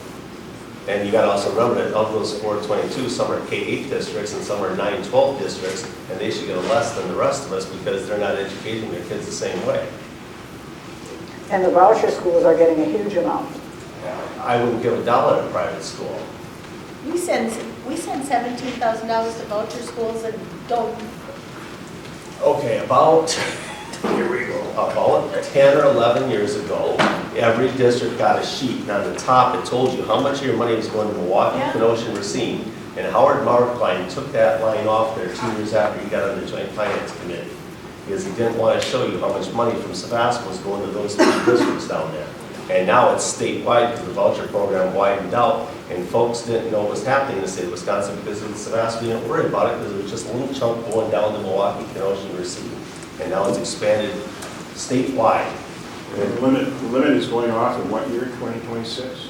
And you gotta also remember that of those 422, some are K-8 districts and some are 9-12 districts, and they should get less than the rest of us because they're not educating their kids the same way. And the voucher schools are getting a huge amount. I wouldn't give $1 to private school. We send $17,000 to voucher schools and don't. Okay, about, here we go, about 10 or 11 years ago, every district got a sheet, and on the top it told you how much of your money was going to Milwaukee, Yeah. Kenosha, and Racine. And Howard Markline took that line off there 2 years after he got on the Joint Finance Committee, because he didn't want to show you how much money from Sevastopol was going to those three districts down there. And now it's statewide because the voucher program widened out, and folks didn't know what was happening in the state of Wisconsin because in Sevastopol didn't worry about it because it was just a little chunk going down to Milwaukee, Kenosha, and Racine. And now it's expanded statewide. And the limit is going off in what year, 2026?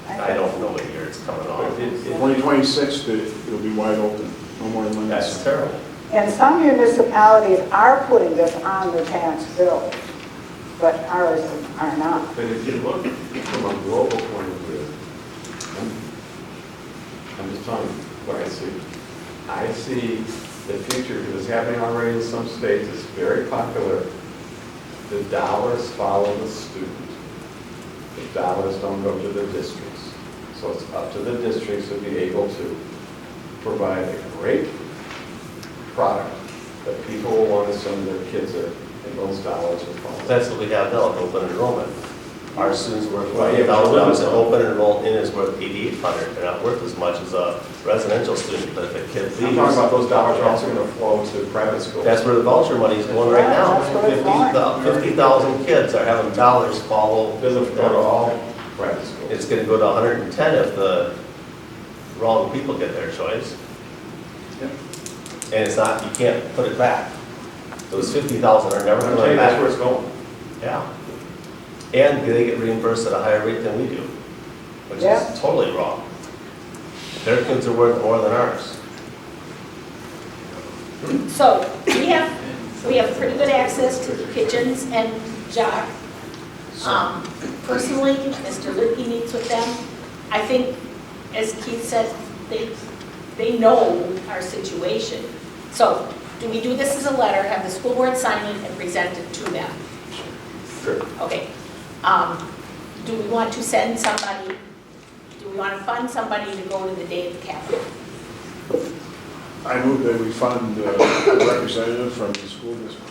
I don't know what year it's coming off. 2026, it'll be wide open, no more limits. That's terrible. And some municipalities are putting this on their tax bill, but ours are not. But if you look from a global point of view, I'm just telling you what I see. I see the future, because it's happening already in some states, it's very popular. The dollars follow the student. The dollars don't go to the districts. So it's up to the districts to be able to provide a great product that people will want to send their kids there, and those dollars will follow. That's what we have now at open enrollment. Our students worth Well, yeah, $5,000 at open enrollment in is worth $8,800. They're not worth as much as a residential student, but if a kid leaves. I'm talking about those dollars are also going to flow to private schools. That's where the voucher money is going right now. That's where it's going. 50,000 kids are having dollars follow. Doesn't go to all private schools. It's going to go to 110 if the wrong people get their choice. Yep. And it's not, you can't put it back. Those 50,000 are never I'm going telling you, back. that's where it's going. Yeah. And they get reimbursed at a higher rate than we do, which Yeah. is totally wrong. Their kids are worth more than ours. So we have pretty good access to the kitchens and Jock. Personally, Mr. Lippy meets with them. I think, as Keith said, they know our situation. So do we do this as a letter, have the school board sign it and present it to them? Sure. Okay. Do we want to send somebody, do we want to fund somebody to go to the day of the Capitol? I move that we fund a representative from the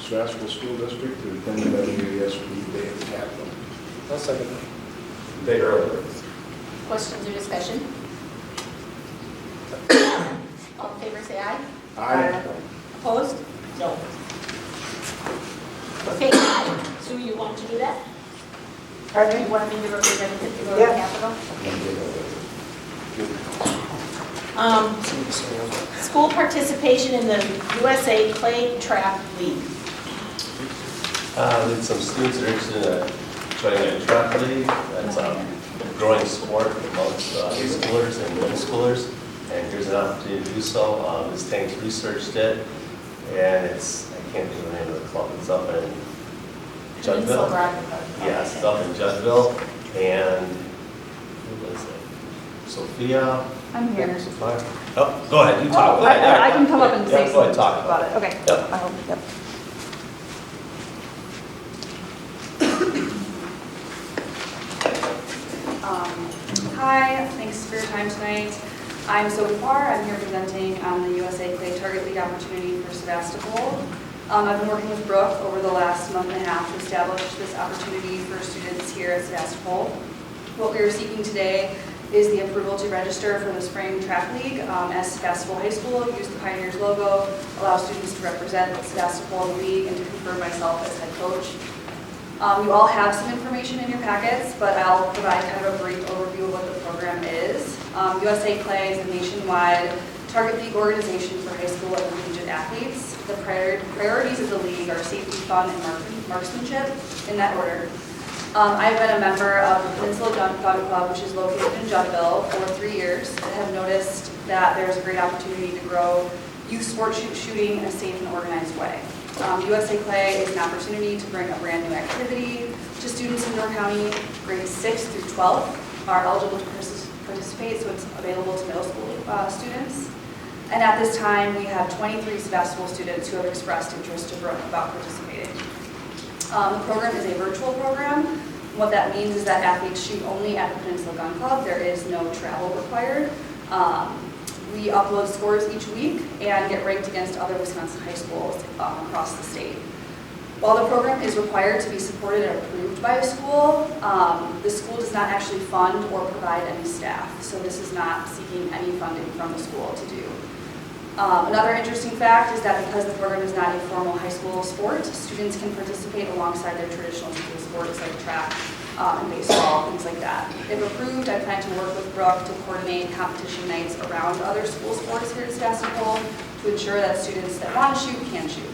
Sevastopol School District to attend the WASP Day at the Capitol. I'll second that. Day earlier. Questions or discussion? All in favor, say aye. Aye. Opposed? No. Okay, Sue, you want to do that? Pardon You me? want me to represent it to go to the Yeah. Capitol? School participation in the USA Clay Trap League. We had some students that are interested in joining a trap league. That's a growing sport amongst high schoolers and middle schoolers. And here's an opportunity to do so. Ms. Tang's researched it, and it's, I can't think of the name of the club. It's up in Juddville. Yes, it's up in Juddville. And who was it? Sophia? I'm here. Oh, go ahead, you talk. Go ahead. I can come up and Yeah, say go ahead, something talk about it. Okay. Yep. Yep. Hi, thanks for your time tonight. I'm Sophie Farr. I'm here presenting on the USA Clay Target League opportunity for Sevastopol. I've been working with Brooke over the last month and a half to establish this opportunity for students here at Sevastopol. What we are seeking today is the approval to register for the Spring Track League as Sevastopol High School, use the Pioneers logo, allow students to represent Sevastopol in the league, and to confirm myself as head coach. You all have some information in your packets, but I'll provide kind of a brief overview of what the program is. USA Clay is a nationwide target league organization for high school and collegiate athletes. The priorities of the league are safety, fun, and marksmanship, in that order. I've been a member of the Peninsula Gun Club, which is located in Juddville, for 3 years. I have noticed that there's a great opportunity to grow youth sport shooting in a safe and organized way. USA Clay is an opportunity to bring a brand new activity to students in Door County. Grades 6 through 12 are eligible to participate, so it's available to middle school students. And at this time, we have 23 Sevastopol students who have expressed interest to Brooke about participating. The program is a virtual program. What that means is that athletes shoot only at the Peninsula Gun Club. There is no travel required. We upload scores each week and get ranked against other Wisconsin high schools across the state. While the program is required to be supported and approved by a school, the school does not actually fund or provide any staff. So this is not seeking any funding from the school to do. Another interesting fact is that because the program is not a formal high school sport, students can participate alongside their traditional school sports like track and baseball, things like that. If approved, I plan to work with Brooke to coordinate competition nights around other school sports here at Sevastopol to ensure that students that want to shoot can shoot.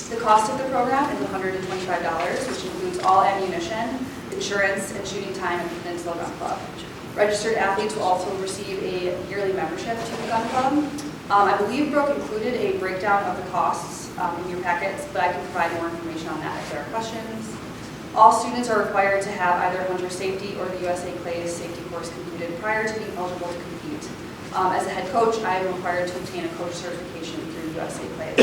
The cost of the program is $125, which includes all ammunition, insurance, and shooting time at the Peninsula Gun Club. Registered athletes will also receive a yearly membership to the gun club. I believe Brooke included a breakdown of the costs in your packets, but I can provide more information on that if there are questions. All students are required to have either hunter safety or the USA Clays safety course completed prior to being eligible to compete. As a head coach, I am required to obtain a coach certification through USA Clays.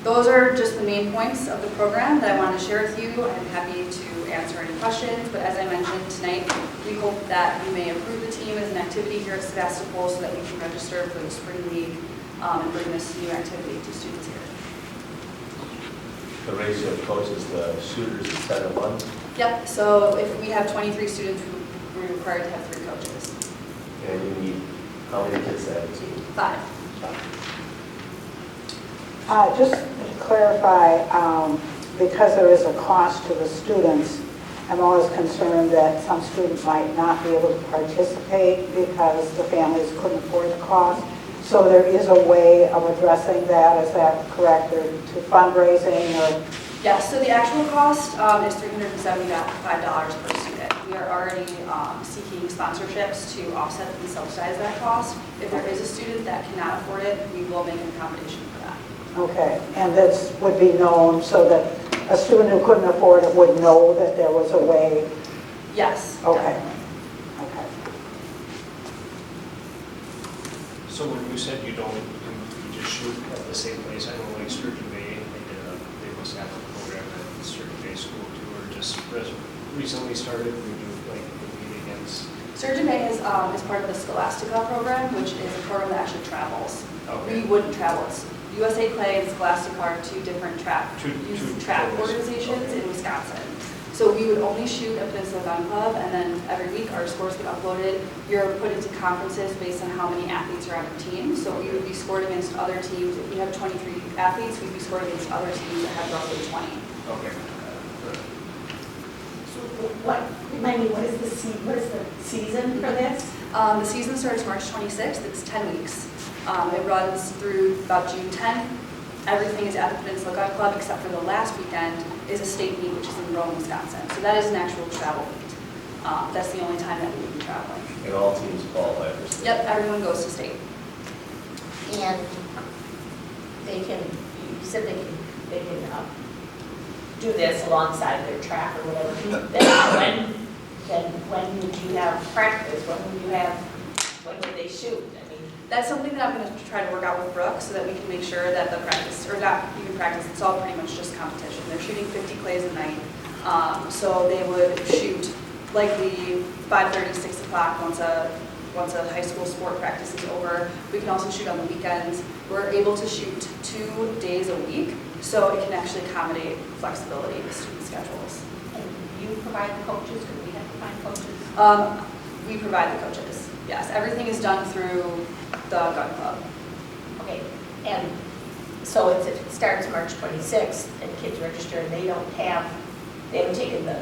Those are just the main points of the program that I want to share with you. I'm happy to answer any questions, but as I mentioned tonight, we hope that you may approve the team as an activity here at Sevastopol so that we can register for the spring league and bring this new activity to students here. The ratio of coaches, the shooters is 10-1. Yep, so if we have 23 students, we're required to have 3 coaches. And you need, how many kids to have a team? 5. Just to clarify, because there is a cost to the students, I'm always concerned that some students might not be able to participate because the families couldn't afford the cost. So there is a way of addressing that, is that correct, or to fundraising or? Yes, so the actual cost is $375 per student. We are already seeking sponsorships to offset and subsidize that cost. If there is a student that cannot afford it, we will make an accommodation for that. Okay, and this would be known so that a student who couldn't afford it would know that there was a way? Yes. Okay. Definitely. Okay. So when you said you just shoot at the same place, I know like Sturgeon Bay, they must have a program at Sturgeon Bay School too, or just recently started, we do like compete against? Sturgeon Bay is part of the Scholastica program, which is a program that actually travels. Okay. We wouldn't travel. It's USA Clay and Scholastica are two different track organizations in Wisconsin. So we would only shoot at Peninsula Gun Club, and then every week our scores get uploaded. You're put into conferences based on how many athletes are on your team. So we would be scored against other teams. If we have 23 athletes, we'd be scored against other teams that have roughly 20. Okay. So remind me, what is the season for this? The season starts March 26th. It's 10 weeks. It runs through about June 10th. Everything is at the Peninsula Gun Club except for the last weekend is a state meet, which is in Rome, Wisconsin. So that is an actual travel meet. That's the only time that we would be traveling. And all teams qualify for state? Yep, everyone goes to state. And they can, you said they can do this alongside their track or whatever. Then when would you have practice? When would they shoot? That's something that I'm going to try to work out with Brooke so that we can make sure that the practice, or not even practice, it's all pretty much just competition. They're shooting 50 clays a night. So they would shoot likely 5:30, 6 o'clock once a high school sport practice is over. We can also shoot on the weekends. We're able to shoot 2 days a week, so it can actually accommodate flexibility with student schedules. And you provide the coaches, or we have to find coaches? We provide the coaches, yes. Everything is done through the gun club. Okay, and so if it starts March 26th and kids register and they haven't taken the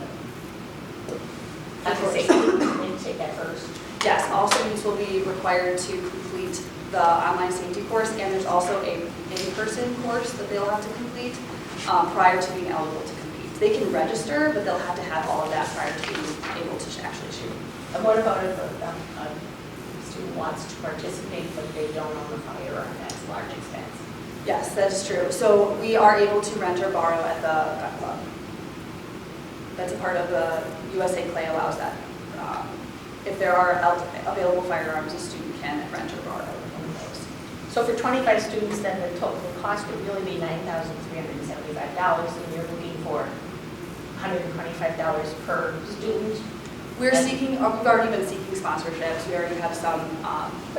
safety, they need to take that first. Yes, all students will be required to complete the online safety course, and there's also a in-person course that they'll have to complete prior to being eligible to compete. They can register, but they'll have to have all of that prior to being able to actually shoot. And what about if a student wants to participate but they don't own a firearm? That's a large expense. Yes, that's true. So we are able to rent or borrow at the gun club. That's a part of the USA Clay allows that. If there are available firearms, a student can rent or borrow one of those. So for 25 students, then the total cost would really be $9,375, and you're looking for $125 per student? We're seeking, or we've already been seeking sponsorships. We already have some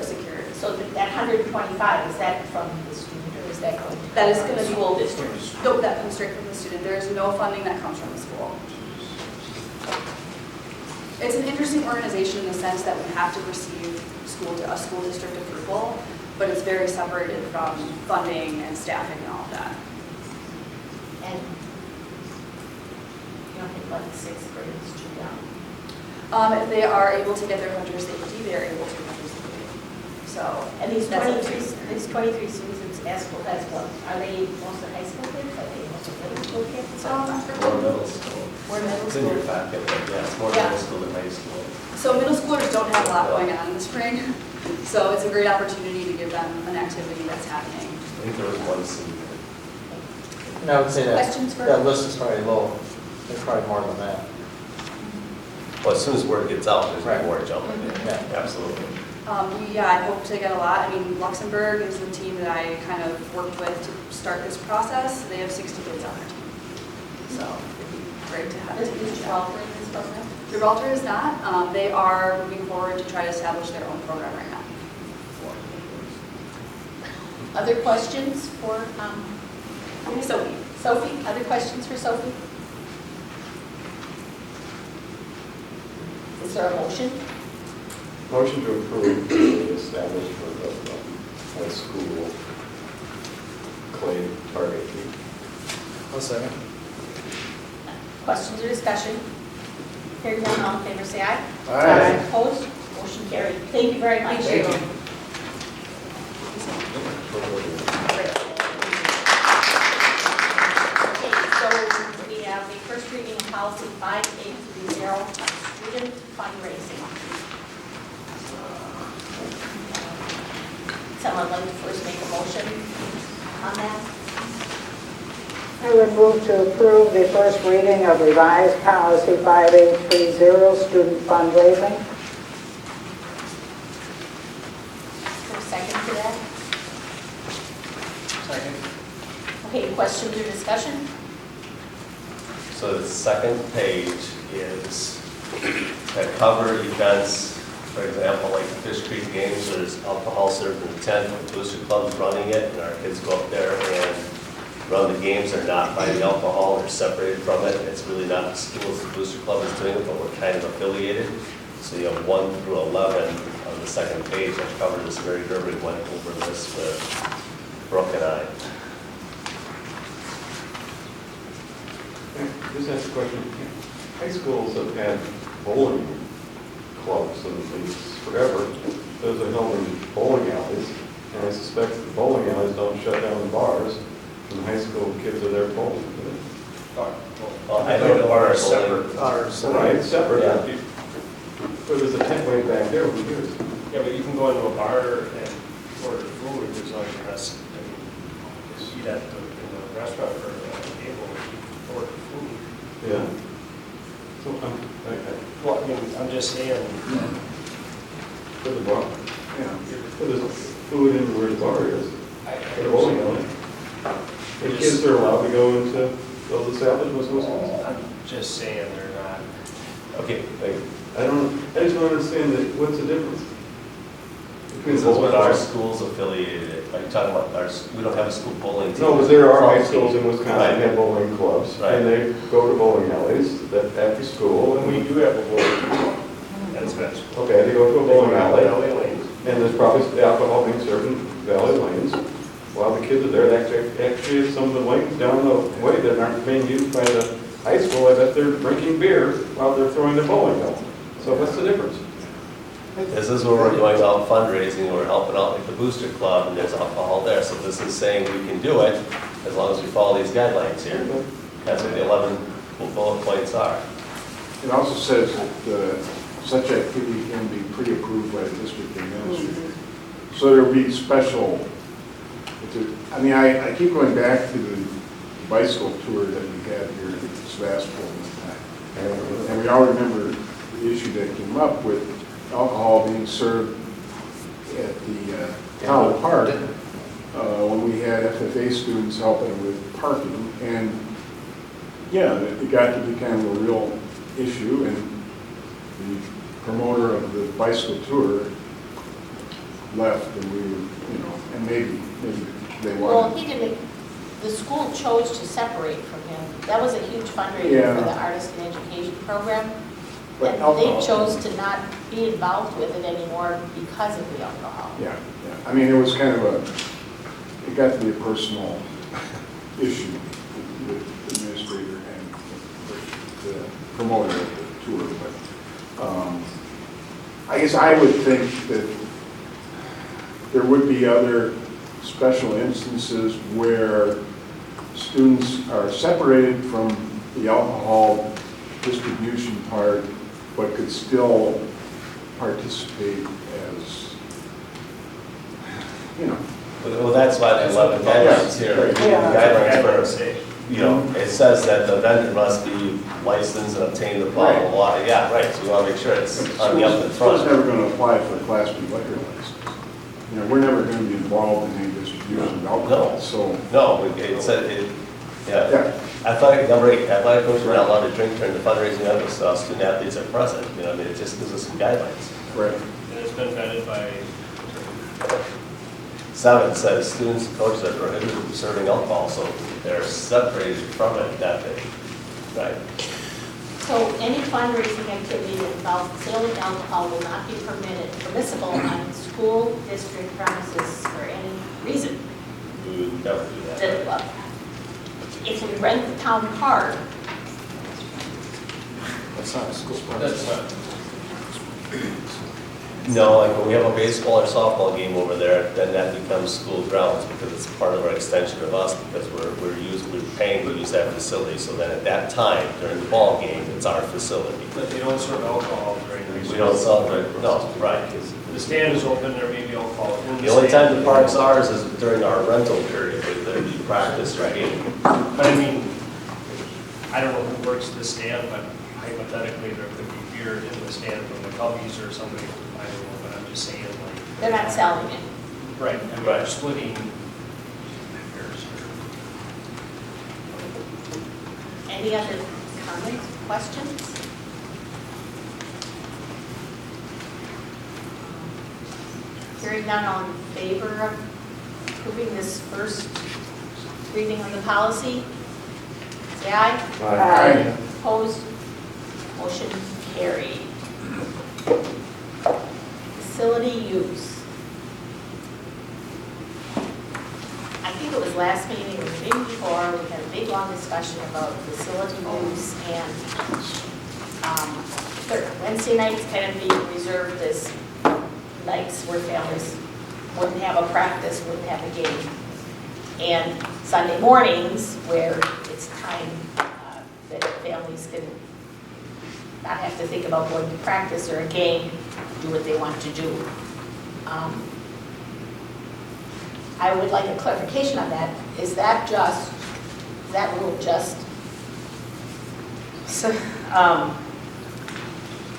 secured. So that 125, is that from the student or is that going to? That is come going to from be the school district? Nope, that comes straight from the student. There is no funding that comes from the school. It's an interesting organization in the sense that we have to receive a school district approval, but it's very separated from funding and staffing and all of that. And you don't think like 6th grade is too young? If they are able to get their hunter safety, they are able to hunter safety. So, And these that's up to 23, you. these 23 students at school, that's what, are they mostly high school kids? Are they mostly middle school kids? More middle school. More middle It's in your school. packet, but yeah, it's more Yeah. middle school than high school. So middle schoolers don't have a lot going on in the spring, so it's a great opportunity to give them an activity that's happening. I think there was one senior. And I would say that, Questions for- that list is probably low. There's probably more than that. Well, as soon as word gets out, there's Right. more jumping in. Yeah. Absolutely. I hope to get a lot. I mean, Luxembourg is the team that I kind of worked with to start this process. They have 60 kids on their team. So it'd be great to have. Is Gibraltar in this program? Gibraltar is not. They are moving forward to try to establish their own program right now. Other questions for Sophie? Sophie, other questions for Sophie? Is there a motion? Motion to approve the establishment of high school clay target team. I'll second. Questions or discussion? Hearing none, all in favor say aye. Aye. Opposed? Motion carried. Thank you very much. Thank you. Okay, so we have the first reading of policy 5830 on student fundraising. Someone like to first make a motion on that? I would move to approve the first reading of revised policy 5830, student fundraising. Is there a second to that? Second. Okay, questions or discussion? So the second page is to cover events, for example, like the Fish Creek Games, there's alcohol served in the tent, the Booster Club's running it, and our kids go up there and run the games. They're not buying alcohol, they're separated from it, and it's really not the schools, the Booster Club is doing it, but we're kind of affiliated. So you have 1 through 11 on the second page. I covered this, Mary Gerber went over this with Brooke and I. Just ask a question. High schools have had bowling clubs and things forever. Those are held in bowling alleys, and I suspect the bowling alleys don't shut down the bars, and high school kids are there bowling. Well, I don't know our Separate. Right, separate. Yeah. But there's a tent way back there, who cares? Yeah, but you can go into a bar and order food as long as you're not, I mean, just eat at the, in the restaurant or at the table, order food. Yeah. So, Well, I mean, I'm just saying, for the bar, yeah, but there's food in where the bar is, for the bowling alley. And kids are allowed to go into those establishments, those schools? I'm just saying they're not. Okay, wait. I just don't understand that, what's the difference? This is what our schools affiliated, like talking about we don't have a school bowling team. No, but there are high Football schools in team. Wisconsin Right. that have bowling clubs, Right. and they go to bowling alleys after school, And we and do have a bowling club. That's best. okay, they go to a bowling alley, Alley lanes. and there's probably alcohol being served in valley lanes. While the kids are there, actually some of the lanes down the way that aren't being used by the high school, I bet they're drinking beer while they're throwing the bowling ball. So what's the difference? This is where we're going out fundraising, we're helping out like the Booster Club, and there's alcohol there. So this is saying we can do it as long as we follow these guidelines here. That's what the 11 bullet points are. It also says that such activity can be pre-approved by the district administrator. So there'll be special, I mean, I keep going back to the bicycle tour that we had here in Sevastopol one time. And we all remember the issue that came up with alcohol being served at the town park when we had FFA students helping with parking. And yeah, it got to be kind of a real issue, and the promoter of the bicycle tour left, and we, and maybe they Well, wanted. he didn't, the school chose to separate from him. That was a huge fundraiser Yeah. for the Artist in Education program. But And alcohol- they chose to not be involved with it anymore because of the alcohol. Yeah, yeah. I mean, it was kind of it got to be a personal issue with the administrator and the promoter of the tour. But I guess I would think that there would be other special instances where students are separated from the alcohol distribution part, but could still participate as, Well, that's why they love the guidelines here. The guidelines for, it says that the vendor must be licensed and obtain the blah, blah, blah. Yeah, right, so we want to make sure it's on the up in School's front. never going to apply for a Class B liquor license. We're never going to be involved in any distribution of alcohol, so. No, it said, yeah. Yeah. Athletic coaches are not allowed to drink during the fundraising event, so student athletes are present. I mean, it just gives us some guidelines. Right. And it's been vetted by 7 says students and coaches are prohibited from serving alcohol, so they're separated from it that day. Right. So any fundraising activity that involves sale of alcohol will not be permissible on school district premises for any reason. We would never do that. If we rent the town park, That's not a school sport. That's not. No, like when we have a baseball or softball game over there, then that becomes school grounds because it's part of our extension of us because we're paying to use that facility. So then at that time, during the ball game, it's our facility. But they don't serve alcohol during the. We don't celebrate, no, right. The stand is open, there may be alcohol in the The only stand. time the park's ours is during our rental period, where we practice or game. But I mean, I don't know who works the stand, but hypothetically, there could be beer in the stand from the Cubbies or somebody, I don't know, but I'm just saying like. they're not selling it. Right, I mean, Right. they're splitting. Any other comments, questions? Hearing none, all in favor of approving this first reading of the policy? Say aye. Aye. Opposed? Motion carried. Facility use. I think it was last meeting or the meeting before, we had a big, long discussion about facility use and Wednesday nights kind of being reserved as nights where families wouldn't have a practice, wouldn't have a game. And Sunday mornings where it's time that families can not have to think about going to practice or a game, do what they want to do. I would like a clarification on that. Is that rule just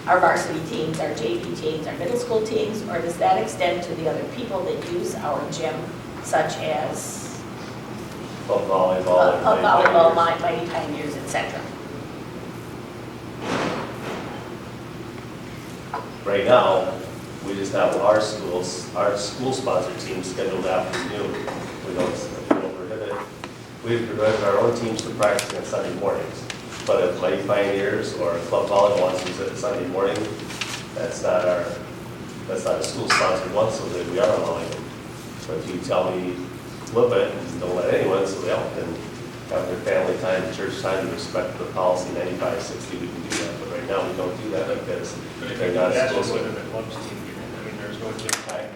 our varsity teams, our JV teams, our middle school teams, or does that extend to the other people that use our gym, such as volleyball, Mighty Pioneers, etc.? Right now, we just have our school-sponsored teams scheduled afternoon. We don't prohibit, we prohibit our own teams from practicing on Sunday mornings. But if Mighty Pioneers or Club Volleyball wants to use it Sunday morning, that's not a school-sponsored one, so that we are allowing them. But if you tell me flip it and don't let anyone, so they all can have their family time, church time, to respect the policy 95-60, we can do that. But right now, we don't do that because they're not That's supposed what to. the club's team, I mean, there's no gym time.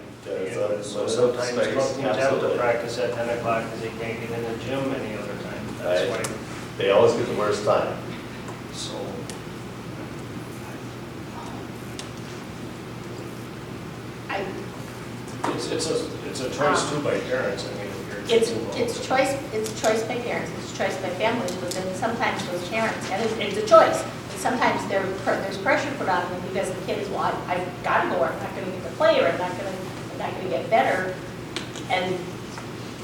So Sometimes space, club teams have to absolutely. practice at 10 o'clock because they can't get in the gym any other time. That's Right. why, They always get the worst time. so. It's a choice too by parents, I mean, if you're. It's choice by parents, it's choice by families, but then sometimes those parents, and it's a choice, but sometimes there's pressure put on them because the kid is, well, I've got to go, or I'm not going to get to play, or I'm not going to get better. And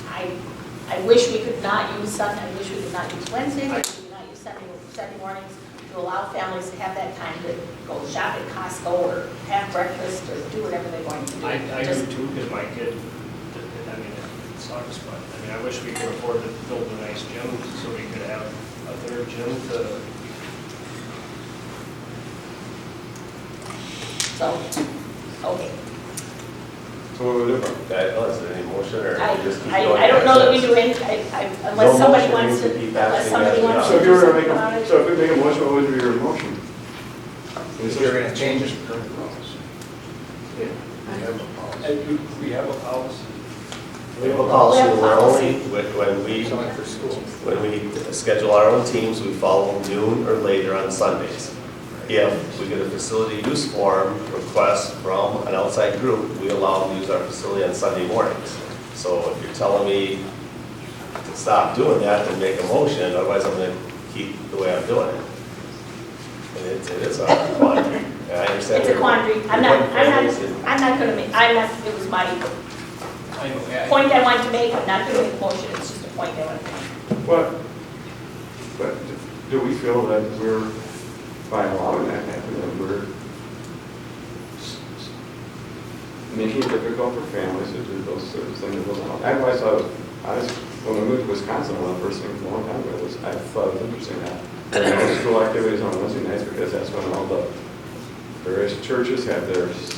I wish we could not use Sunday, I wish we could not use Wednesday, I wish we could not use Sunday, Sunday mornings, to allow families to have that time to go shop at Costco or have breakfast or do whatever they're going to do. I do Just- too, because my kid, I mean, it sucks, but, I mean, I wish we could afford to build a nice gym so we could have a third gym to. So, okay. So what do we do about that? Is there any motion or we just keep going? I don't know that we do any, unless No somebody motion, wants we to, can keep unless asking somebody that. wants So to if do you were to something make about a, it. so if we make a motion, what would be your motion? If you're gonna change it. We have a policy. We have a policy, We have a we're policy. only, For school. when we schedule our own teams, we follow noon or later on Sundays. If we get a facility use form request from an outside group, we allow them to use our facility on Sunday mornings. So if you're telling me to stop doing that, then make a motion, otherwise I'm gonna keep the way I'm doing it. And it is a quandary, and I understand. It's a quandary. you're putting families in- I'm not gonna make, I'm not, it was my I know, yeah. point I wanted to make, I'm not gonna make a motion, it's just a point I want to make. But do we feel that we're, by allowing that to happen, that we're making it difficult for families to do those sort of things? Otherwise, when we moved to Wisconsin, one of the first things a long time ago was, I thought it was interesting that school activities on Wednesday nights, because that's when all the various churches have theirs.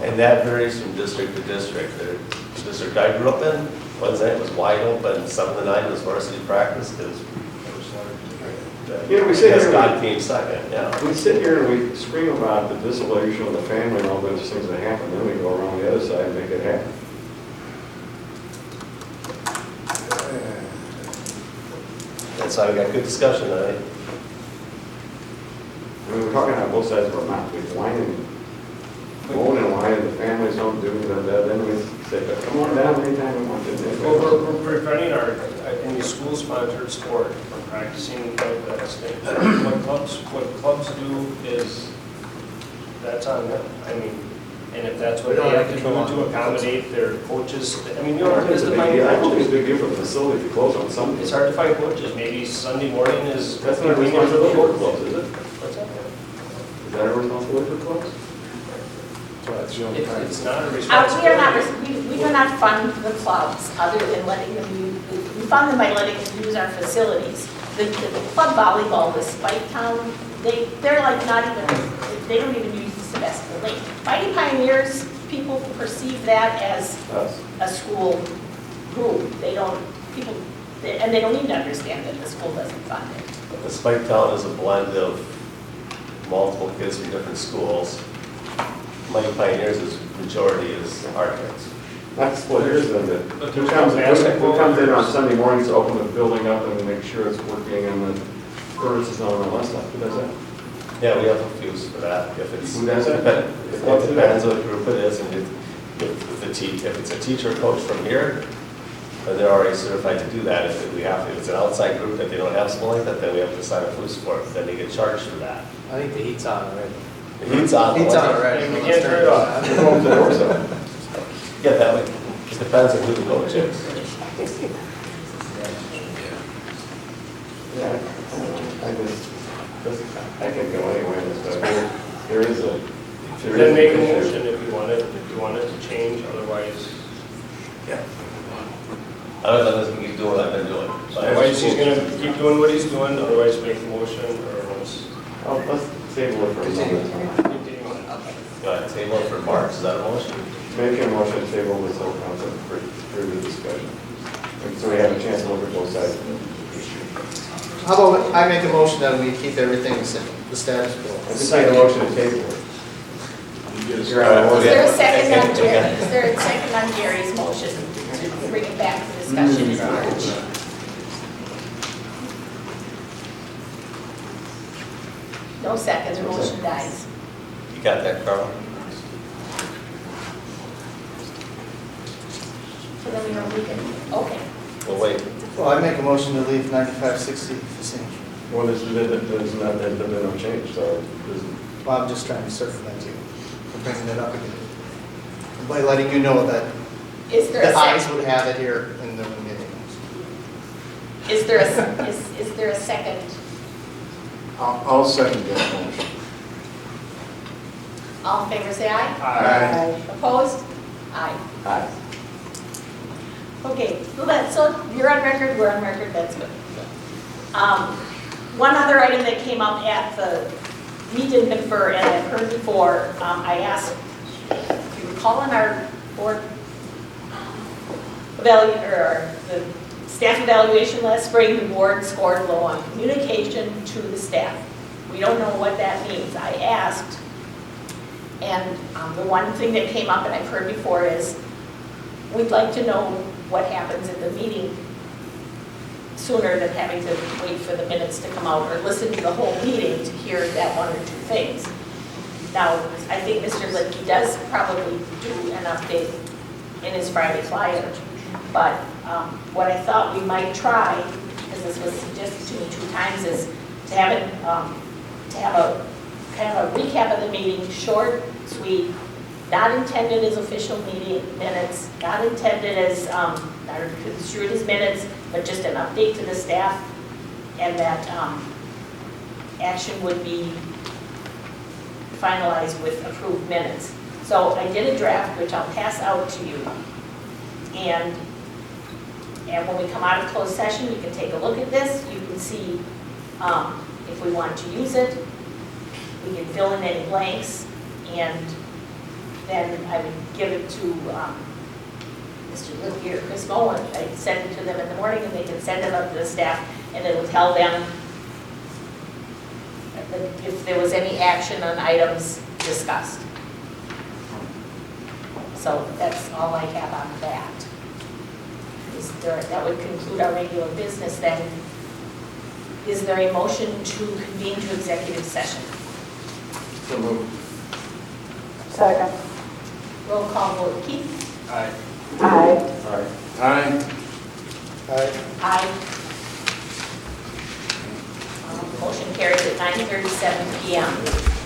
And that varies from district to district. The district I grew up in, Wednesday night was wide open, 7 to 9 was varsity practice, because We sit here, God came second, yeah. we sit here and we scream about the dissolution of the family and all those things that happen, then we go around the other side and make it happen. That's why we got good discussion tonight. I mean, we're talking about both sides of our mouth, we're whining, moaning and whining, the families don't do that, then we say, come on down anytime we want to. Well, we're preventing any school-sponsored sport from practicing like that state. What clubs do is, that's on them. I mean, and if that's what We they don't have have to do control to on accommodate their coaches, I mean, you I know, think it's it's a big deal. I don't think it's a big deal for the facility to close on Sunday. It's hard to find coaches. Maybe Sunday morning is. That's not a responsibility for clubs, is it? What's that? Is that a responsibility for clubs? It's not a We responsibility. are not, we do not fund the clubs other than letting them use, we fund them by letting them use our facilities. The club volleyball, the Spike Town, they're like not even, they don't even use the Sevastopol link. Mighty Pioneers, people perceive that as a school group. They don't, and they don't even understand that the school doesn't fund it. But the Spike Town is a blend of multiple kids from different schools. Mighty Pioneers is majority is our kids. That's what it is, then, who comes in on Sunday mornings to open the building up and make sure it's working and the furnace on and all that stuff, who does that? Yeah, we have a few for that. If it's, Who does that? it depends on what group it is, and if it's a teacher or coach from here, then they're already certified to do that. If it's an outside group that they don't have something like that, then we have to sign a police for it, then they get charged for that. I think the heat's on already. The heat's on. Heat's on already. We can't turn it off. Yeah, that would, it depends on who the coach is. Yeah, I can go anywhere in this, but there is a. Then make a motion if you want it to change, otherwise. Yeah. Otherwise, we keep doing what I've been doing. Otherwise, he's gonna keep doing what he's doing, otherwise make the motion, or let's. Let's table it for a moment. Go ahead, table it for March, is that a motion? Make a motion to table this whole concept for further discussion. And so we have a chance to look at both sides of the issue. How about I make a motion that we keep everything the status quo? I just make a motion to table it. Is there a second on Jerry? Is there a second on Jerry's motion to bring it back to discussion in March? No second, the motion dies. You got that, Carl? So then we can, okay. Well, wait. Well, I make a motion to leave 9560 the same. Well, there's been no change, so there's. Well, I'm just trying to circumvent you from bringing it up again. By letting you know that Is there a the eyes second? would have it here in the meeting. Is there a second I'll second that motion. All in favor, say aye. Aye. Opposed? Aye. Aye. Okay, well, so you're on record, we're on record, that's good. One other item that came up at the, we didn't confer, and I've heard before, I asked, if you recall in our board or the staff evaluation last spring, the board scored low on communication to the staff. We don't know what that means. I asked, and the one thing that came up, and I've heard before, is we'd like to know what happens at the meeting sooner than having to wait for the minutes to come out or listen to the whole meeting to hear that one or two things. Now, I think Mr. Litkey does probably do an update in his Friday flyer, but what I thought we might try, because this was suggested to me 2 times, is to have it, to have a kind of a recap of the meeting, short, sweet, not intended as official meeting minutes, not intended as, not construed as minutes, but just an update to the staff, and that action would be finalized with approved minutes. So I did a draft, which I'll pass out to you, and when we come out of closed session, you can take a look at this, you can see if we want to use it, we can fill in any blanks, and then I would give it to Mr. Litkey or Chris Bowen. I'd send it to them in the morning, and they can send it up to the staff, and it will tell them if there was any action on items discussed. So that's all I have on that. That would conclude our regular business then. Is there a motion to convene to executive session? So moved. Second. Roll call vote. Keith? Aye. Aye. Aye. Aye. Aye. Aye. Motion carries at 9:37 p.m.